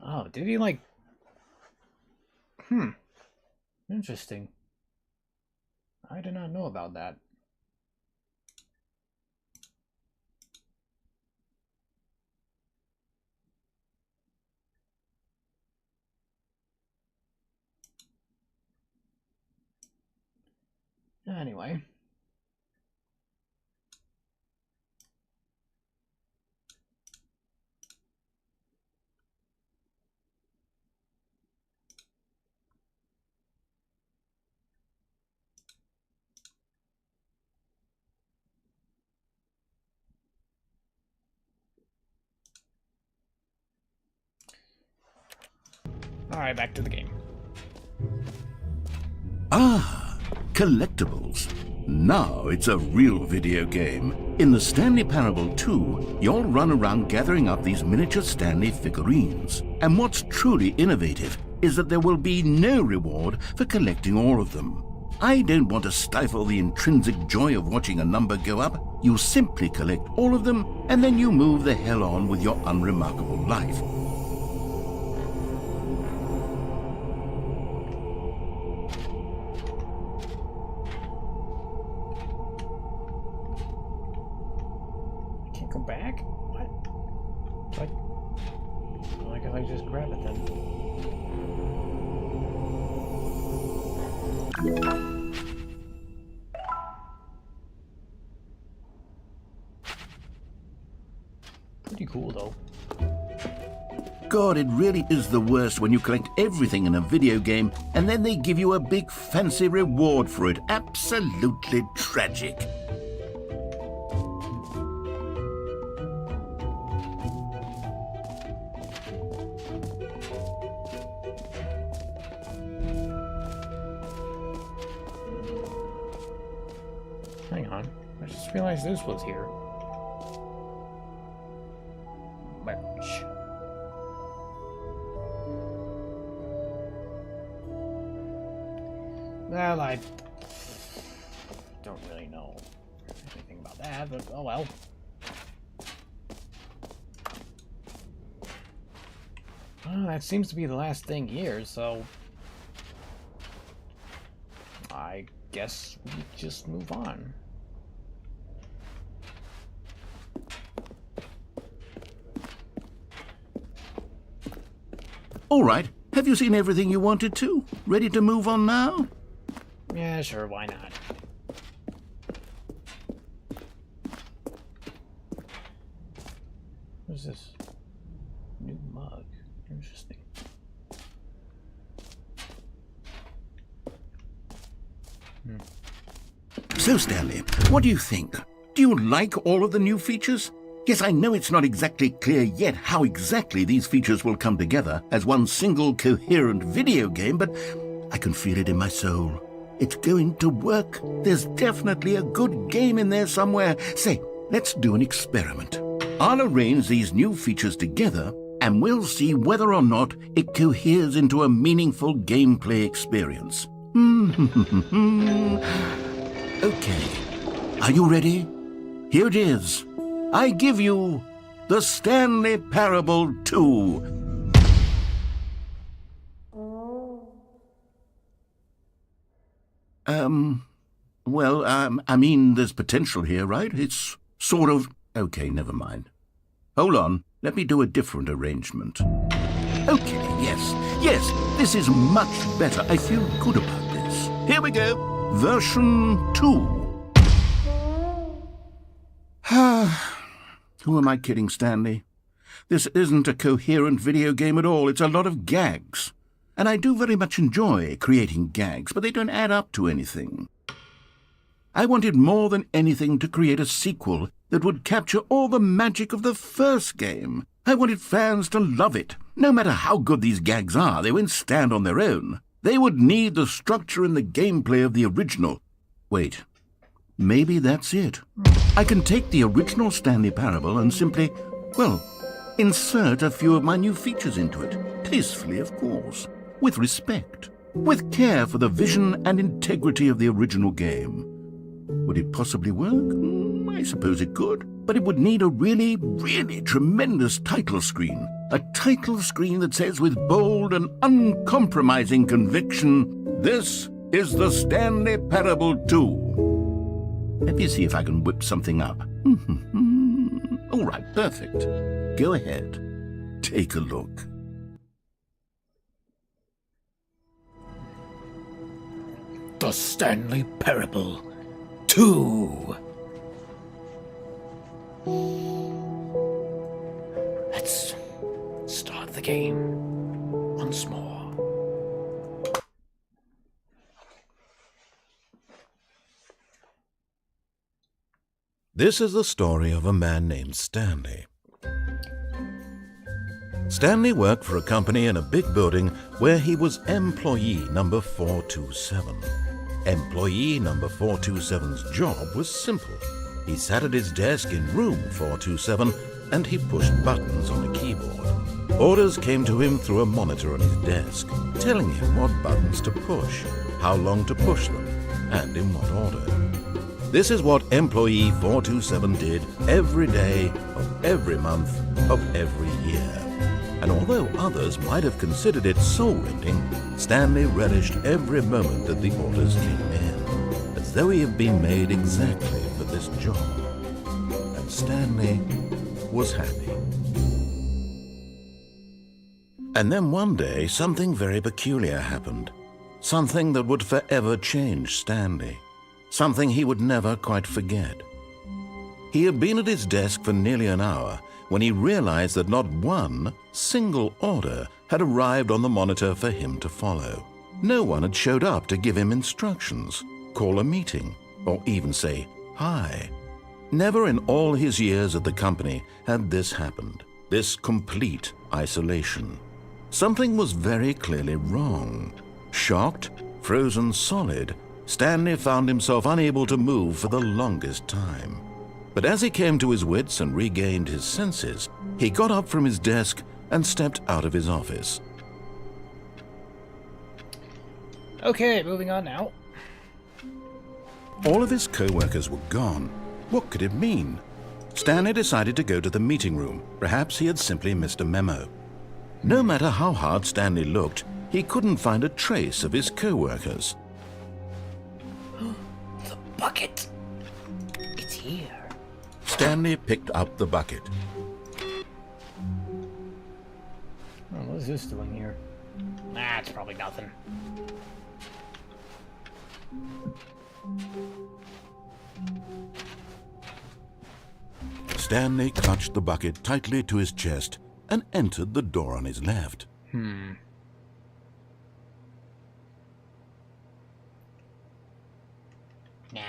oh, did he like? Interesting. I did not know about that. Anyway. Alright, back to the game.
Ah, collectibles. Now it's a real video game. In the Stanley Parable 2, you'll run around gathering up these miniature Stanley figurines. And what's truly innovative is that there will be no reward for collecting all of them. I don't want to stifle the intrinsic joy of watching a number go up. You simply collect all of them, and then you move the hell on with your unremarkable life.
Can't go back? What? Well, I guess I just grab it then. Pretty cool, though.
God, it really is the worst when you collect everything in a video game and then they give you a big fancy reward for it. Absolutely tragic.
Hang on. I just realized this was here. Merch. Well, I don't really know anything about that, but oh well. Well, that seems to be the last thing here, so I guess we just move on.
All right, have you seen everything you wanted to? Ready to move on now?
Yeah, sure, why not? What is this? New mug. Interesting.
So, Stanley, what do you think? Do you like all of the new features? Yes, I know it's not exactly clear yet how exactly these features will come together as one single coherent video game, but I can feel it in my soul. It's going to work. There's definitely a good game in there somewhere. Say, let's do an experiment. I'll arrange these new features together, and we'll see whether or not it coheres into a meaningful gameplay experience. Okay. Are you ready? Here it is. I give you the Stanley Parable 2. I mean, there's potential here, right? It's sort of... Okay, never mind. Hold on. Let me do a different arrangement. Okay, yes, this is much better. I feel good about this. Here we go. Version 2. Who am I kidding, Stanley? This isn't a coherent video game at all. It's a lot of gags. And I do very much enjoy creating gags, but they don't add up to anything. I wanted more than anything to create a sequel that would capture all the magic of the first game. I wanted fans to love it. No matter how good these gags are, they won't stand on their own. They would need the structure and the gameplay of the original. Wait. Maybe that's it. I can take the original Stanley Parable and simply, well, insert a few of my new features into it. Tastefully, of course. With respect. With care for the vision and integrity of the original game. Would it possibly work? I suppose it could. But it would need a really, really tremendous title screen. A title screen that says with bold and uncompromising conviction, "This is the Stanley Parable 2. Let me see if I can whip something up. All right, perfect. Go ahead. Take a look.
The Stanley Parable 2. Let's start the game once more.
This is the story of a man named Stanley. Stanley worked for a company in a big building where he was employee number 427. Employee number 427's job was simple. He sat at his desk in room 427 and he pushed buttons on a keyboard. Orders came to him through a monitor on his desk, telling him what buttons to push, how long to push them, and in what order. This is what employee 427 did every day of every month of every year. And although others might have considered it soul-rending, Stanley relished every moment that the orders came in, as though he had been made exactly for this job. And Stanley was happy. And then one day, something very peculiar happened. Something that would forever change Stanley. Something he would never quite forget. He had been at his desk for nearly an hour when he realized that not one single order had arrived on the monitor for him to follow. No one had showed up to give him instructions, call a meeting, or even say hi. Never in all his years at the company had this happened, this complete isolation. Something was very clearly wrong. Shocked, frozen solid, Stanley found himself unable to move for the longest time. But as he came to his wits and regained his senses, he got up from his desk and stepped out of his office.
Okay, moving on now.
All of his co-workers were gone. What could it mean? Stanley decided to go to the meeting room. Perhaps he had simply missed a memo. No matter how hard Stanley looked, he couldn't find a trace of his co-workers.
The bucket! It's here.
Stanley picked up the bucket.
Oh, what is this doing here? Nah, it's probably nothing.
Stanley clutched the bucket tightly to his chest and entered the door on his left.
Nah.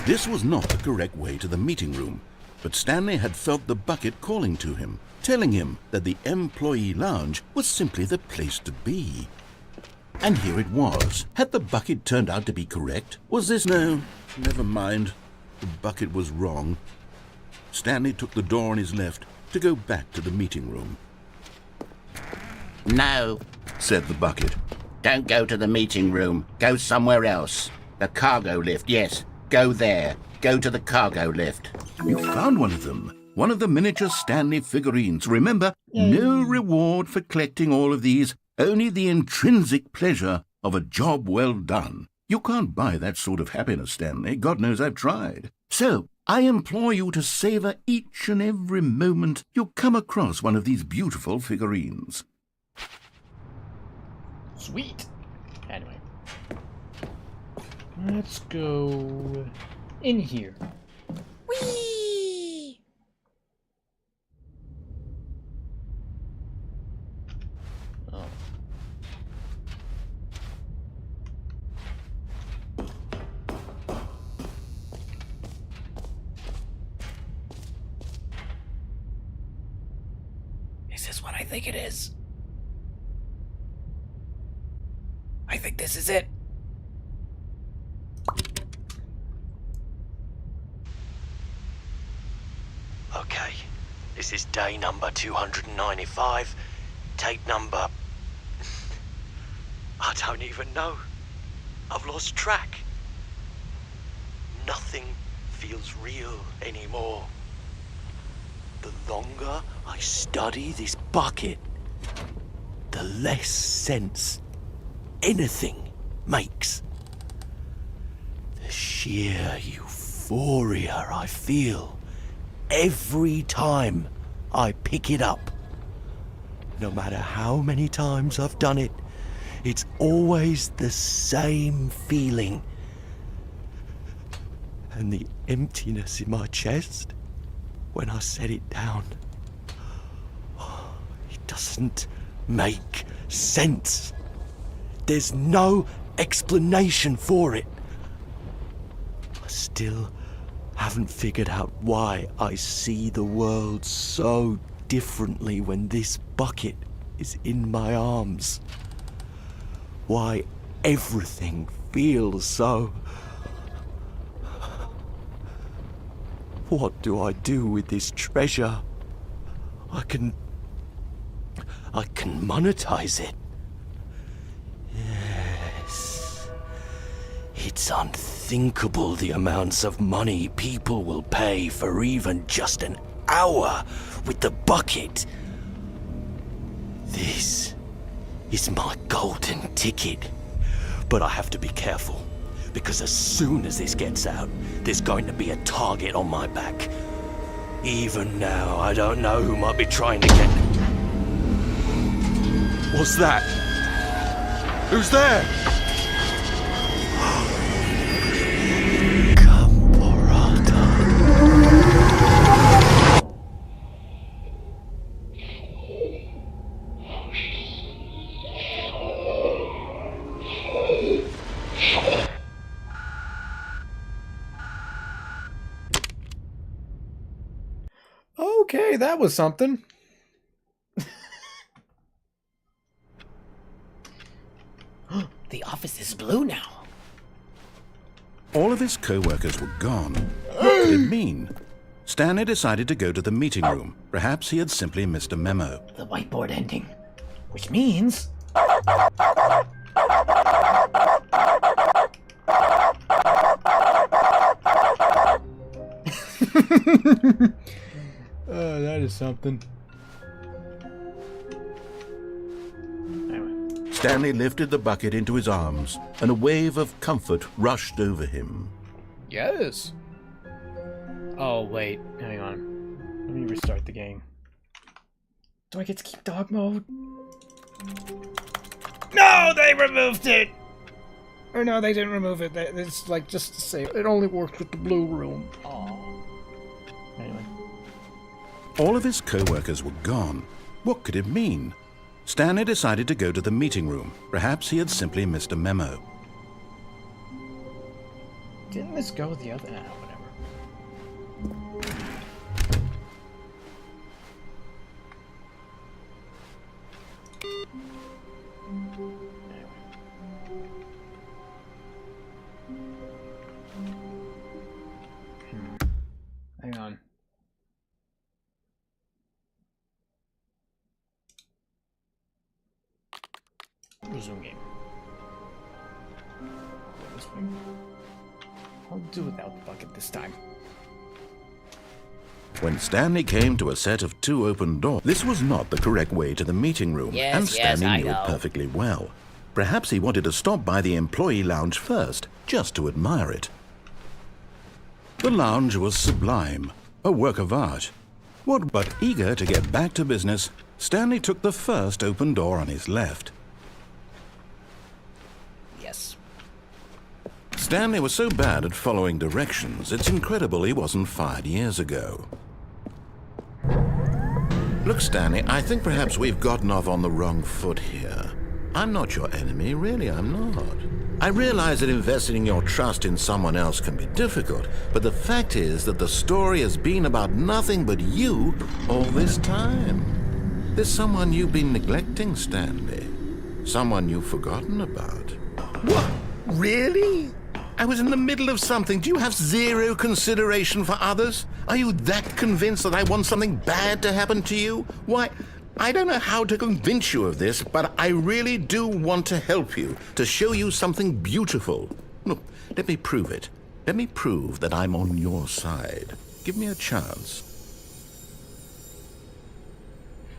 This was not the correct way to the meeting room, but Stanley had felt the bucket calling to him, telling him that the employee lounge was simply the place to be. And here it was. Had the bucket turned out to be correct? Was this... No, never mind. The bucket was wrong. Stanley took the door on his left to go back to the meeting room.
No,
Said the bucket.
don't go to the meeting room. Go somewhere else. The cargo lift, yes. Go there. Go to the cargo lift.
You found one of them. One of the miniature Stanley figurines. Remember, no reward for collecting all of these, only the intrinsic pleasure of a job well done. You can't buy that sort of happiness, Stanley. God knows I've tried. So, I implore you to savor each and every moment you come across one of these beautiful figurines.
Sweet. Anyway. Let's go in here. Whee! Oh. Is this what I think it is? I think this is it.
Okay, this is day number 295, tape number... I don't even know. I've lost track. Nothing feels real anymore. The longer I study this bucket, the less sense anything makes. The sheer euphoria I feel every time I pick it up. No matter how many times I've done it, it's always the same feeling. And the emptiness in my chest when I set it down, it doesn't make sense. There's no explanation for it. I still haven't figured out why I see the world so differently when this bucket is in my arms. Why everything feels so... What do I do with this treasure? I can monetize it. Yes. It's unthinkable the amounts of money people will pay for even just an hour with the bucket. This is my golden ticket. But I have to be careful, because as soon as this gets out, there's going to be a target on my back. Even now, I don't know who might be trying to get... What's that? Who's there?
Okay, that was something. The office is blue now.
All of his co-workers were gone. What could it mean? Stanley decided to go to the meeting room. Perhaps he had simply missed a memo.
The whiteboard ending. Which means... that is something. Anyway.
Stanley lifted the bucket into his arms, and a wave of comfort rushed over him.
Yes. Oh, wait. Hang on. Let me restart the game. Do I get to keep dog mode? No, they removed it! Or no, they didn't remove it. It's like just to say it only works with the blue room. Aww. Anyway.
All of his co-workers were gone. What could it mean? Stanley decided to go to the meeting room. Perhaps he had simply missed a memo.
Didn't this go with the other? No, whatever. Hang on. Resume game. I'll do without the bucket this time.
When Stanley came to a set of 2 open doors, this was not the correct way to the meeting room, and Stanley knew it perfectly well. Perhaps he wanted to stop by the employee lounge first, just to admire it. The lounge was sublime, a work of art. But eager to get back to business, Stanley took the first open door on his left.
Yes.
Stanley was so bad at following directions, it's incredible he wasn't fired years ago. Look, Stanley, I think perhaps we've gotten off on the wrong foot here. I'm not your enemy, really, I'm not. I realize that investing your trust in someone else can be difficult, but the fact is that the story has been about nothing but you all this time. There's someone you've been neglecting, Stanley. Someone you've forgotten about. What? Really? I was in the middle of something. Do you have zero consideration for others? Are you that convinced that I want something bad to happen to you? Why, I don't know how to convince you of this, but I really do want to help you, to show you something beautiful. Look, let me prove it. Let me prove that I'm on your side. Give me a chance.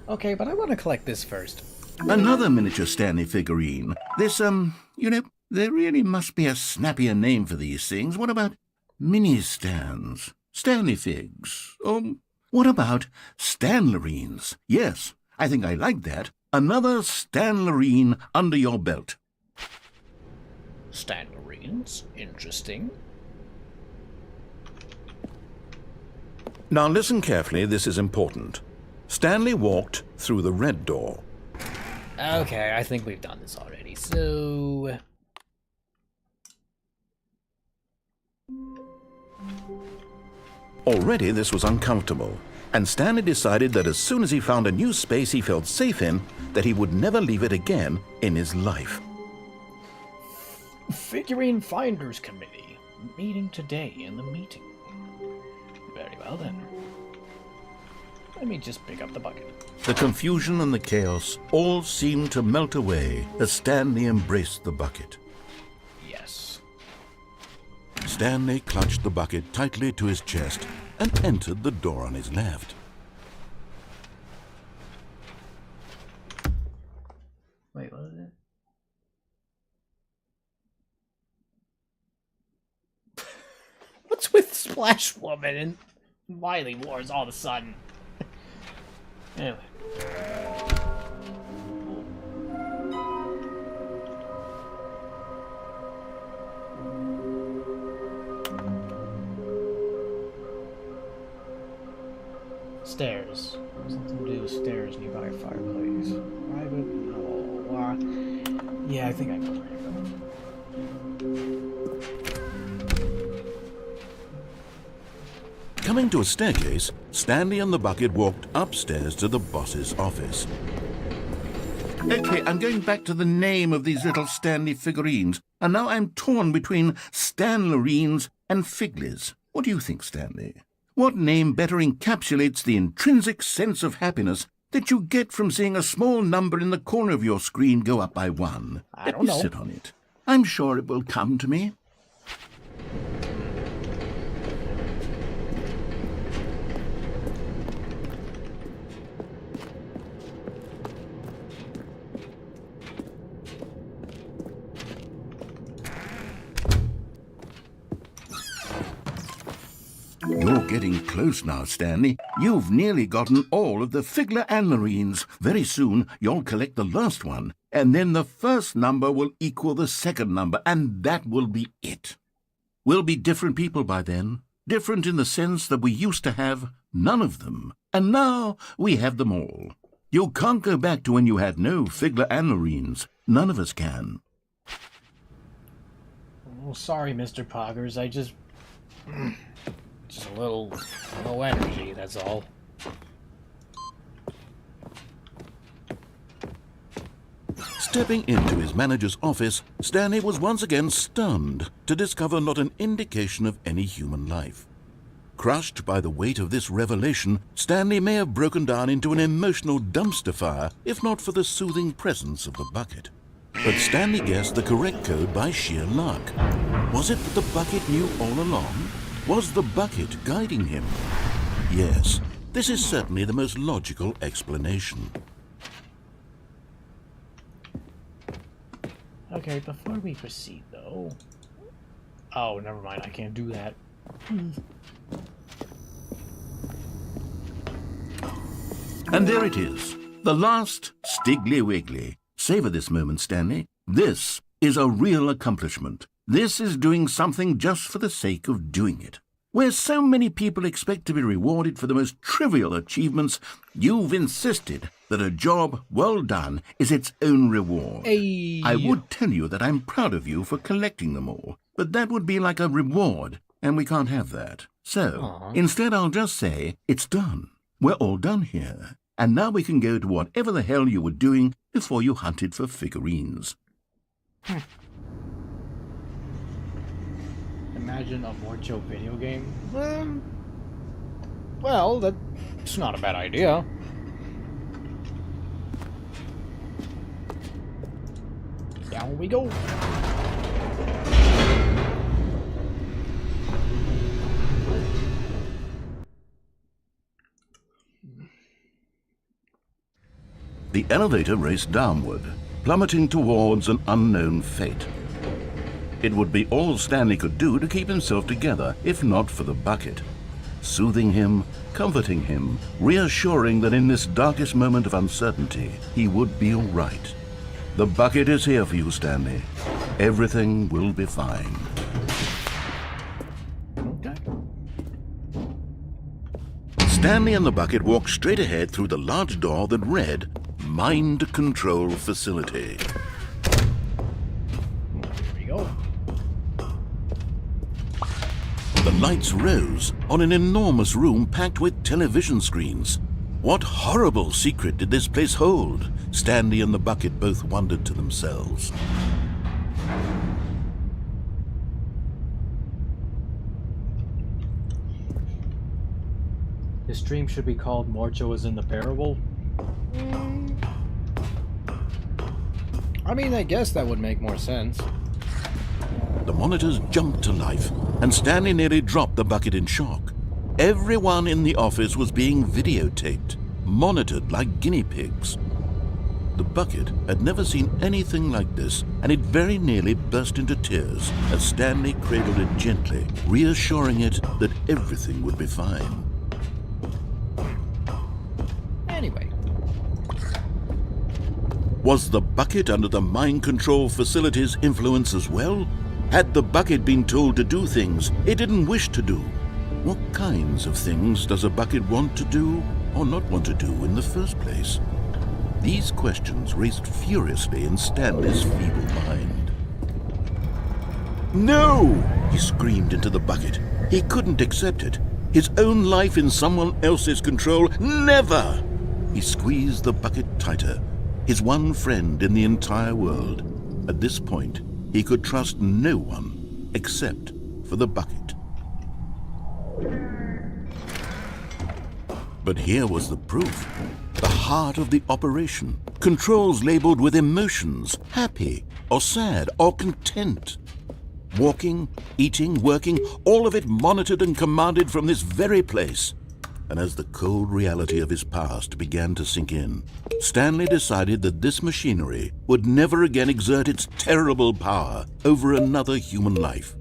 Okay, but I want to collect this first.
Another miniature Stanley figurine. This, there really must be a snappier name for these things. What about mini-stands? Stanley figs? What about Stanlerines? Yes, I think I like that. Another Stanlerine under your belt.
Stanlerines? Interesting.
Now listen carefully, this is important. Stanley walked through the red door.
Okay, I think we've done this already, so...
Already this was uncomfortable. And Stanley decided that as soon as he found a new space he felt safe in, that he would never leave it again in his life.
Figurine Finders Committee. Meeting today in the meeting room. Very well then. Let me just pick up the bucket.
The confusion and the chaos all seemed to melt away as Stanley embraced the bucket.
Yes.
Stanley clutched the bucket tightly to his chest and entered the door on his left.
Wait, what is it? What's with Splash Woman and Wily Wars all of a sudden? Anyway. Stairs. Something to do with stairs nearby a fireplace. Private? No. Yeah, I think I know where you're going.
Coming to a staircase, Stanley and the bucket walked upstairs to the boss's office. Okay, I'm going back to the name of these little Stanley figurines, and now I'm torn between Stanlerines and Figlies. What do you think, Stanley? What name better encapsulates the intrinsic sense of happiness that you get from seeing a small number in the corner of your screen go up by 1?
I don't know.
Let me sit on it. I'm sure it will come to me. You're getting close now, Stanley. You've nearly gotten all of the Figler Anlerines. Very soon, you'll collect the last one, and then the first number will equal the second number, and that will be it. We'll be different people by then. Different in the sense that we used to have none of them, and now we have them all. You can't go back to when you had no Figler Anlerines. None of us can.
Oh, sorry, Mr. Poggers. I just a little low energy, that's all.
Stepping into his manager's office, Stanley was once again stunned to discover not an indication of any human life. Crushed by the weight of this revelation, Stanley may have broken down into an emotional dumpster fire if not for the soothing presence of the bucket. But Stanley guessed the correct code by sheer luck. Was it that the bucket knew all along? Was the bucket guiding him? Yes, this is certainly the most logical explanation.
Okay, before we proceed, though... Oh, never mind, I can't do that.
And there it is, the last Stiggly Wiggly. Savor this moment, Stanley. This is a real accomplishment. This is doing something just for the sake of doing it. Where so many people expect to be rewarded for the most trivial achievements, you've insisted that a job well done is its own reward.
Hey.
I would tell you that I'm proud of you for collecting them all, but that would be like a reward, and we can't have that. So, instead I'll just say, it's done. We're all done here. And now we can go to whatever the hell you were doing before you hunted for figurines.
Imagine a Morcho video game? Well, that's not a bad idea. Down we go.
The elevator raced downward, plummeting towards an unknown fate. It would be all Stanley could do to keep himself together, if not for the bucket. Soothing him, comforting him, reassuring that in this darkest moment of uncertainty, he would be all right. The bucket is here for you, Stanley. Everything will be fine.
Okay.
Stanley and the bucket walked straight ahead through the large door that read, Mind Control Facility.
Here we go.
The lights rose on an enormous room packed with television screens. What horrible secret did this place hold? Stanley and the bucket both wondered to themselves.
This stream should be called Morcho is in the Parable. I mean, I guess that would make more sense.
The monitors jumped to life, and Stanley nearly dropped the bucket in shock. Everyone in the office was being videotaped, monitored like guinea pigs. The bucket had never seen anything like this, and it very nearly burst into tears as Stanley cradled it gently, reassuring it that everything would be fine.
Anyway.
Was the bucket under the mind control facility's influence as well? Had the bucket been told to do things it didn't wish to do? What kinds of things does a bucket want to do or not want to do in the first place? These questions raced furiously in Stanley's feeble mind. No! He screamed into the bucket. He couldn't accept it. His own life in someone else's control, never! He squeezed the bucket tighter. His one friend in the entire world. At this point, he could trust no one except for the bucket. But here was the proof. The heart of the operation. Controls labeled with emotions, happy or sad or content. Walking, eating, working, all of it monitored and commanded from this very place. And as the cold reality of his past began to sink in, Stanley decided that this machinery would never again exert its terrible power over another human life.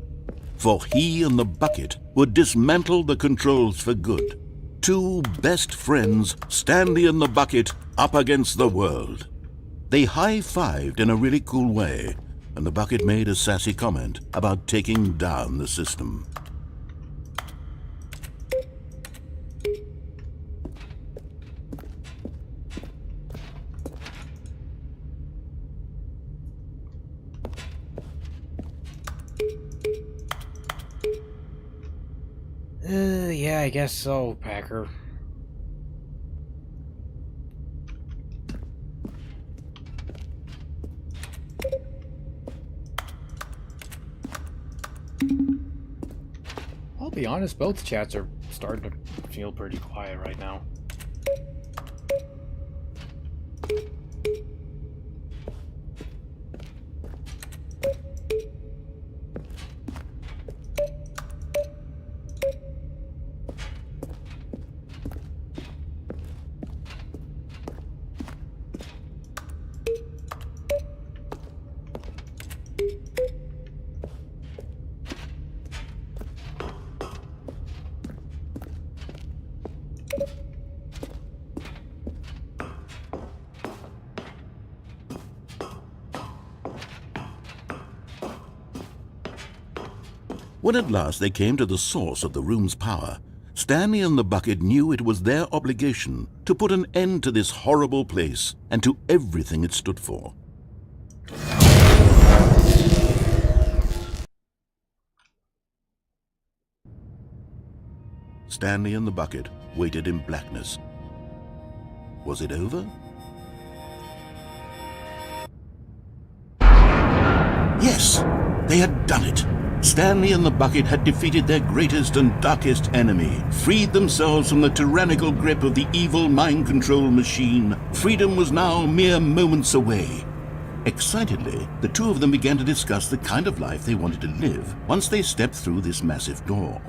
For he and the bucket would dismantle the controls for good. Two best friends, Stanley and the bucket, up against the world. They high-fived in a really cool way, and the bucket made a sassy comment about taking down the system.
Yeah, I guess so, Packer. I'll be honest, both chats are starting to feel pretty quiet right now.
When at last they came to the source of the room's power, Stanley and the bucket knew it was their obligation to put an end to this horrible place and to everything it stood for. Stanley and the bucket waited in blackness. Was it over? Yes, they had done it. Stanley and the bucket had defeated their greatest and darkest enemy, freed themselves from the tyrannical grip of the evil mind control machine. Freedom was now mere moments away. Excitedly, the two of them began to discuss the kind of life they wanted to live once they stepped through this massive door.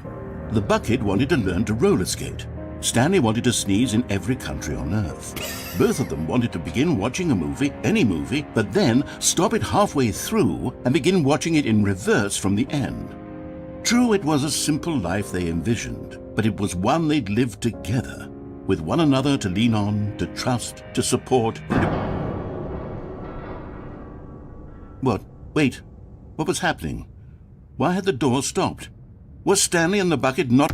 The bucket wanted to learn to roller skate. Stanley wanted to sneeze in every country on Earth. Both of them wanted to begin watching a movie, any movie, but then stop it halfway through and begin watching it in reverse from the end. True, it was a simple life they envisioned, but it was one they'd lived together, with one another to lean on, to trust, to support. What? Wait. What was happening? Why had the door stopped? Was Stanley and the bucket not...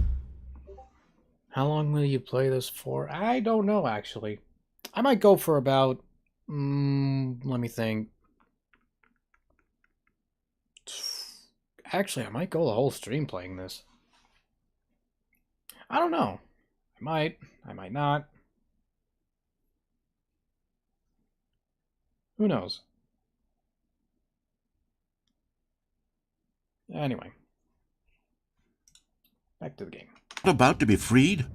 How long will you play this for? I don't know, actually. I might go for about... let me think. Actually, I might go the whole stream playing this. I don't know. I might not. Who knows? Anyway. Back to the game.
About to be freed?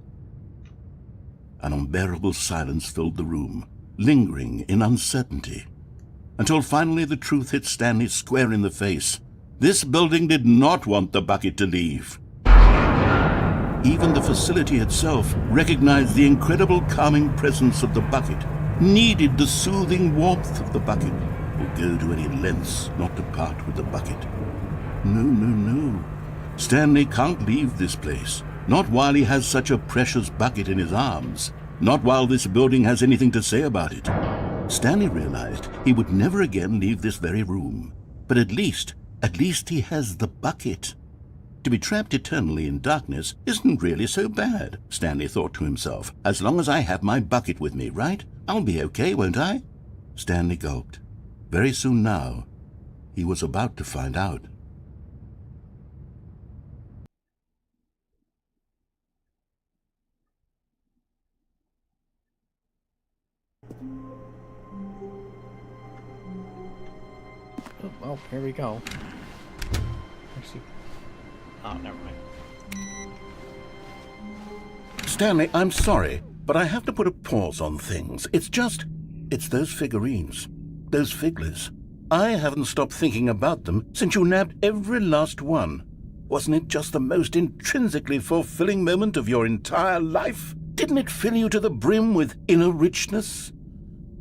An unbearable silence filled the room, lingering in uncertainty, until finally the truth hit Stanley square in the face. This building did not want the bucket to leave. Even the facility itself recognized the incredible calming presence of the bucket, needed the soothing warmth of the bucket, would go to any lengths not to part with the bucket. No, no, no. Stanley can't leave this place. Not while he has such a precious bucket in his arms. Not while this building has anything to say about it. Stanley realized he would never again leave this very room. But at least he has the bucket. To be trapped eternally in darkness isn't really so bad, Stanley thought to himself. As long as I have my bucket with me, right? I'll be okay, won't I? Stanley gulped. Very soon now, he was about to find out.
Oh, well, here we go. Actually, oh, never mind.
Stanley, I'm sorry, but I have to put a pause on things. It's those figurines, those figglers. I haven't stopped thinking about them since you nabbed every last one. Wasn't it just the most intrinsically fulfilling moment of your entire life? Didn't it fill you to the brim with inner richness?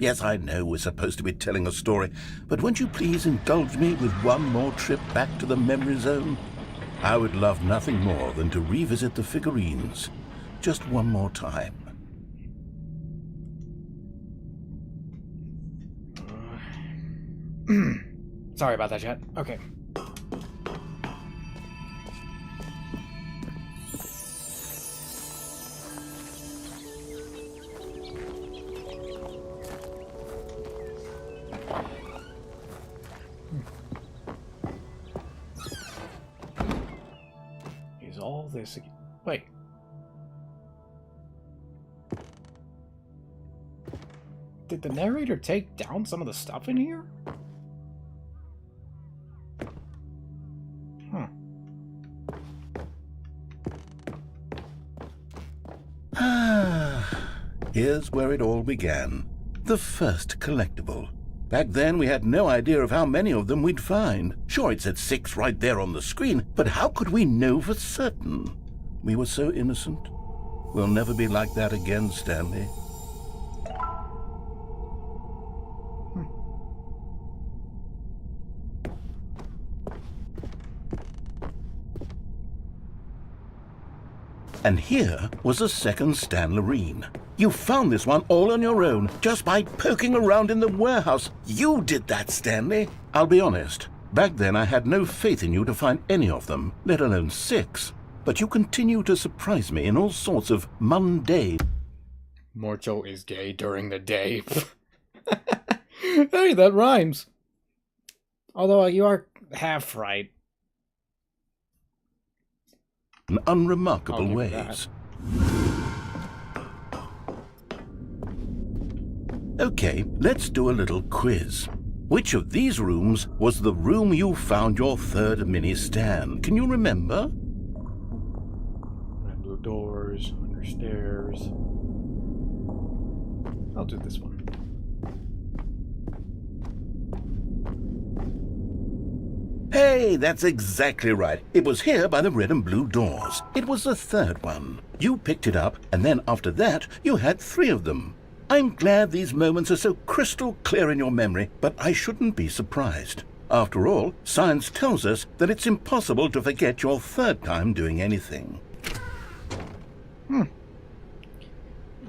Yes, I know we're supposed to be telling a story, but won't you please indulge me with one more trip back to the memory zone? I would love nothing more than to revisit the figurines. Just one more time.
Sorry about that, chat. Okay. Is all this again? Wait. Did the narrator take down some of the stuff in here?
Here's where it all began. The first collectible. Back then, we had no idea of how many of them we'd find. Sure, it said 6 right there on the screen, but how could we know for certain? We were so innocent. We'll never be like that again, Stanley. And here was a second Stanlerine. You found this one all on your own, just by poking around in the warehouse. You did that, Stanley. I'll be honest. Back then I had no faith in you to find any of them, let alone 6. But you continue to surprise me in all sorts of mundane...
Morcho is gay during the day. Hey, that rhymes. Although you are half right.
unremarkable ways. Okay, let's do a little quiz. Which of these rooms was the room you found your third mini stand? Can you remember?
Red blue doors, under stairs. I'll do this one.
Hey, that's exactly right. It was here by the red and blue doors. It was the third one. You picked it up, and then after that, you had 3 of them. I'm glad these moments are so crystal clear in your memory, but I shouldn't be surprised. After all, science tells us that it's impossible to forget your third time doing anything.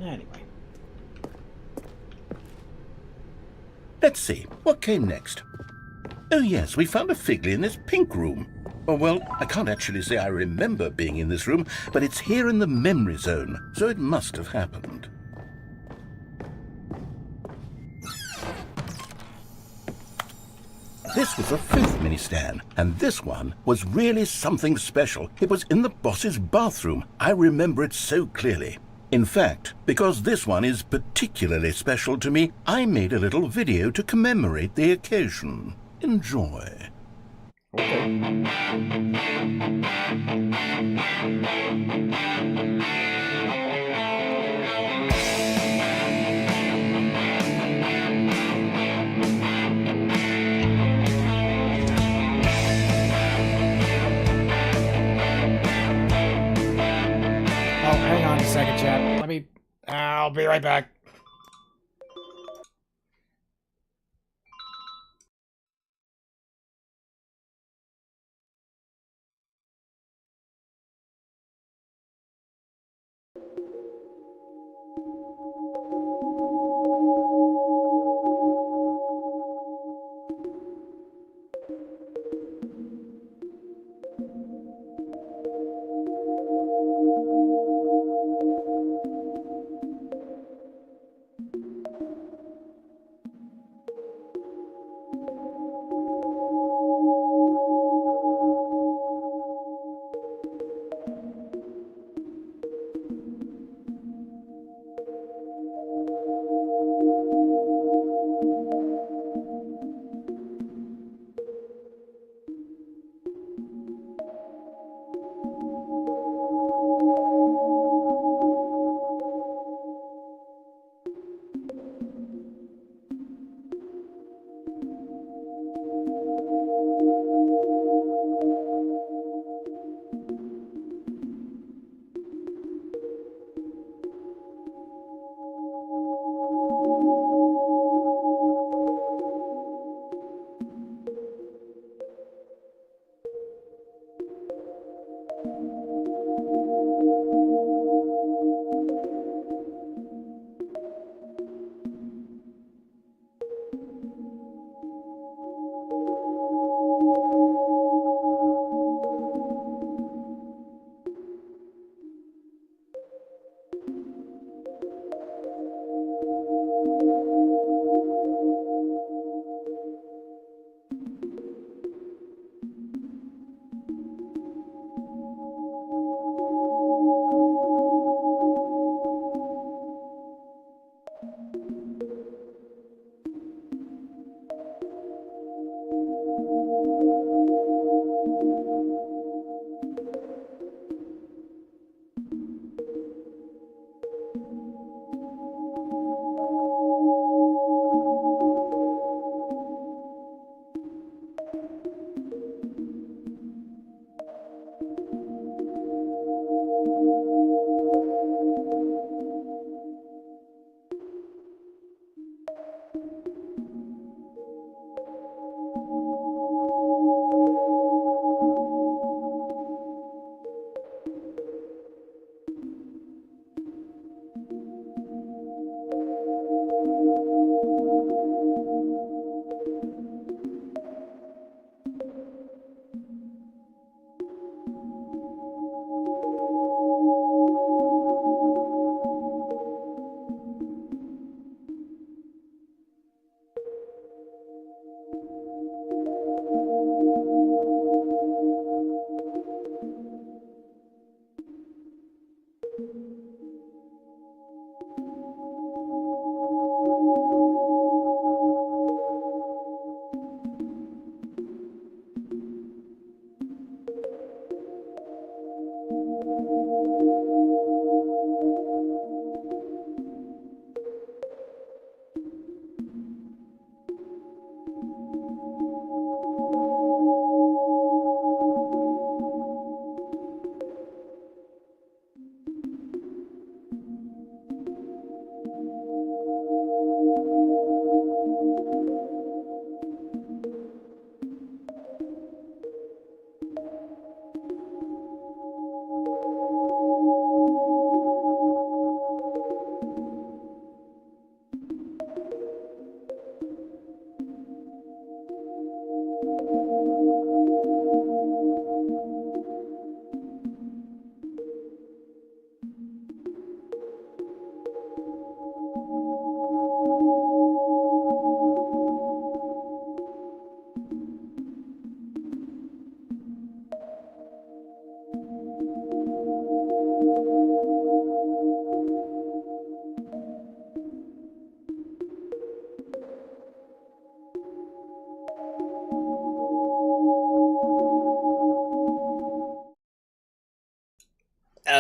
Anyway.
Let's see, what came next? Oh yes, we found a Figley in this pink room. Oh, well, I can't actually say I remember being in this room, but it's here in the memory zone, so it must have happened.
This was the 5th mini-stand, and this one was really something special. It was in the boss's bathroom. I remember it so clearly. In fact, because this one is particularly special to me, I made a little video to commemorate the occasion. Enjoy.
Oh, hang on a second, chat. I'll be right back.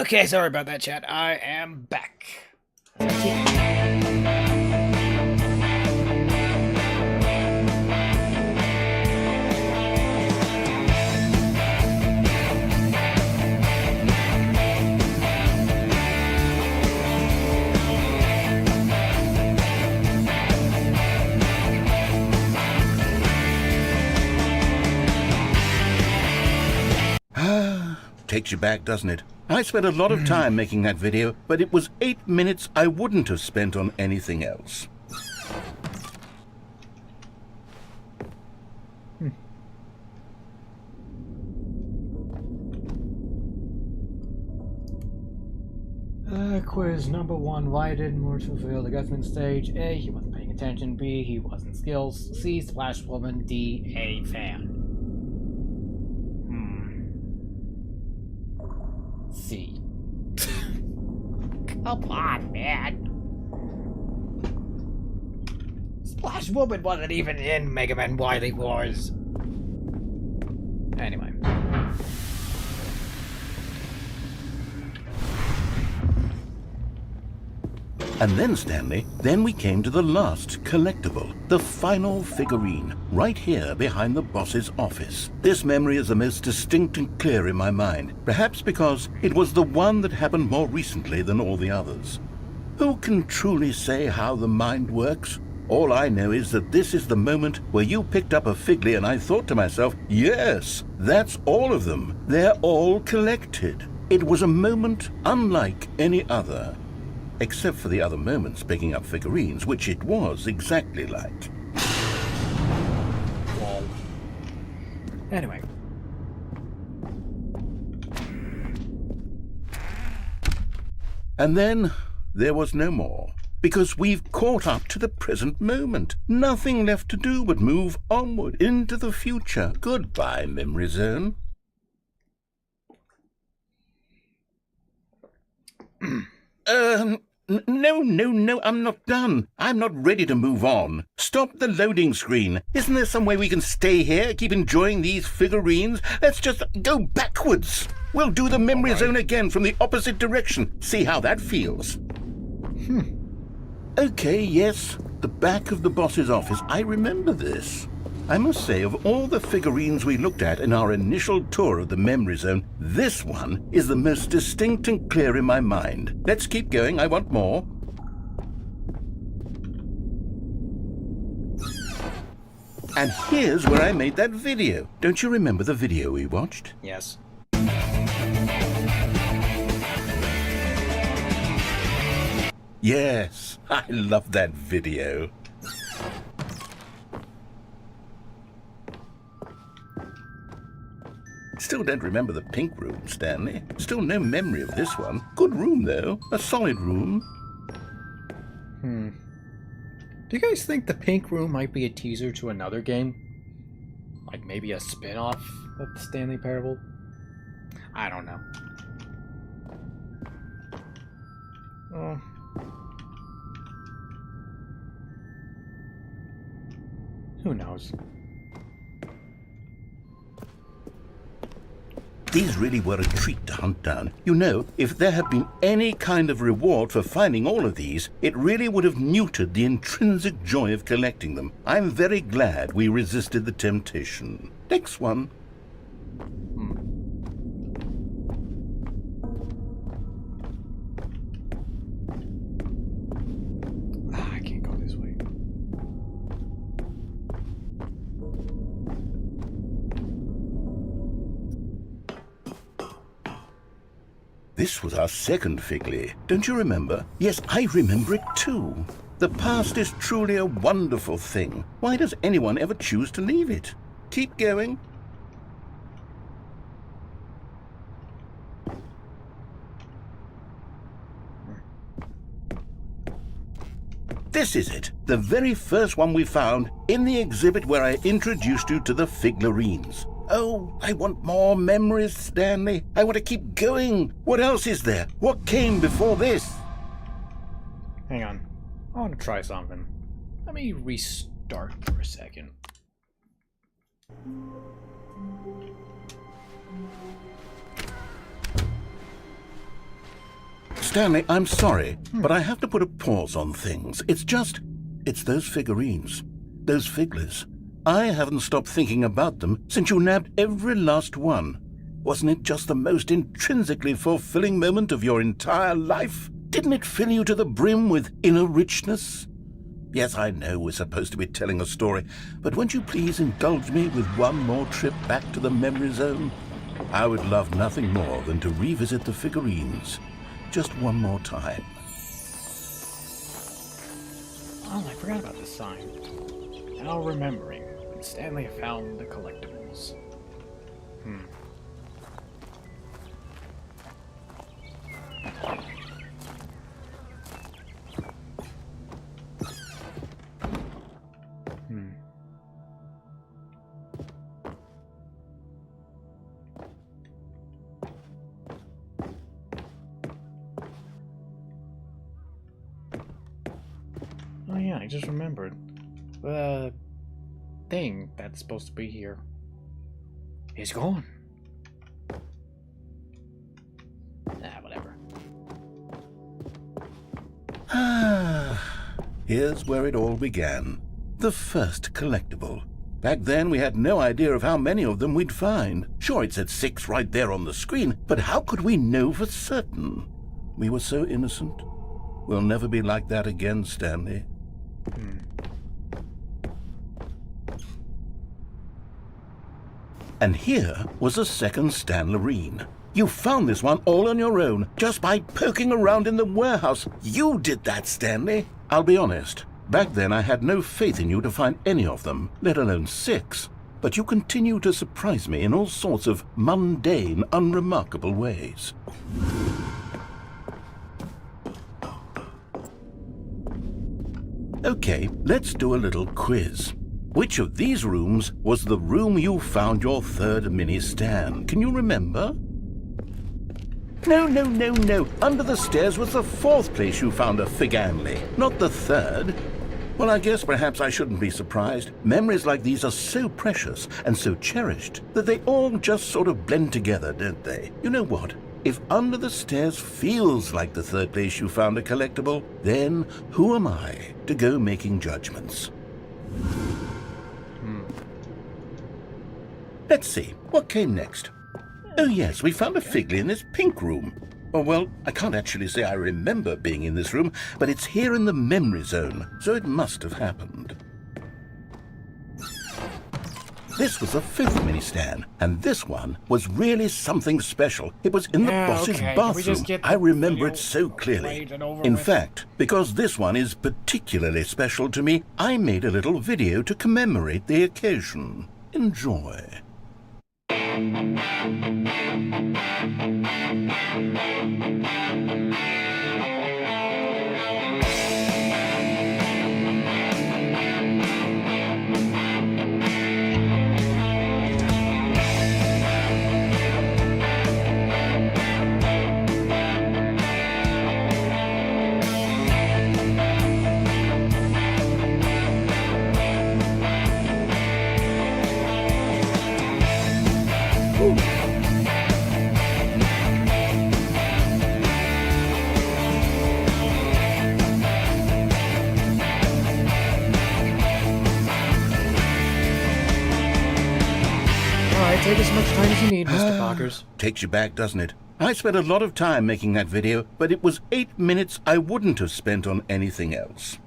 Okay, sorry about that, chat. I am back.
Takes you back, doesn't it? I spent a lot of time making that video, but it was 8 minutes I wouldn't have spent on anything else.
Quiz number 1. Why did Morcho fail the government stage? A. He wasn't paying attention. B. He wasn't skills. C. Splash Woman. D. A fan. C. Come on, man. Splash Woman wasn't even in Mega Man Wily Wars. Anyway.
And then, Stanley, then we came to the last collectible, the final figurine, right here behind the boss's office. This memory is the most distinct and clear in my mind, perhaps because it was the one that happened more recently than all the others. Who can truly say how the mind works? All I know is that this is the moment where you picked up a Figly and I thought to myself, yes, that's all of them. They're all collected. It was a moment unlike any other. Except for the other moments picking up figurines, which it was exactly like.
Whoa. Anyway.
And then there was no more, because we've caught up to the present moment. Nothing left to do but move onward into the future. Goodbye, Memory Zone. No, I'm not done. I'm not ready to move on. Stop the loading screen. Isn't there some way we can stay here, keep enjoying these figurines? Let's just go backwards. We'll do the memory zone again from the opposite direction. See how that feels. Okay, yes, the back of the boss's office. I remember this. I must say, of all the figurines we looked at in our initial tour of the memory zone, this one is the most distinct and clear in my mind. Let's keep going. I want more. And here's where I made that video. Don't you remember the video we watched?
Yes.
Yes, I love that video. Still don't remember the pink room, Stanley. Still no memory of this one. Good room, though. A solid room.
Do you guys think the pink room might be a teaser to another game? Like maybe a spin-off of the Stanley Parable? I don't know. Oh. Who knows?
These really were a treat to hunt down. You know, if there had been any kind of reward for finding all of these, it really would have neutered the intrinsic joy of collecting them. I'm very glad we resisted the temptation. Next one.
I can't go this way.
This was our second Figly. Don't you remember? Yes, I remember it too. The past is truly a wonderful thing. Why does anyone ever choose to leave it? Keep going. This is it, the very first one we found in the exhibit where I introduced you to the figurines. Oh, I want more memories, Stanley. I want to keep going. What else is there? What came before this?
Hang on. I want to try something. Let me restart for a second.
Stanley, I'm sorry, but I have to put a pause on things. It's those figurines. Those figglers. I haven't stopped thinking about them since you nabbed every last one. Wasn't it just the most intrinsically fulfilling moment of your entire life? Didn't it fill you to the brim with inner richness? Yes, I know we're supposed to be telling a story, but won't you please indulge me with one more trip back to the memory zone? I would love nothing more than to revisit the figurines. Just one more time.
Oh, I forgot about this sign. Now remembering, Stanley found the collectibles. Oh yeah, I just remembered. The thing that's supposed to be here is gone. Whatever.
Here's where it all began. The first collectible. Back then, we had no idea of how many of them we'd find. Sure, it said 6 right there on the screen, but how could we know for certain? We were so innocent. We'll never be like that again, Stanley. And here was a second Stanlerine. You found this one all on your own, just by poking around in the warehouse. You did that, Stanley. I'll be honest. Back then I had no faith in you to find any of them, let alone 6. But you continue to surprise me in all sorts of mundane, unremarkable ways. Okay, let's do a little quiz. Which of these rooms was the room you found your third mini-Stan? Can you remember? No. Under the stairs was the 4th place you found a Figanley, not the 3rd. Well, I guess perhaps I shouldn't be surprised. Memories like these are so precious and so cherished that they all just sort of blend together, don't they? You know what? If under the stairs feels like the 3rd place you found a collectible, then who am I to go making judgments? Let's see, what came next? Oh yes, we found a Figley in this pink room. Oh well, I can't actually say I remember being in this room, but it's here in the memory zone, so it must have happened. This was the 5th mini-Stan, and this one was really something special. It was in the boss's bathroom. I remember it so clearly. In fact, because this one is particularly special to me, I made a little video to commemorate the occasion. Enjoy.
Take as much time as you need, Mr. Poggers.
Takes you back, doesn't it? I spent a lot of time making that video, but it was 8 minutes I wouldn't have spent on anything else.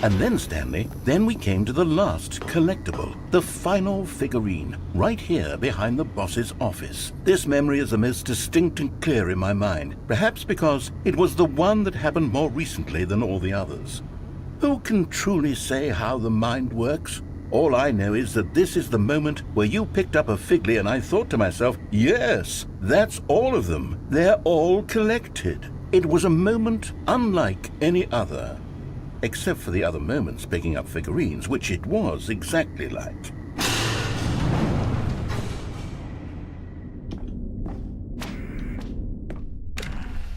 And then, Stanley, then we came to the last collectible, the final figurine, right here behind the boss's office. This memory is the most distinct and clear in my mind, perhaps because it was the one that happened more recently than all the others. Who can truly say how the mind works? All I know is that this is the moment where you picked up a Figley and I thought to myself, yes, that's all of them. They're all collected. It was a moment unlike any other. Except for the other moments picking up figurines, which it was exactly like.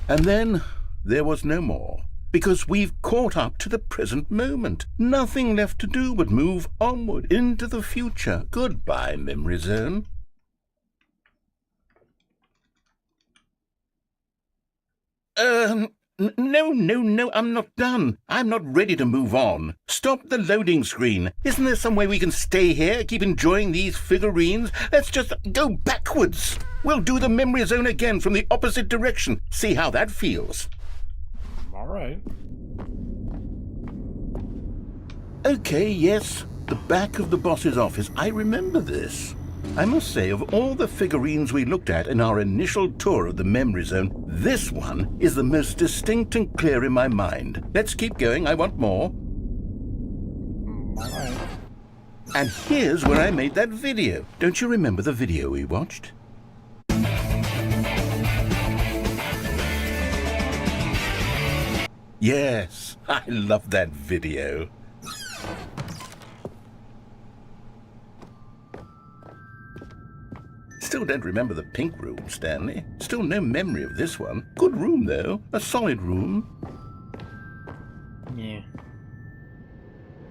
And then there was no more. Because we've caught up to the present moment. Nothing left to do but move onward into the future. Goodbye, Memory Zone. No, I'm not done. I'm not ready to move on. Stop the loading screen. Isn't there some way we can stay here, keep enjoying these figurines? Let's just go backwards. We'll do the Memory Zone again from the opposite direction. See how that feels.
All right.
Okay, yes, the back of the boss's office. I remember this. I must say, of all the figurines we looked at in our initial tour of the Memory Zone, this one is the most distinct and clear in my mind. Let's keep going. I want more.
All right.
And here's where I made that video. Don't you remember the video we watched? Yes, I love that video. Still don't remember the pink room, Stanley. Still no memory of this one. Good room, though. A solid room.
Yeah.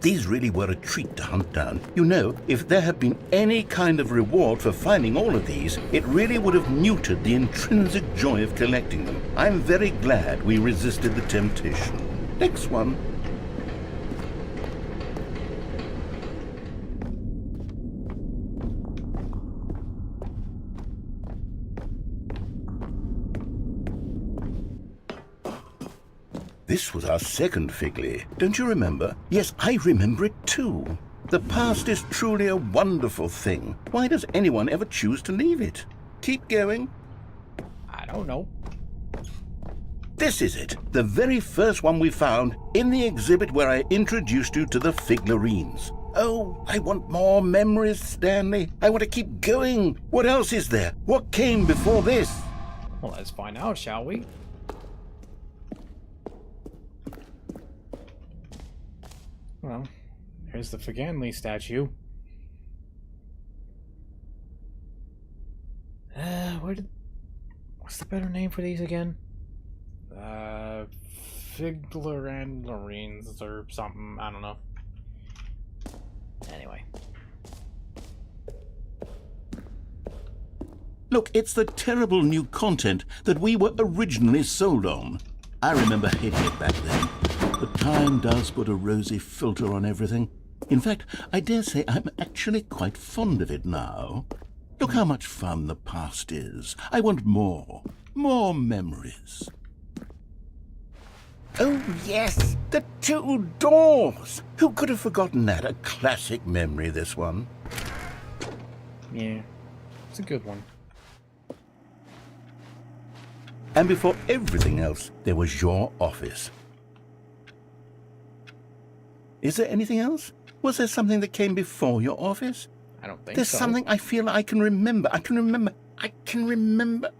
These really were a treat to hunt down. You know, if there had been any kind of reward for finding all of these, it really would have muted the intrinsic joy of collecting them. I'm very glad we resisted the temptation. Next one. This was our second Figley. Don't you remember? Yes, I remember it too. The past is truly a wonderful thing. Why does anyone ever choose to leave it? Keep going.
I don't know.
This is it. The very first one we found in the exhibit where I introduced you to the figurines. Oh, I want more memories, Stanley. I want to keep going. What else is there? What came before this?
Well, let's find out, shall we? Well, here's the Faganley statue. What's the better name for these again? Figler and Loreens or something, I don't know. Anyway.
Look, it's the terrible new content that we were originally sold on. I remember hating it back then. But time does put a rosy filter on everything. In fact, I dare say I'm actually quite fond of it now. Look how much fun the past is. I want more. More memories. Oh, yes! The two doors! Who could have forgotten that? A classic memory, this one.
Yeah, it's a good one.
And before everything else, there was your office. Is there anything else? Was there something that came before your office?
I don't think
There's
so.
something I feel I can remember. I can remember.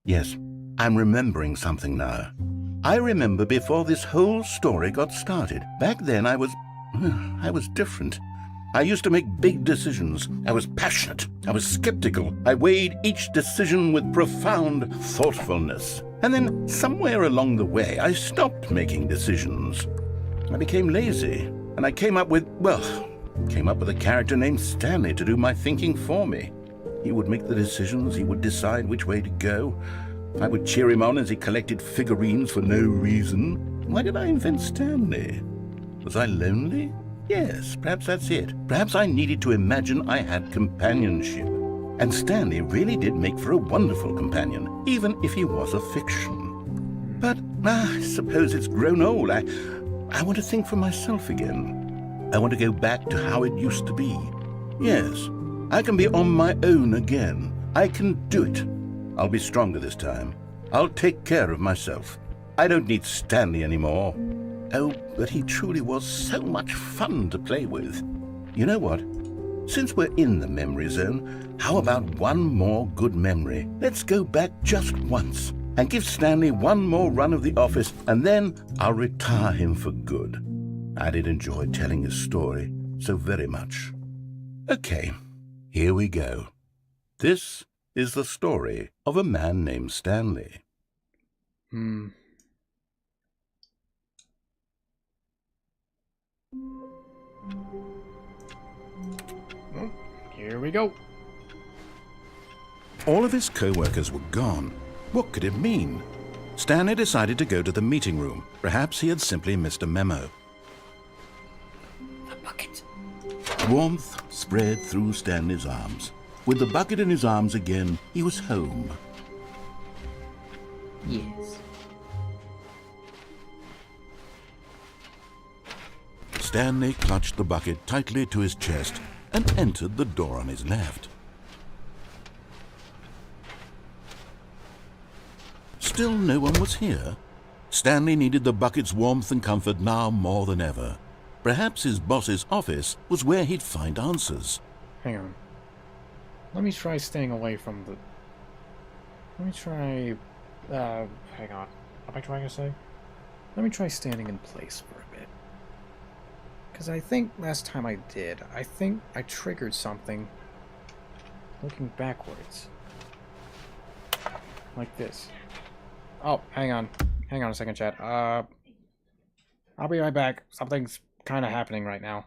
Yes, I'm remembering something now. I remember before this whole story got started. Back then I was different. I used to make big decisions. I was passionate. I was skeptical. I weighed each decision with profound thoughtfulness. And then somewhere along the way, I stopped making decisions. I became lazy, and I came up with a character named Stanley to do my thinking for me. He would make the decisions, he would decide which way to go. I would cheer him on as he collected figurines for no reason. Why did I invent Stanley? Was I lonely? Yes, perhaps that's it. Perhaps I needed to imagine I had companionship. And Stanley really did make for a wonderful companion, even if he was a fiction. But I suppose it's grown old. I want to think for myself again. I want to go back to how it used to be. Yes, I can be on my own again. I can do it. I'll be stronger this time. I'll take care of myself. I don't need Stanley anymore. Oh, but he truly was so much fun to play with. You know what? Since we're in the memory zone, how about one more good memory? Let's go back just once and give Stanley one more run of the office, and then I'll retire him for good. I did enjoy telling his story so very much. Okay, here we go. This
is the story of a man named Stanley.
Well, here we go.
All of his co-workers were gone. What could it mean? Stanley decided to go to the meeting room. Perhaps he had simply missed a memo.
The bucket.
Warmth spread through Stanley's arms. With the bucket in his arms again, he was home.
Yes.
Stanley clutched the bucket tightly to his chest and entered the door on his left. Still no one was here. Stanley needed the bucket's warmth and comfort now more than ever. Perhaps his boss's office was where he'd find answers.
Hang on. Let me try staying away from the... Let me try... hang on. What am I trying to say? Let me try standing in place for a bit. Because I think last time I did, I think I triggered something looking backwards. Like this. Oh, hang on. Hang on a second, chat. I'll be right back. Something's kind of happening right now.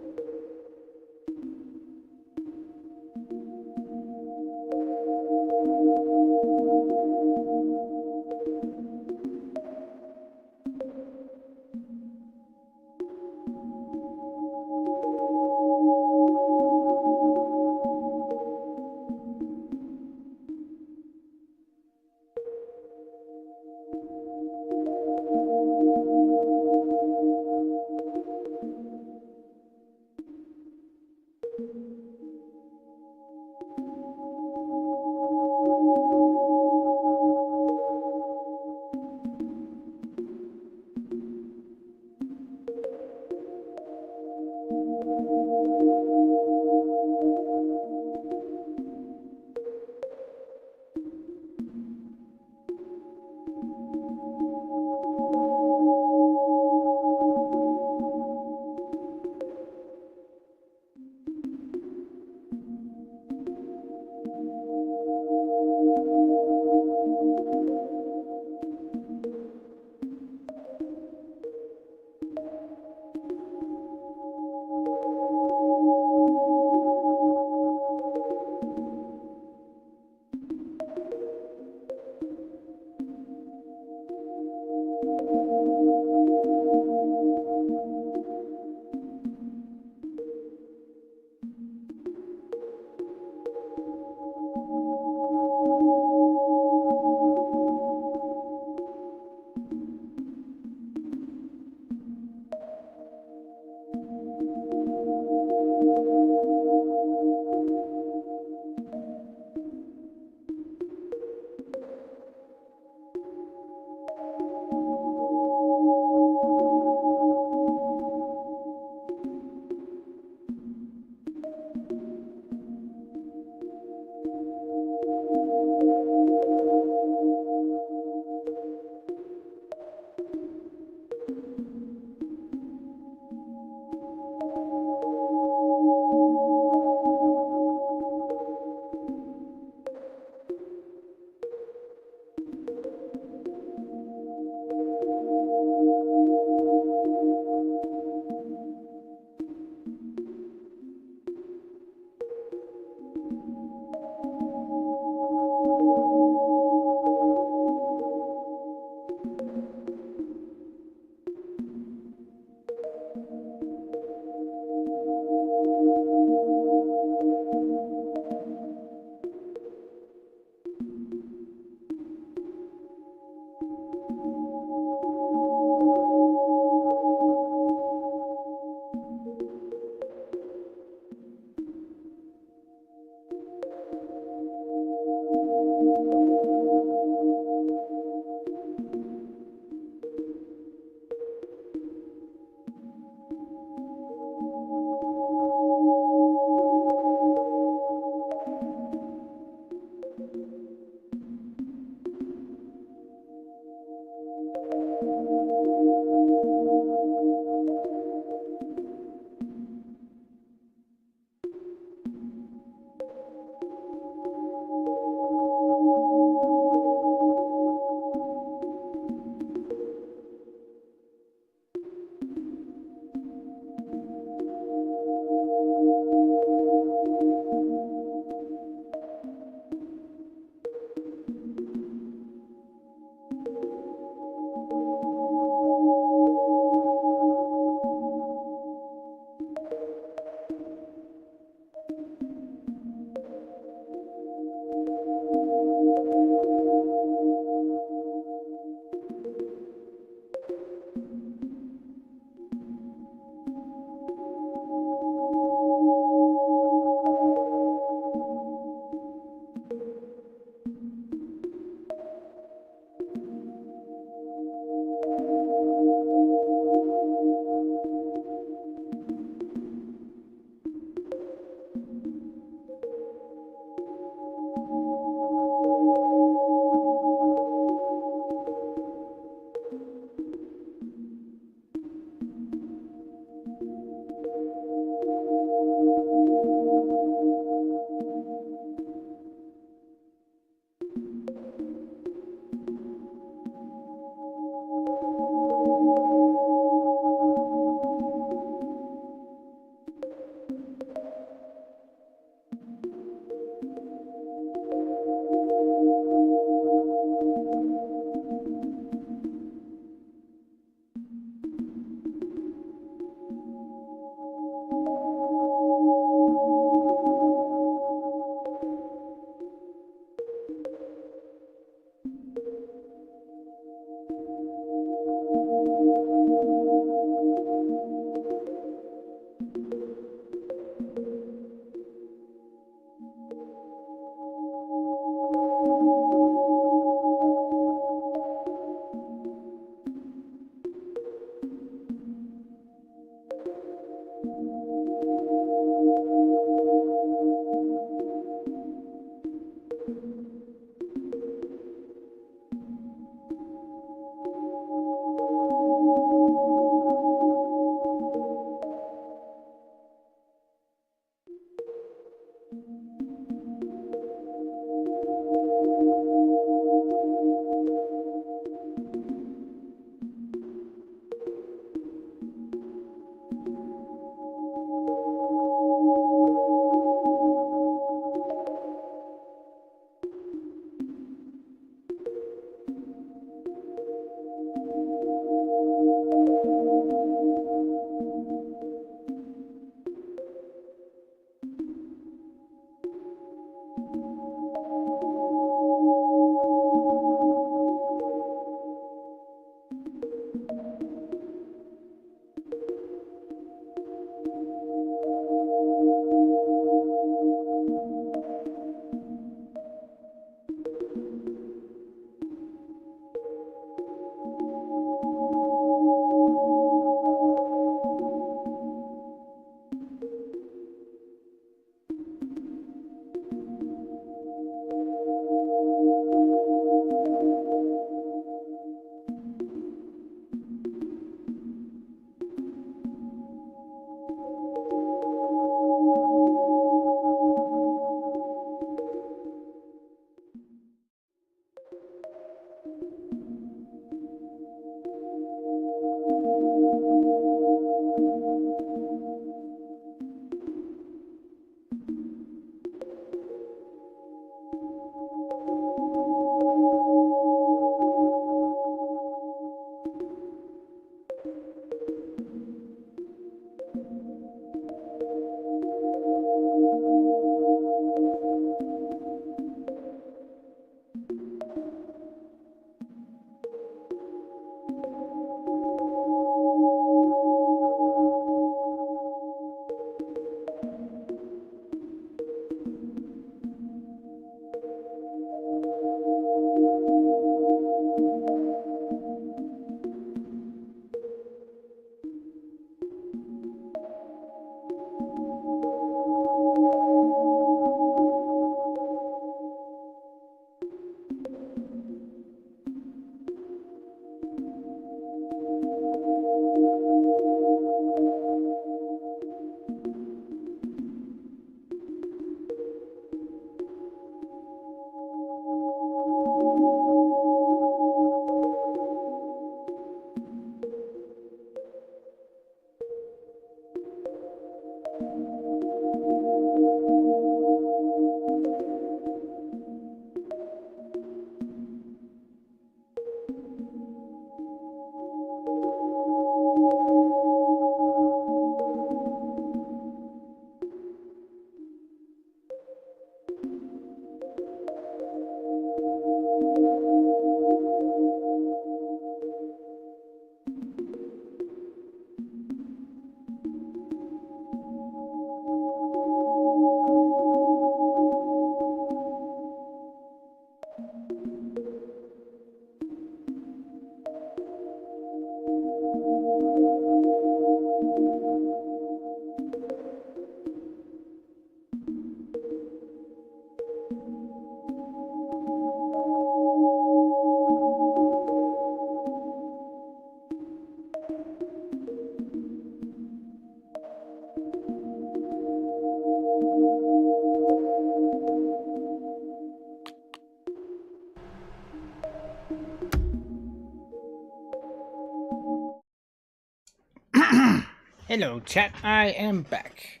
Hello, chat. I am back.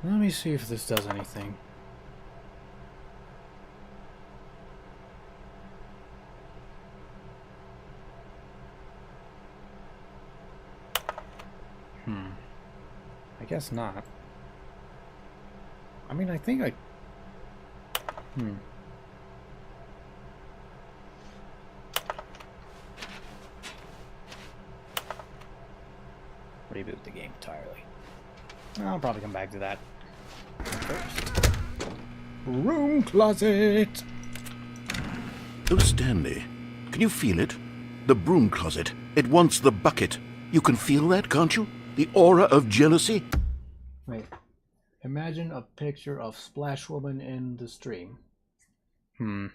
Let me see if this does anything. I guess not. I mean, I think I... Reboot the game entirely. I'll probably come back to that first. Room closet!
Oh, Stanley, can you feel it? The broom closet. It wants the bucket. You can feel that, can't you? The aura of jealousy?
Wait. Imagine a picture of Splash Woman in the stream. I'm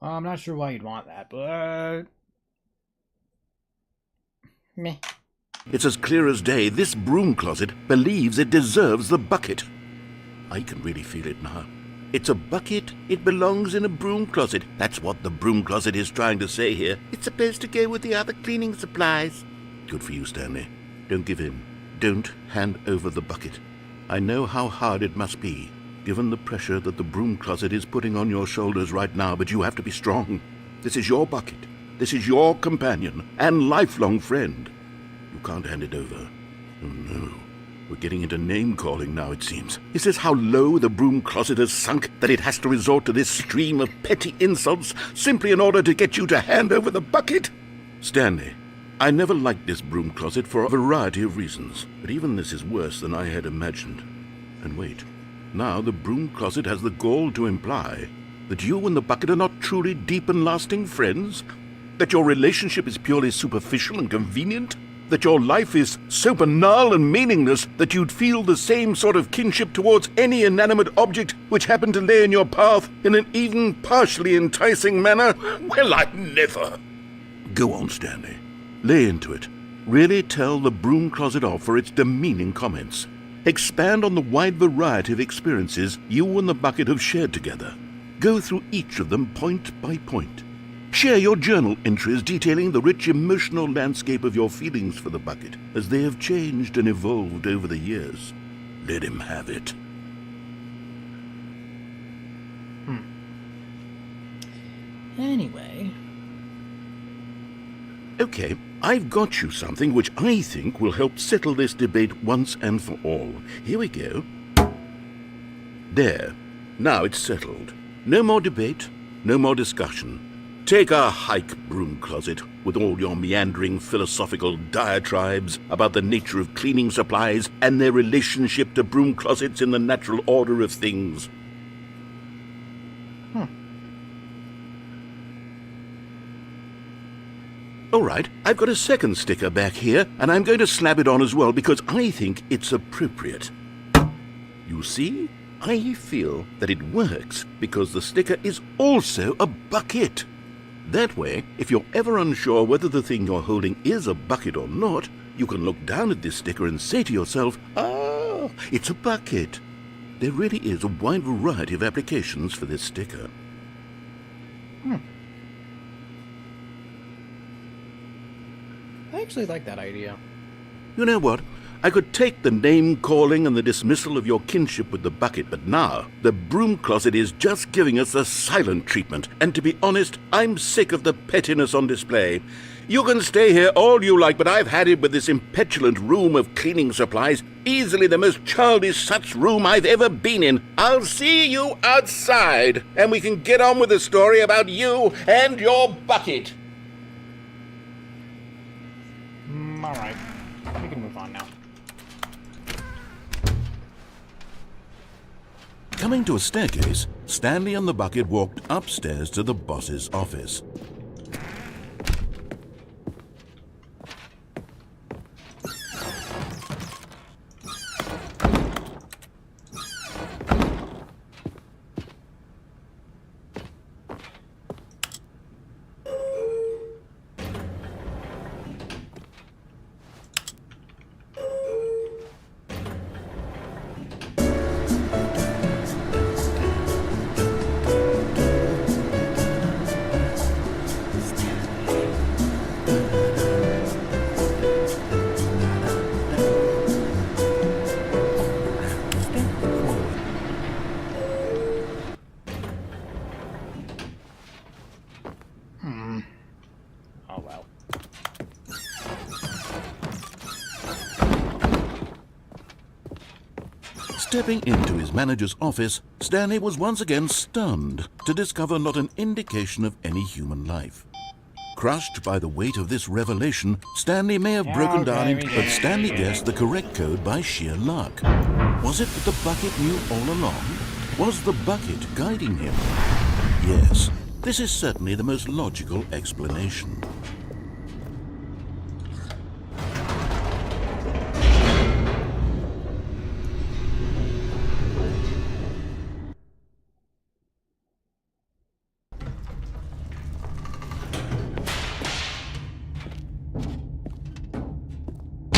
not sure why you'd want that, but... Meh.
It's as clear as day. This broom closet believes it deserves the bucket. I can really feel it now. It's a bucket. It belongs in a broom closet. That's what the broom closet is trying to say here. It's supposed to go with the other cleaning supplies. Good for you, Stanley. Don't give in. Don't hand over the bucket. I know how hard it must be, given the pressure that the broom closet is putting on your shoulders right now, but you have to be strong. This is your bucket. This is your companion and lifelong friend. You can't hand it over. Oh, no. We're getting into name-calling now, it seems. Is this how low the broom closet has sunk, that it has to resort to this stream of petty insults simply in order to get you to hand over the bucket? Stanley, I never liked this broom closet for a variety of reasons, but even this is worse than I had imagined. And wait, now the broom closet has the gall to imply that you and the bucket are not truly deep and lasting friends? That your relationship is purely superficial and convenient? That your life is so banal and meaningless that you'd feel the same sort of kinship towards any inanimate object which happened to lay in your path in an even partially enticing manner? Well, I never. Go on, Stanley. Lay into it. Really tell the broom closet off for its demeaning comments. Expand on the wide variety of experiences you and the bucket have shared together. Go through each of them point by point. Share your journal entries detailing the rich emotional landscape of your feelings for the bucket as they have changed and evolved over the years. Let him have it.
Anyway...
Okay, I've got you something which I think will help settle this debate once and for all. Here we go. There. Now it's settled. No more debate, no more discussion. Take a hike, broom closet, with all your meandering philosophical diatribes about the nature of cleaning supplies and their relationship to broom closets in the natural order of things. All right, I've got a second sticker back here, and I'm going to slap it on as well because I think it's appropriate. You see? I feel that it works because the sticker is also a bucket. That way, if you're ever unsure whether the thing you're holding is a bucket or not, you can look down at this sticker and say to yourself, "Ah, it's a bucket." There really is a wide variety of applications for this sticker.
I actually like that idea.
You know what? I could take the name-calling and the dismissal of your kinship with the bucket, but now the broom closet is just giving us the silent treatment. And to be honest, I'm sick of the pettiness on display. You can stay here all you like, but I've had it with this impetulant room of cleaning supplies. Easily the most childish such room I've ever been in. I'll see you outside, and we can get on with the story about you and your bucket.
Alright. We can move on now.
Coming to a staircase, Stanley and the bucket walked upstairs to the boss's office. Stepping into his manager's office, Stanley was once again stunned to discover not an indication of any human life. Crushed by the weight of this revelation, Stanley may have broken down, but Stanley guessed the correct code by sheer luck. Was it that the bucket knew all along? Was the bucket guiding him? Yes, this is certainly the most logical explanation.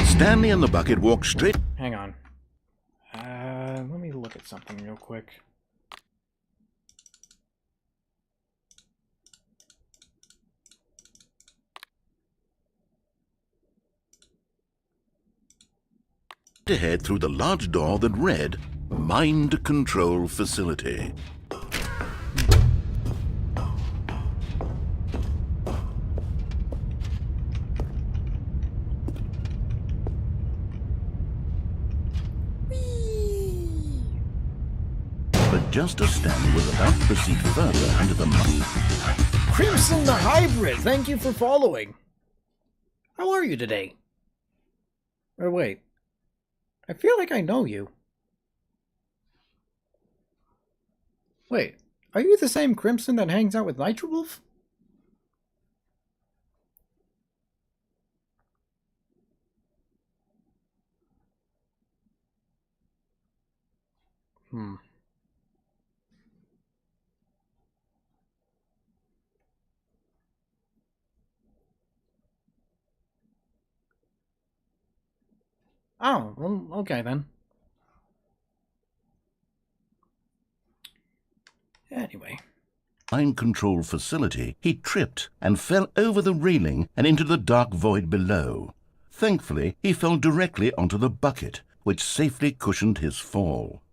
Stanley and the bucket walked straight.
Hang on. Let me look at something real quick.
Ahead through the large door that read, Mind Control Facility. But just as Stanley was about to proceed further into the mine...
Crimson the Hybrid, thank you for following. How are you today? Or wait, I feel like I know you. Wait, are you the same Crimson that hangs out with Nitro Wolf? Oh, well, okay then. Anyway.
Mind control facility, he tripped and fell over the railing and into the dark void below. Thankfully, he fell directly onto the bucket, which safely cushioned his fall.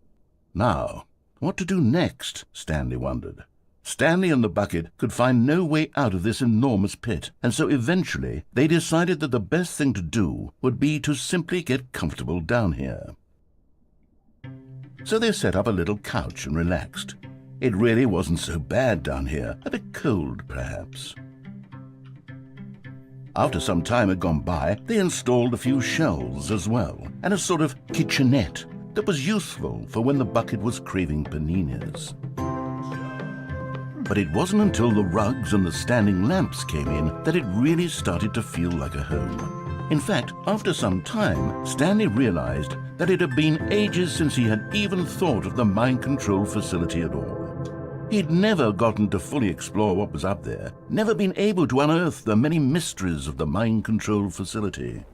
Now, what to do next? Stanley wondered. Stanley and the bucket could find no way out of this enormous pit, and so eventually they decided that the best thing to do would be to simply get comfortable down here. So they set up a little couch and relaxed. It really wasn't so bad down here, a bit cold perhaps. After some time had gone by, they installed a few shelves as well, and a sort of kitchenette that was useful for when the bucket was craving paninis. But it wasn't until the rugs and the standing lamps came in that it really started to feel like a home. In fact, after some time, Stanley realized that it had been ages since he had even thought of the mind control facility at all. He'd never gotten to fully explore what was up there, never been able to unearth the many mysteries of the mind control facility.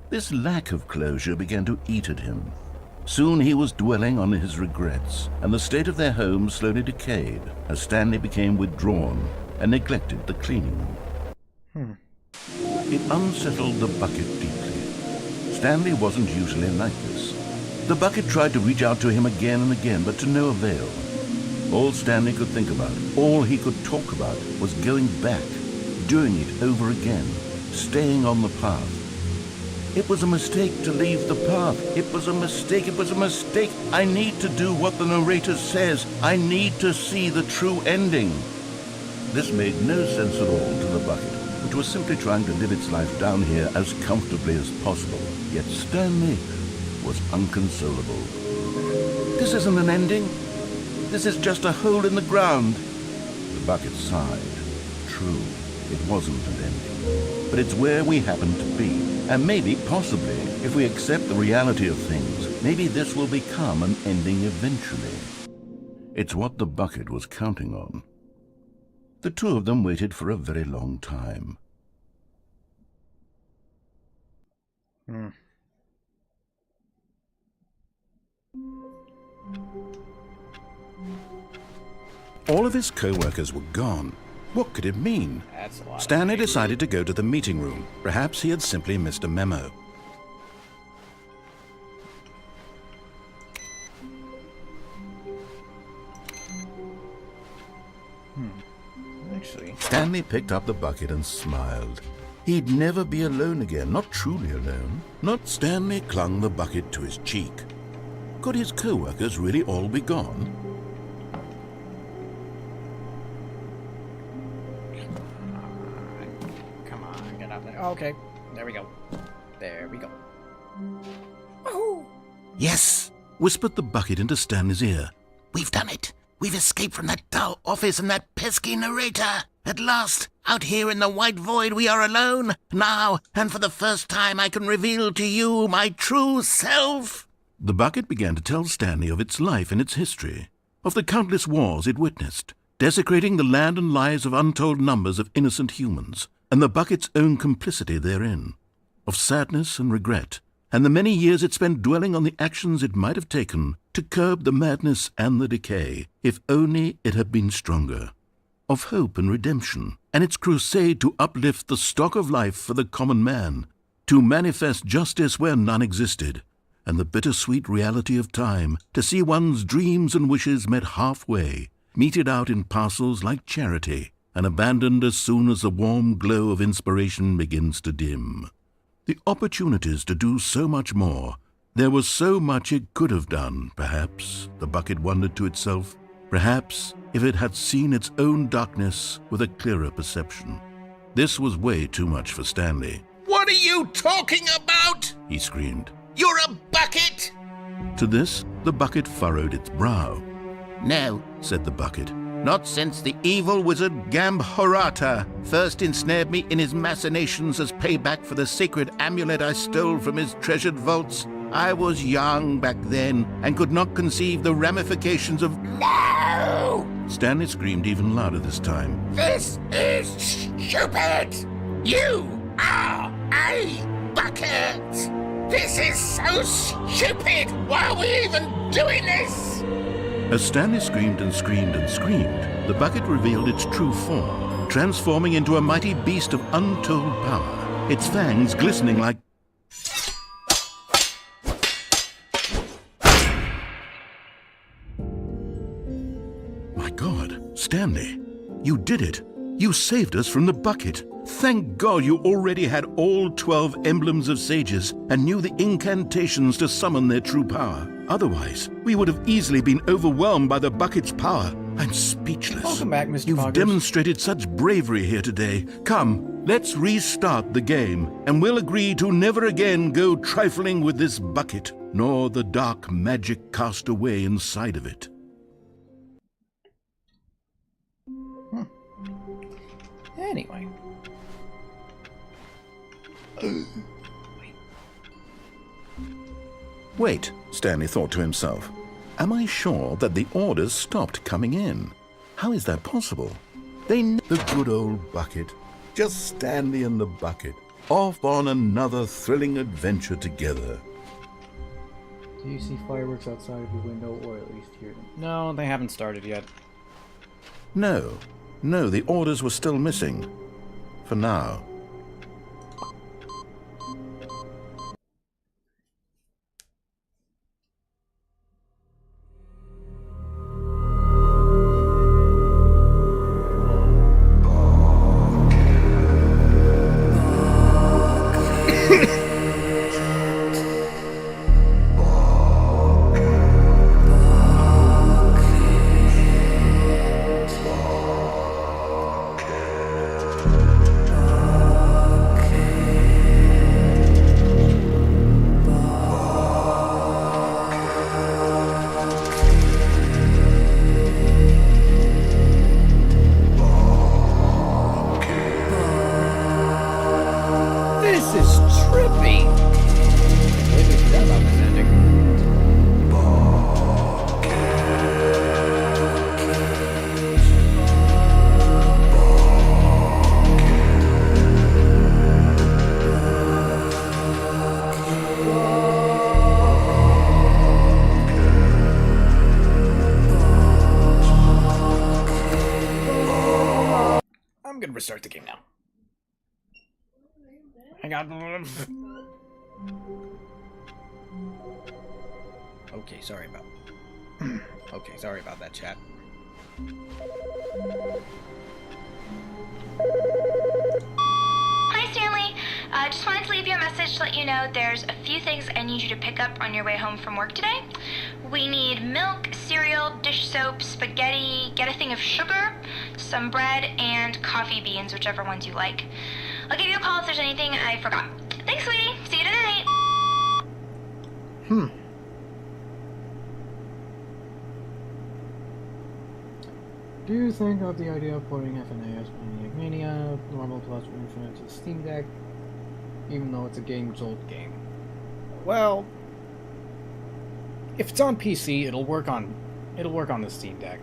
This lack of closure began to eat at him. Soon he was dwelling on his regrets, and the state of their home slowly decayed as Stanley became withdrawn and neglected the cleaning. It unsettled the bucket deeply. Stanley wasn't usually like this. The bucket tried to reach out to him again and again, but to no avail. All Stanley could think about, all he could talk about, was going back, doing it over again, staying on the path. It was a mistake to leave the path. It was a mistake. It was a mistake. I need to do what the narrator says. I need to see the true ending. This made no sense at all to the bucket, which was simply trying to live its life down here as comfortably as possible. Yet Stanley was unconsolable. This isn't an ending. This is just a hole in the ground. The bucket sighed. True, it wasn't an ending. But it's where we happen to be. And maybe, possibly, if we accept the reality of things, maybe this will become an ending eventually. It's what the bucket was counting on. The two of them waited for a very long time. All of his co-workers were gone. What could it mean?
That's a lot.
Stanley decided to go to the meeting room. Perhaps he had simply missed a memo.
Actually,
Stanley picked up the bucket and smiled. He'd never be alone again, not truly alone. Not Stanley clung the bucket to his cheek. Could his co-workers really all be gone?
Come on, get up there. Okay, there we go. There we go.
Yes, whispered the bucket into Stanley's ear.
We've done it. We've escaped from that dull office and that pesky narrator. At last, out here in the white void, we are alone. Now, and for the first time, I can reveal to you my true self.
The bucket began to tell Stanley of its life and its history, of the countless wars it witnessed, desecrating the land and lives of untold numbers of innocent humans, and the bucket's own complicity therein, of sadness and regret, and the many years it spent dwelling on the actions it might have taken to curb the madness and the decay, if only it had been stronger, of hope and redemption, and its crusade to uplift the stock of life for the common man, to manifest justice where none existed, and the bittersweet reality of time, to see one's dreams and wishes met halfway, meted out in parcels like charity, and abandoned as soon as the warm glow of inspiration begins to dim. The opportunities to do so much more. There was so much it could have done, perhaps, the bucket wondered to itself. Perhaps, if it had seen its own darkness with a clearer perception. This was way too much for Stanley.
What are you talking about?
He screamed.
You're a bucket!
To this, the bucket furrowed its brow.
No,
Said the bucket.
not since the evil wizard Gambhorata first ensnared me in his machinations as payback for the sacred amulet I stole from his treasured vaults. I was young back then and could not conceive the ramifications of... No!
Stanley screamed even louder this time.
This is stupid! You are a bucket! This is so stupid! Why are we even doing this?
As Stanley screamed and screamed and screamed, the bucket revealed its true form, transforming into a mighty beast of untold power, its fangs glistening like... My God, Stanley, you did it. You saved us from the bucket. Thank God you already had all 12 emblems of sages and knew the incantations to summon their true power. Otherwise, we would have easily been overwhelmed by the bucket's power. I'm speechless.
Welcome back, Mr.
You've
Poggers.
demonstrated such bravery here today. Come, let's restart the game, and we'll agree to never again go trifling with this bucket, nor the dark magic cast away inside of it.
Anyway.
Wait, Stanley thought to himself. Am I sure that the orders stopped coming in? How is that possible? The good old bucket. Just Stanley and the bucket. Off on another thrilling adventure together.
Do you see fireworks outside of your window, or at least hear them?
No, they haven't started yet.
No, the orders were still missing. For now.
I'm gonna restart the game now. Hang on. Okay, sorry about. Okay, sorry about that, chat.
Hi, Stanley. Just wanted to leave you a message to let you know there's a few things I need you to pick up on your way home from work today. We need milk, cereal, dish soap, spaghetti, get a thing of sugar, some bread, and coffee beans, whichever ones you like. I'll give you a call if there's anything I forgot. Thanks, sweetie. See you tonight.
Do you think of the idea of porting FNA as Mania, normal plus infinite to Steam Deck, even though it's a games-old game? Well, if it's on PC, it'll work on the Steam Deck.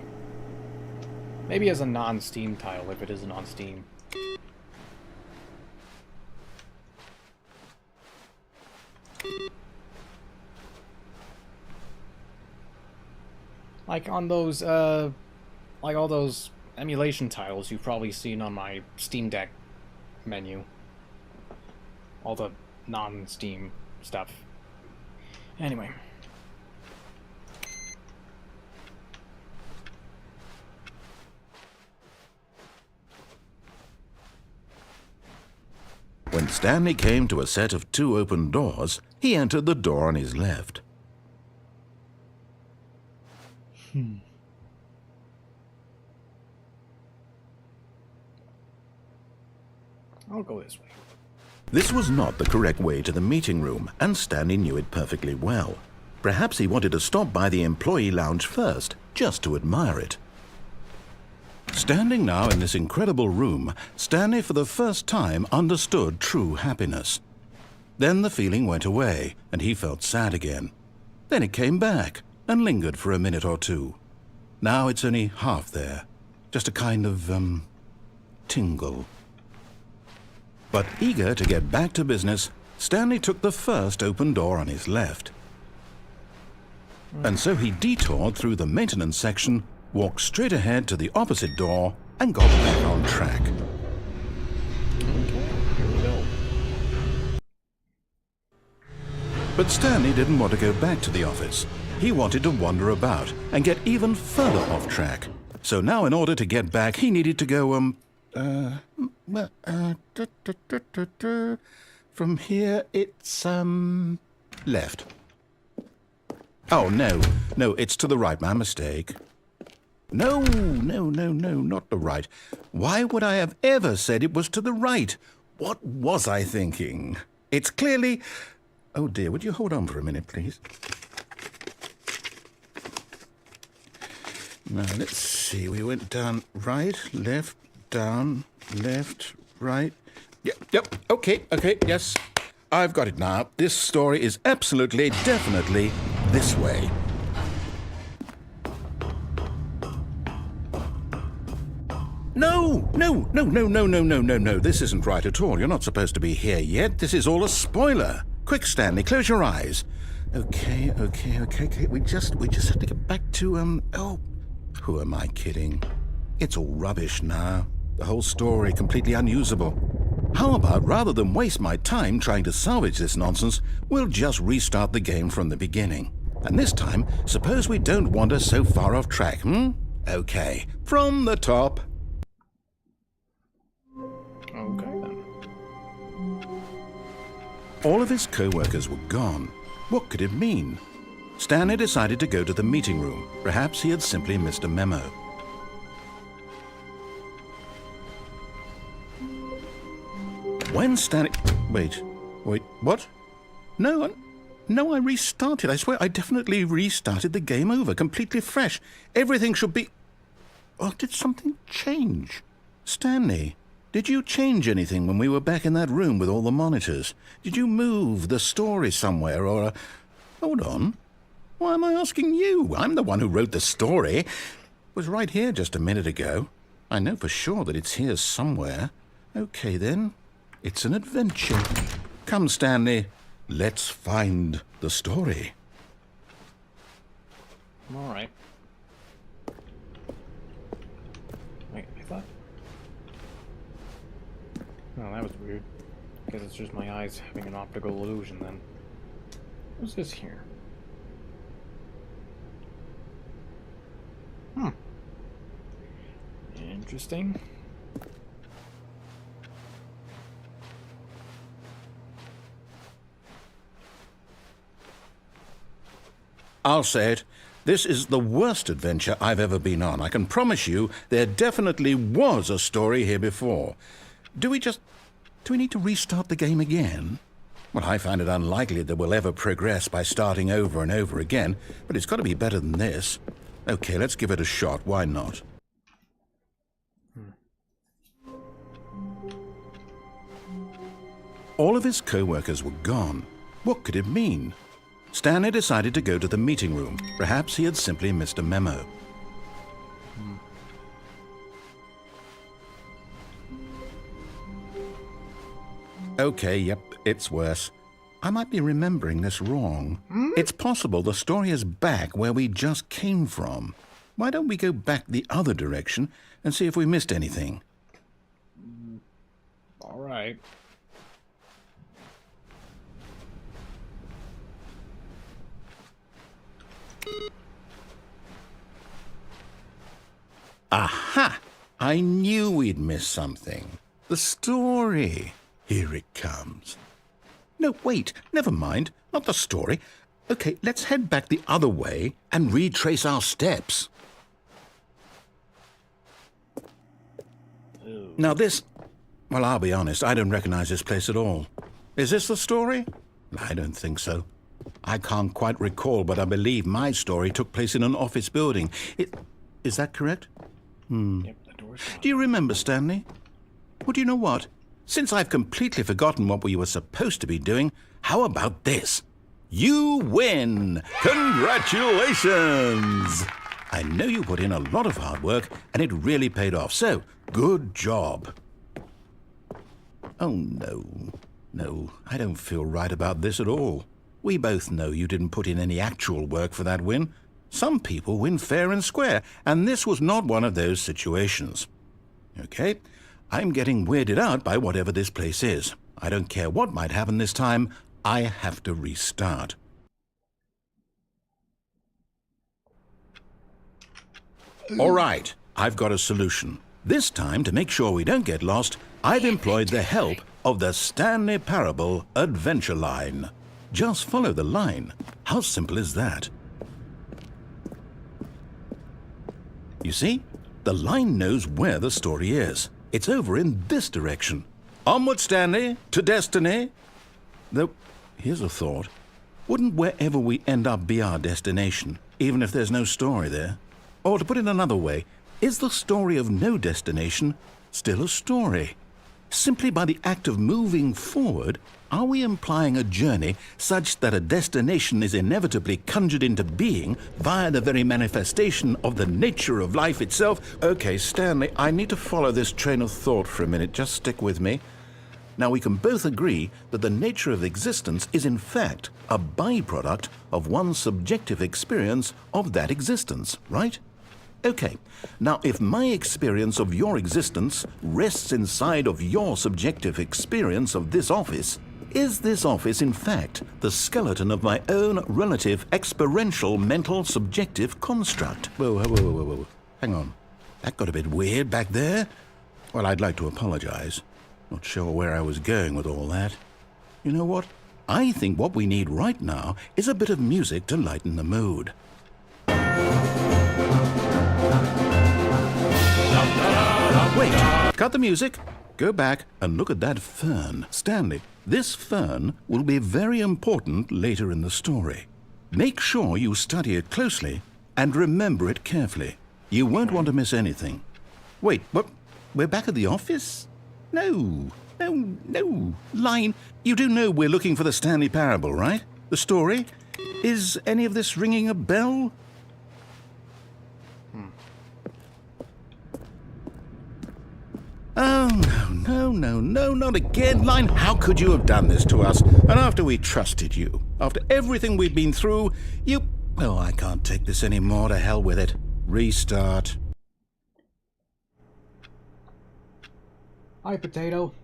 Maybe as a non-Steam title if it isn't on Steam. Like on those, like all those emulation titles you've probably seen on my Steam Deck menu. All the non-Steam stuff. Anyway.
When Stanley came to a set of 2 open doors, he entered the door on his left.
I'll go this way.
This was not the correct way to the meeting room, and Stanley knew it perfectly well. Perhaps he wanted to stop by the employee lounge first, just to admire it. Standing now in this incredible room, Stanley for the first time understood true happiness. Then the feeling went away, and he felt sad again. Then it came back, and lingered for a minute or two. Now it's only half there. Just a kind of, tingle. But eager to get back to business, Stanley took the first open door on his left. And so he detoured through the maintenance section, walked straight ahead to the opposite door, and got back on track.
Okay, here we go.
But Stanley didn't want to go back to the office. He wanted to wander about and get even further off track. So now in order to get back, he needed to go, from here it's, left. Oh, no, it's to the right, my mistake. No, not the right. Why would I have ever said it was to the right? What was I thinking? It's clearly... Oh dear, would you hold on for a minute, please? Now, let's see, we went down right, left, down, left, right. Yep, okay, yes. I've got it now. This story is absolutely, definitely this way. No. This isn't right at all. You're not supposed to be here yet. This is all a spoiler. Quick, Stanley, close your eyes. Okay. We just have to get back to, oh, who am I kidding? It's all rubbish now. The whole story completely unusable. How about, rather than waste my time trying to salvage this nonsense, we'll just restart the game from the beginning. And this time, suppose we don't wander so far off track, Okay, from the top.
Okay, then.
All of his co-workers were gone. What could it mean? Stanley decided to go to the meeting room. Perhaps he had simply missed a memo. When Stanley... Wait, what? No, I restarted. I swear I definitely restarted the game over, completely fresh. Everything should be... Oh, did something change? Stanley, did you change anything when we were back in that room with all the monitors? Did you move the story somewhere or... Hold on. Why am I asking you? I'm the one who wrote the story. It was right here just a minute ago. I know for sure that it's here somewhere. Okay, then. It's an adventure. Come, Stanley. Let's find the story.
All right. Wait, I thought... Oh, that was weird. I guess it's just my eyes having an optical illusion then. What's this here? Interesting.
I'll say it. This is the worst adventure I've ever been on. I can promise you there definitely was a story here before. Do we need to restart the game again? Well, I find it unlikely that we'll ever progress by starting over and over again, but it's got to be better than this. Okay, let's give it a shot. Why not? All of his co-workers were gone. What could it mean? Stanley decided to go to the meeting room. Perhaps he had simply missed a memo. Okay, yep, it's worse. I might be remembering this wrong. It's possible the story is back where we just came from. Why don't we go back the other direction and see if we missed anything?
All right.
Aha! I knew we'd miss something. The story. Here it comes. No, wait, never mind. Not the story. Okay, let's head back the other way and retrace our steps. Now this... Well, I'll be honest, I don't recognize this place at all. Is this the story? I don't think so. I can't quite recall, but I believe my story took place in an office building. Is that correct?
Yep, the door's locked.
Do you remember, Stanley? Well, do you know what? Since I've completely forgotten what we were supposed to be doing, how about this? You win! Congratulations! I know you put in a lot of hard work, and it really paid off, so good job. Oh, no. No, I don't feel right about this at all. We both know you didn't put in any actual work for that win. Some people win fair and square, and this was not one of those situations. Okay, I'm getting weirded out by whatever this place is. I don't care what might happen this time, I have to restart. All right, I've got a solution. This time, to make sure we don't get lost, I've employed the help of the Stanley Parable Adventure Line. Just follow the line. How simple is that? You see? The line knows where the story is. It's over in this direction. Onward, Stanley, to destiny. Though, here's a thought. Wouldn't wherever we end up be our destination, even if there's no story there? Or to put it another way, is the story of no destination still a story? Simply by the act of moving forward, are we implying a journey such that a destination is inevitably conjured into being via the very manifestation of the nature of life itself? Okay, Stanley, I need to follow this train of thought for a minute. Just stick with me. Now, we can both agree that the nature of existence is in fact a byproduct of one's subjective experience of that existence, right? Okay, now if my experience of your existence rests inside of your subjective experience of this office, is this office in fact the skeleton of my own relative experiential mental subjective construct? Whoa. Hang on. That got a bit weird back there. Well, I'd like to apologize. Not sure where I was going with all that. You know what? I think what we need right now is a bit of music to lighten the mood. Wait, cut the music. Go back and look at that fern. Stanley, this fern will be very important later in the story. Make sure you study it closely and remember it carefully. You won't want to miss anything. Wait, what? We're back at the office? No. Line, you do know we're looking for the Stanley Parable, right? The story? Is any of this ringing a bell? Oh, no, not again, Line. How could you have done this to us? And after we trusted you, after everything we've been through, you... Oh, I can't take this anymore. To hell with it. Restart.
Hi, Potato.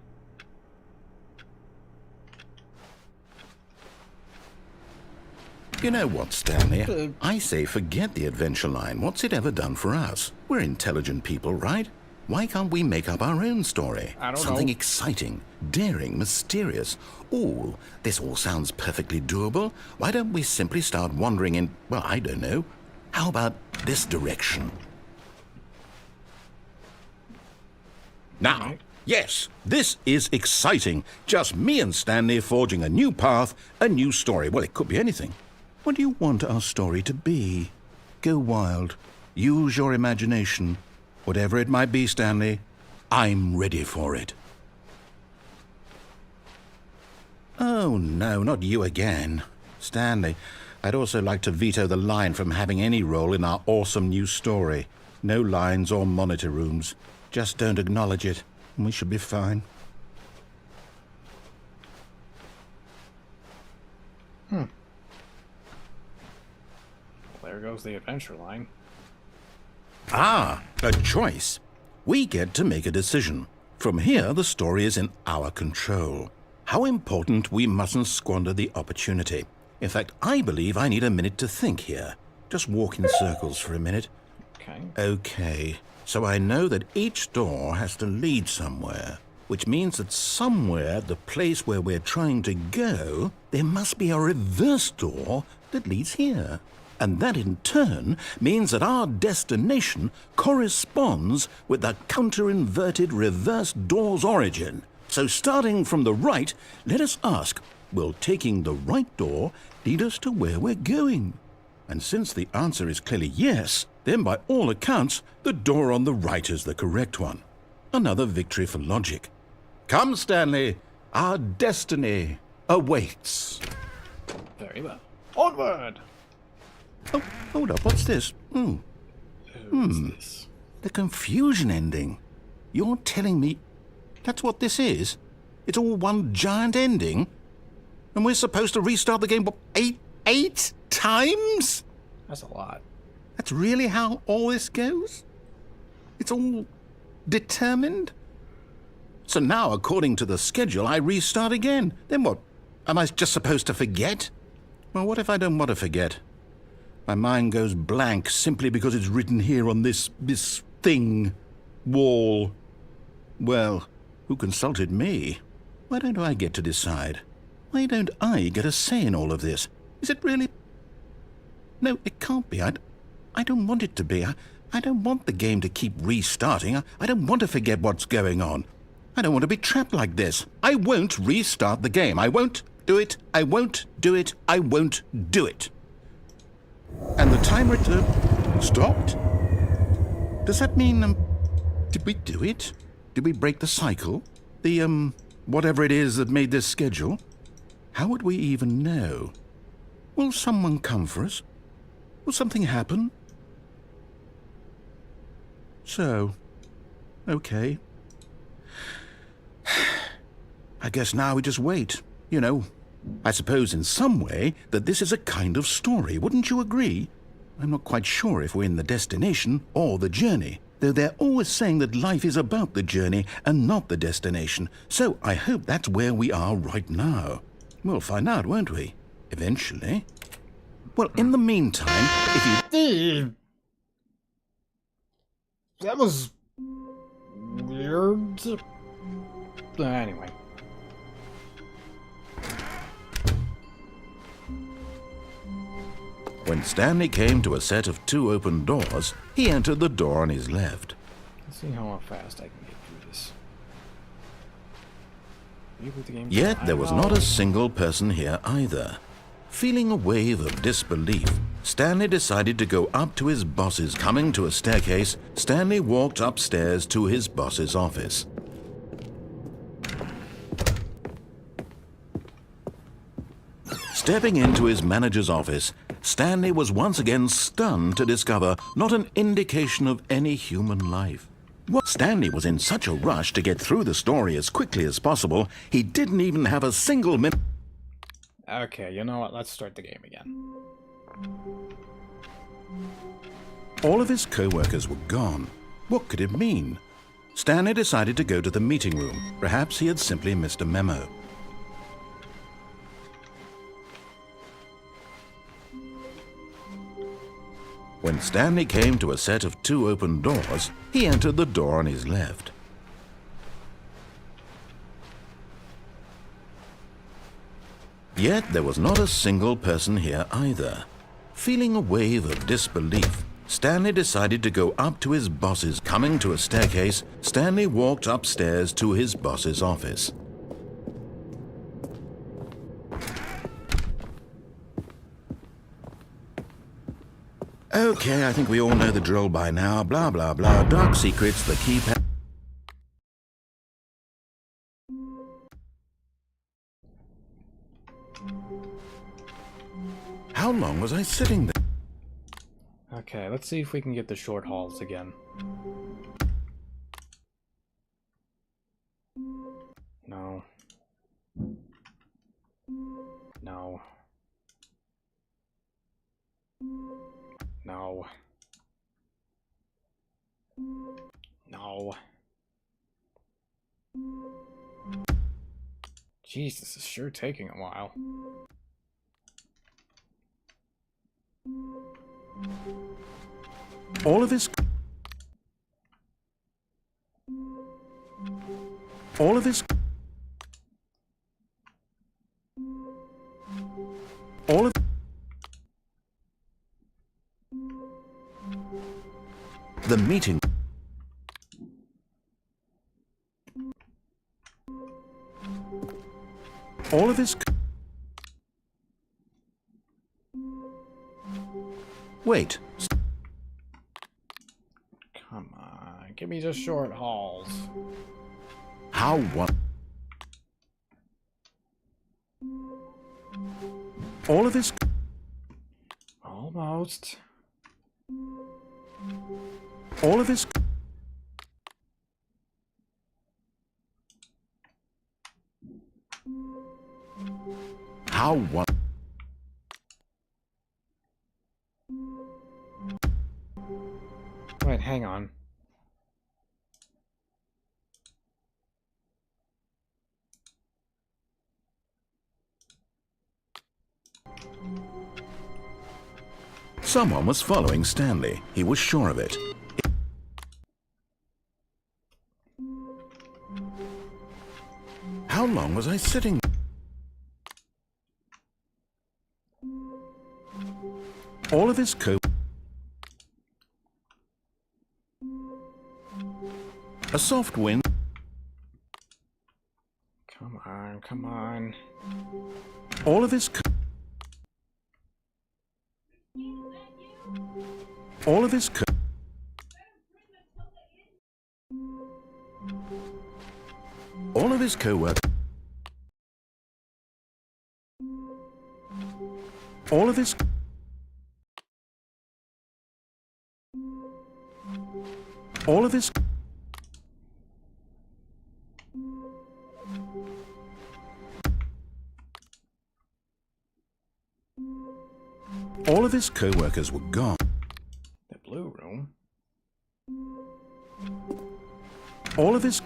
You know what, Stanley? I say forget the adventure line. What's it ever done for us? We're intelligent people, right? Why can't we make up our own story?
I don't
Something
know.
exciting, daring, mysterious. Ooh, this all sounds perfectly doable. Why don't we simply start wandering in, well, I don't know. How about this direction? Now, yes, this is exciting. Just me and Stanley forging a new path, a new story. Well, it could be anything. What do you want our story to be? Go wild. Use your imagination. Whatever it might be, Stanley, I'm ready for it. Oh, no, not you again. Stanley, I'd also like to veto the line from having any role in our awesome new story. No lines or monitor rooms. Just don't acknowledge it, and we should be fine.
There goes the adventure line.
Ah, a choice. We get to make a decision. From here, the story is in our control. How important we mustn't squander the opportunity. In fact, I believe I need a minute to think here. Just walk in circles for a minute.
Okay.
Okay, so I know that each door has to lead somewhere, which means that somewhere at the place where we're trying to go, there must be a reverse door that leads here. And that in turn means that our destination corresponds with the counter-inverted reverse door's origin. So starting from the right, let us ask, will taking the right door lead us to where we're going? And since the answer is clearly yes, then by all accounts, the door on the right is the correct one. Another victory for logic. Come, Stanley, our destiny awaits.
Very well. Onward!
Oh, hold up, what's this?
Who's this?
The confusion ending. You're telling me that's what this is? It's all one giant ending? And we're supposed to restart the game, what, eight times?
That's a lot.
That's really how all this goes? It's all determined? So now, according to the schedule, I restart again. Then what? Am I just supposed to forget? Well, what if I don't want to forget? My mind goes blank simply because it's written here on this thing, wall. Well, who consulted me? Why don't I get to decide? Why don't I get a say in all of this? Is it really? No, it can't be. I don't want it to be. I don't want the game to keep restarting. I don't want to forget what's going on. I don't want to be trapped like this. I won't restart the game. I won't do it. I won't do it. I won't do it. And the timer stopped? Does that mean, did we do it? Did we break the cycle? The, whatever it is that made this schedule? How would we even know? Will someone come for us? Will something happen? So, okay. I guess now we just wait, you know. I suppose in some way that this is a kind of story, wouldn't you agree? I'm not quite sure if we're in the destination or the journey, though they're always saying that life is about the journey and not the destination, so I hope that's where we are right now. We'll find out, won't we? Eventually. Well, in the meantime, if you...
That was weird. Anyway.
When Stanley came to a set of 2 open doors, he entered the door on his left.
Let's see how fast I can get through this. Reboot the game.
Yet there was not a single person here either. Feeling a wave of disbelief, Stanley decided to go up to his boss's. Coming to a staircase, Stanley walked upstairs to his boss's office. Stepping into his manager's office, Stanley was once again stunned to discover not an indication of any human life. Stanley was in such a rush to get through the story as quickly as possible, he didn't even have a single minute.
Okay, you know what? Let's start the game again.
All of his co-workers were gone. What could it mean? Stanley decided to go to the meeting room. Perhaps he had simply missed a memo. When Stanley came to a set of 2 open doors, he entered the door on his left. Yet there was not a single person here either. Feeling a wave of disbelief, Stanley decided to go up to his boss's. Coming to a staircase, Stanley walked upstairs to his boss's office. Okay, I think we all know the drill by now. Blah, blah, blah. Dark secrets, the keypad. How long was I sitting there?
Okay, let's see if we can get the short hauls again. No. No. No. No. Jeez, this is sure taking a while.
All of his all of his the meeting. All of his wait.
Come on, give me the short hauls.
How what? All of his
Almost.
all of his how what?
Wait, hang on.
Someone was following Stanley. He was sure of it. How long was I sitting? All of his a soft wind.
Come on, come on.
All of his all of his all of his co-workers. All of his all of his all of his co-workers were gone.
The blue room?
All of his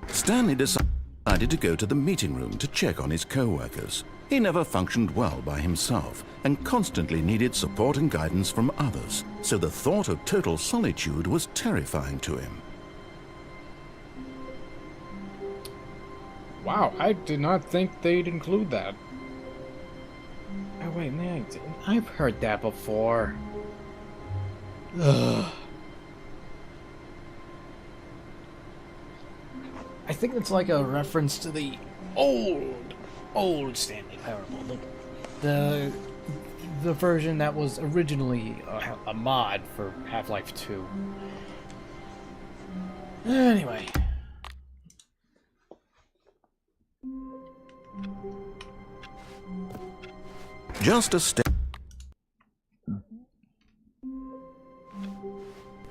Stanley decided to go to the meeting room to check on his co-workers. He never functioned well by himself and constantly needed support and guidance from others, so the thought of total solitude was terrifying to him.
Wow, I did not think they'd include that. Oh wait, man, I've heard that before. Ugh. I think it's like a reference to the old Stanley Parable. The version that was originally a mod for Half-Life 2. Anyway.
Just a step.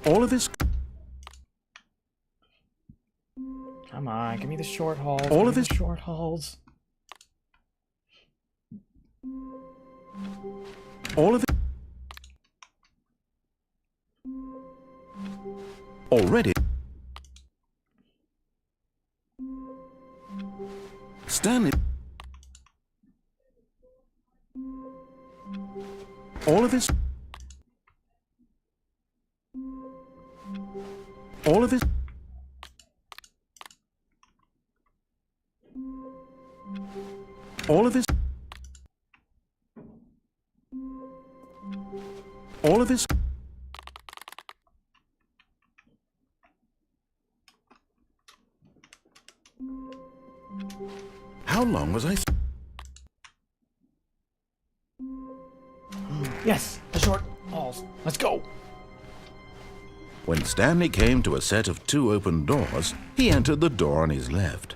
All of his
Come on, give me the short hauls.
All of his
short hauls.
all of it already. Stanley All of his... All of his... All of his... All of his... How long was I...
Yes, the short halls. Let's go.
When Stanley came to a set of 2 open doors, he entered the door on his left.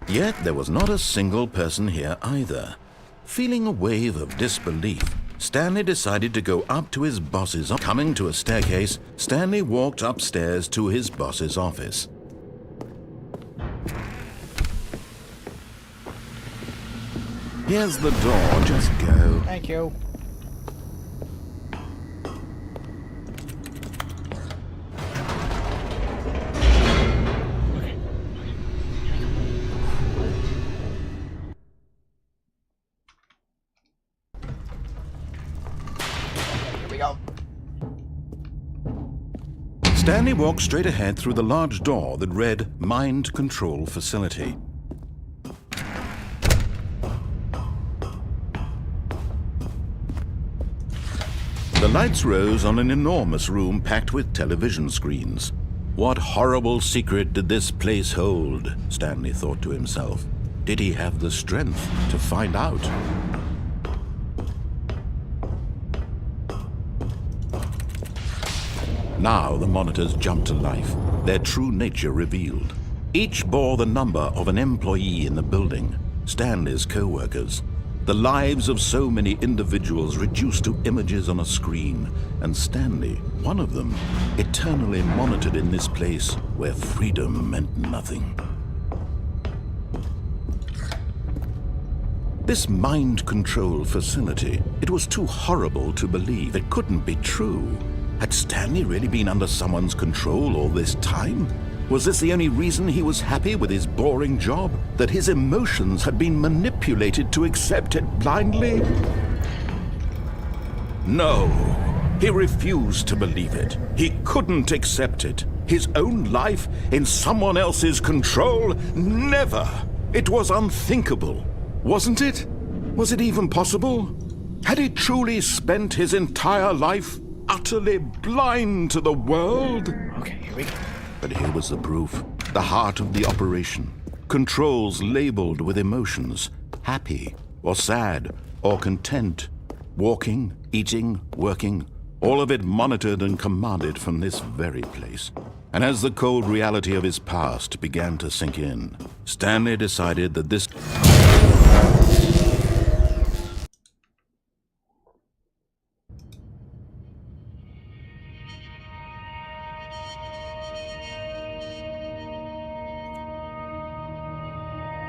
Yet there was not a single person here either. Feeling a wave of disbelief, Stanley decided to go up to his boss's office. Coming to a staircase, Stanley walked upstairs to his boss's office. Here's the door, just go.
Thank you.
Stanley walked straight ahead through the large door that read Mind Control Facility. The lights rose on an enormous room packed with television screens. What horrible secret did this place hold? Stanley thought to himself. Did he have the strength to find out? Now the monitors jumped to life, their true nature revealed. Each bore the number of an employee in the building, Stanley's co-workers. The lives of so many individuals reduced to images on a screen, and Stanley, one of them, eternally monitored in this place where freedom meant nothing. This mind control facility, it was too horrible to believe. It couldn't be true. Had Stanley really been under someone's control all this time? Was this the only reason he was happy with his boring job? That his emotions had been manipulated to accept it blindly? No, he refused to believe it. He couldn't accept it. His own life in someone else's control? Never! It was unthinkable, wasn't it? Was it even possible? Had he truly spent his entire life utterly blind to the world?
Okay, here we go.
But here was the proof. The heart of the operation. Controls labeled with emotions. Happy, or sad, or content. Walking, eating, working. All of it monitored and commanded from this very place. And as the cold reality of his past began to sink in, Stanley decided that this...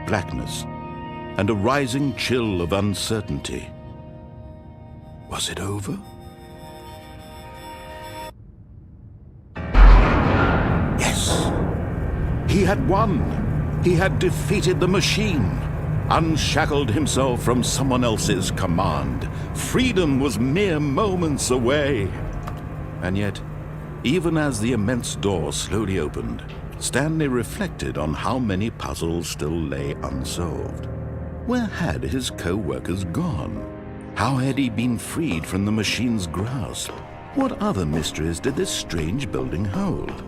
blackness, and a rising chill of uncertainty. Was it over? Yes! He had won! He had defeated the machine, unshackled himself from someone else's command. Freedom was mere moments away. And yet, even as the immense door slowly opened, Stanley reflected on how many puzzles still lay unsolved. Where had his co-workers gone? How had he been freed from the machine's grasp? What other mysteries did this strange building hold?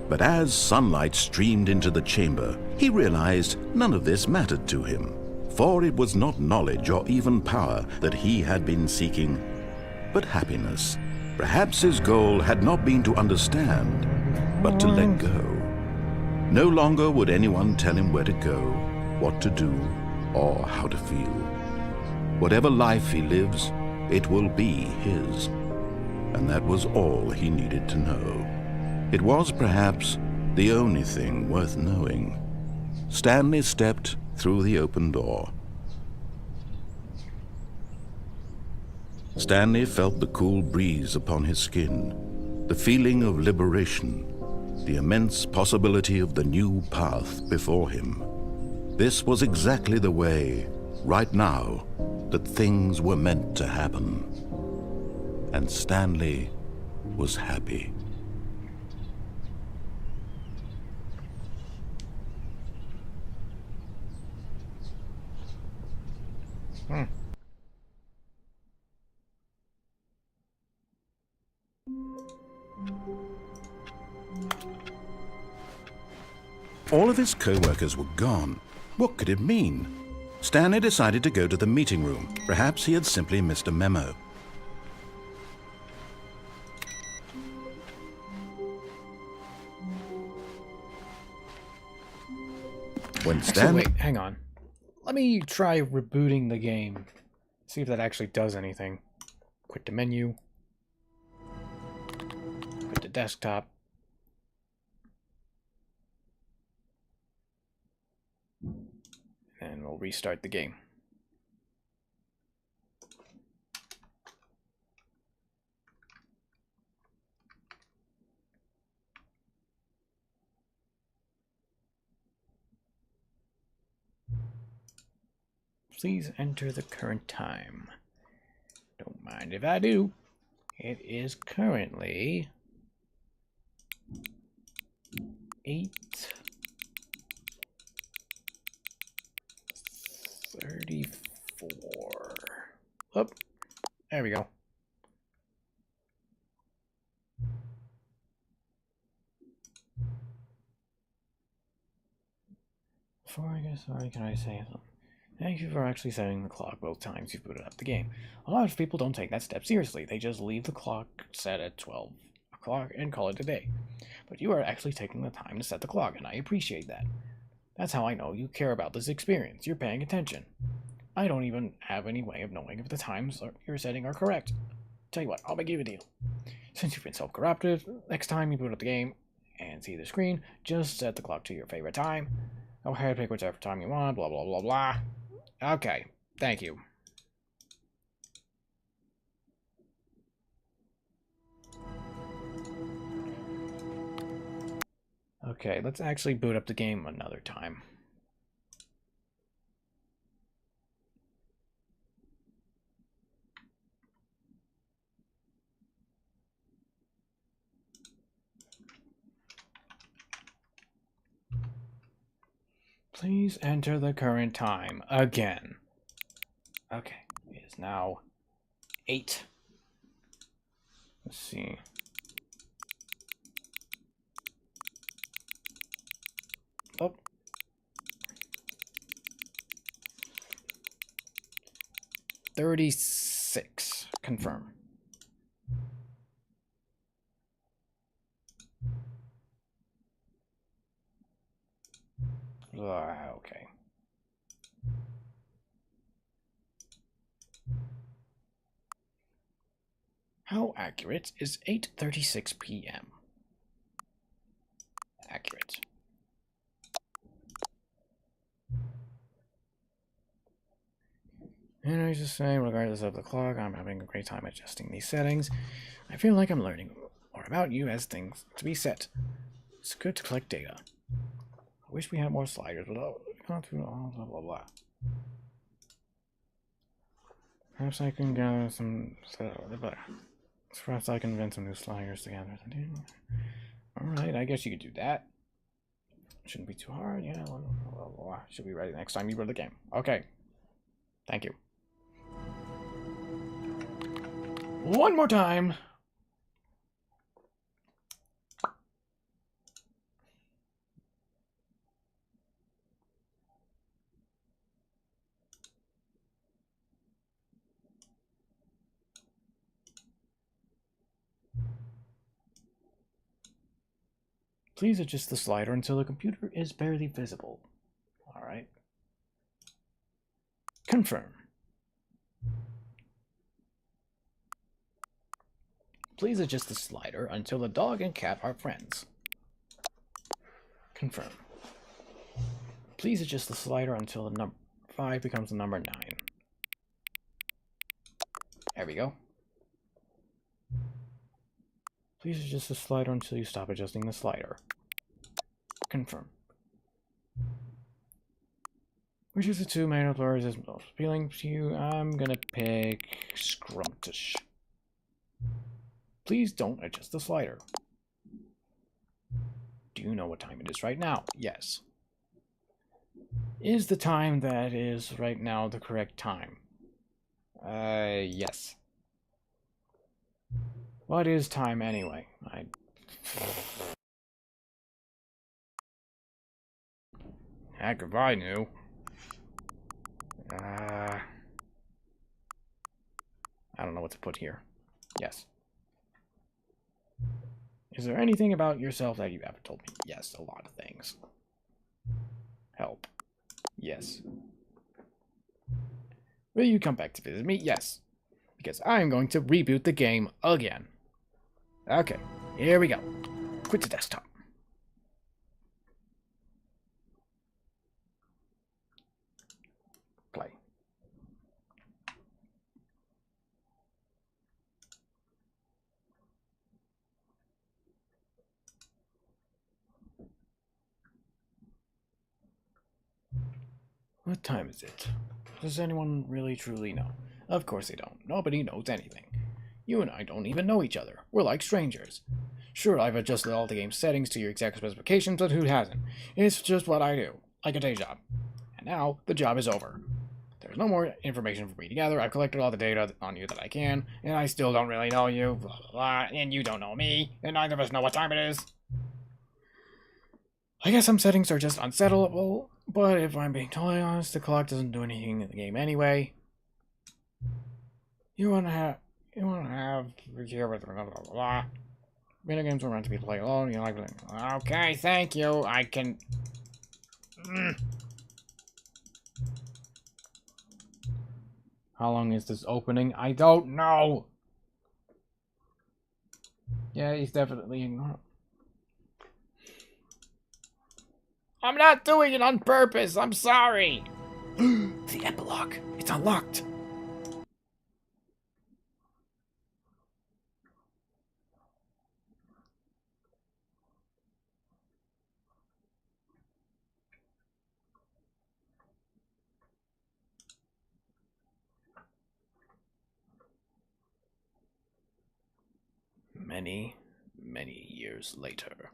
But as sunlight streamed into the chamber, he realized none of this mattered to him, for it was not knowledge or even power that he had been seeking, but happiness. Perhaps his goal had not been to understand, but to let go. No longer would anyone tell him where to go, what to do, or how to feel. Whatever life he lives, it will be his. And that was all he needed to know. It was perhaps the only thing worth knowing. Stanley stepped through the open door. Stanley felt the cool breeze upon his skin, the feeling of liberation, the immense possibility of the new path before him. This was exactly the way, right now, that things were meant to happen. And Stanley was happy. All of his co-workers were gone. What could it mean? Stanley decided to go to the meeting room. Perhaps he had simply missed a memo. When
Actually,
Stanley...
wait, hang on. Let me try rebooting the game. See if that actually does anything. Quit the menu. Quit the desktop. And we'll restart the game. Please enter the current time. Don't mind if I do. It is currently 8:34. Oh, there we go. Before I get started, can I say something? Thank you for actually setting the clock both times you've booted up the game. A lot of people don't take that step seriously. They just leave the clock set at 12 o'clock and call it a day. But you are actually taking the time to set the clock, and I appreciate that. That's how I know you care about this experience. You're paying attention. I don't even have any way of knowing if the times you're setting are correct. Tell you what, I'll make you a deal. Since you've been self-corrupted, next time you boot up the game and see the screen, just set the clock to your favorite time. Go ahead, pick whichever time you want, blah, blah, blah, blah. Okay, thank you. Okay, let's actually boot up the game another time. Please enter the current time again. Okay, it is now 8. Let's see. Oh. $36. Confirm. Okay. How accurate is 8:36 p.m.? Accurate. And I was just saying, regardless of the clock, I'm having a great time adjusting these settings. I feel like I'm learning more about you as things to be set. It's good to collect data. I wish we had more sliders without going through all blah blah blah. Perhaps I can gather some. Perhaps I can invent some new sliders together. Alright, I guess you could do that. Shouldn't be too hard, yeah. Blah, blah, blah. Should be ready next time you run the game. Okay. Thank you. One more time. Please adjust the slider until the computer is barely visible. Alright. Confirm. Please adjust the slider until the dog and cat are friends. Confirm. Please adjust the slider until the number 5 becomes the number 9. There we go. Please adjust the slider until you stop adjusting the slider. Confirm. Which is the two main players is most appealing to you? I'm gonna pick Scrumptious. Please don't adjust the slider. Do you know what time it is right now? Yes. Is the time that is right now the correct time? Yes. What is time anyway? Heck if I knew. I don't know what to put here. Yes. Is there anything about yourself that you haven't told me? Yes, a lot of things. Help. Yes. Will you come back to visit me? Yes. Because I am going to reboot the game again. Okay, here we go. Quit the desktop. Play. What time is it? Does anyone really truly know? Of course they don't. Nobody knows anything. You and I don't even know each other. We're like strangers. Sure, I've adjusted all the game's settings to your exact specifications, but who hasn't? It's just what I do, like a day job. And now, the job is over. There's no more information for me to gather. I've collected all the data on you that I can, and I still don't really know you, blah, blah, blah, and you don't know me, and neither of us know what time it is. I guess some settings are just unsettleable, but if I'm being totally honest, the clock doesn't do anything in the game anyway. You wanna have here with blah blah blah. Video games are meant to be played alone. You like okay, thank you. I can. How long is this opening? I don't know. Yeah, he's definitely ignoring. I'm not doing it on purpose. I'm sorry. The epilogue. It's unlocked. Many, many years later.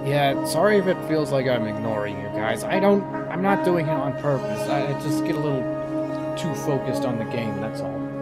Yeah, sorry if it feels like I'm ignoring you guys. I'm not doing it on purpose. I just get a little too focused on the game, that's all.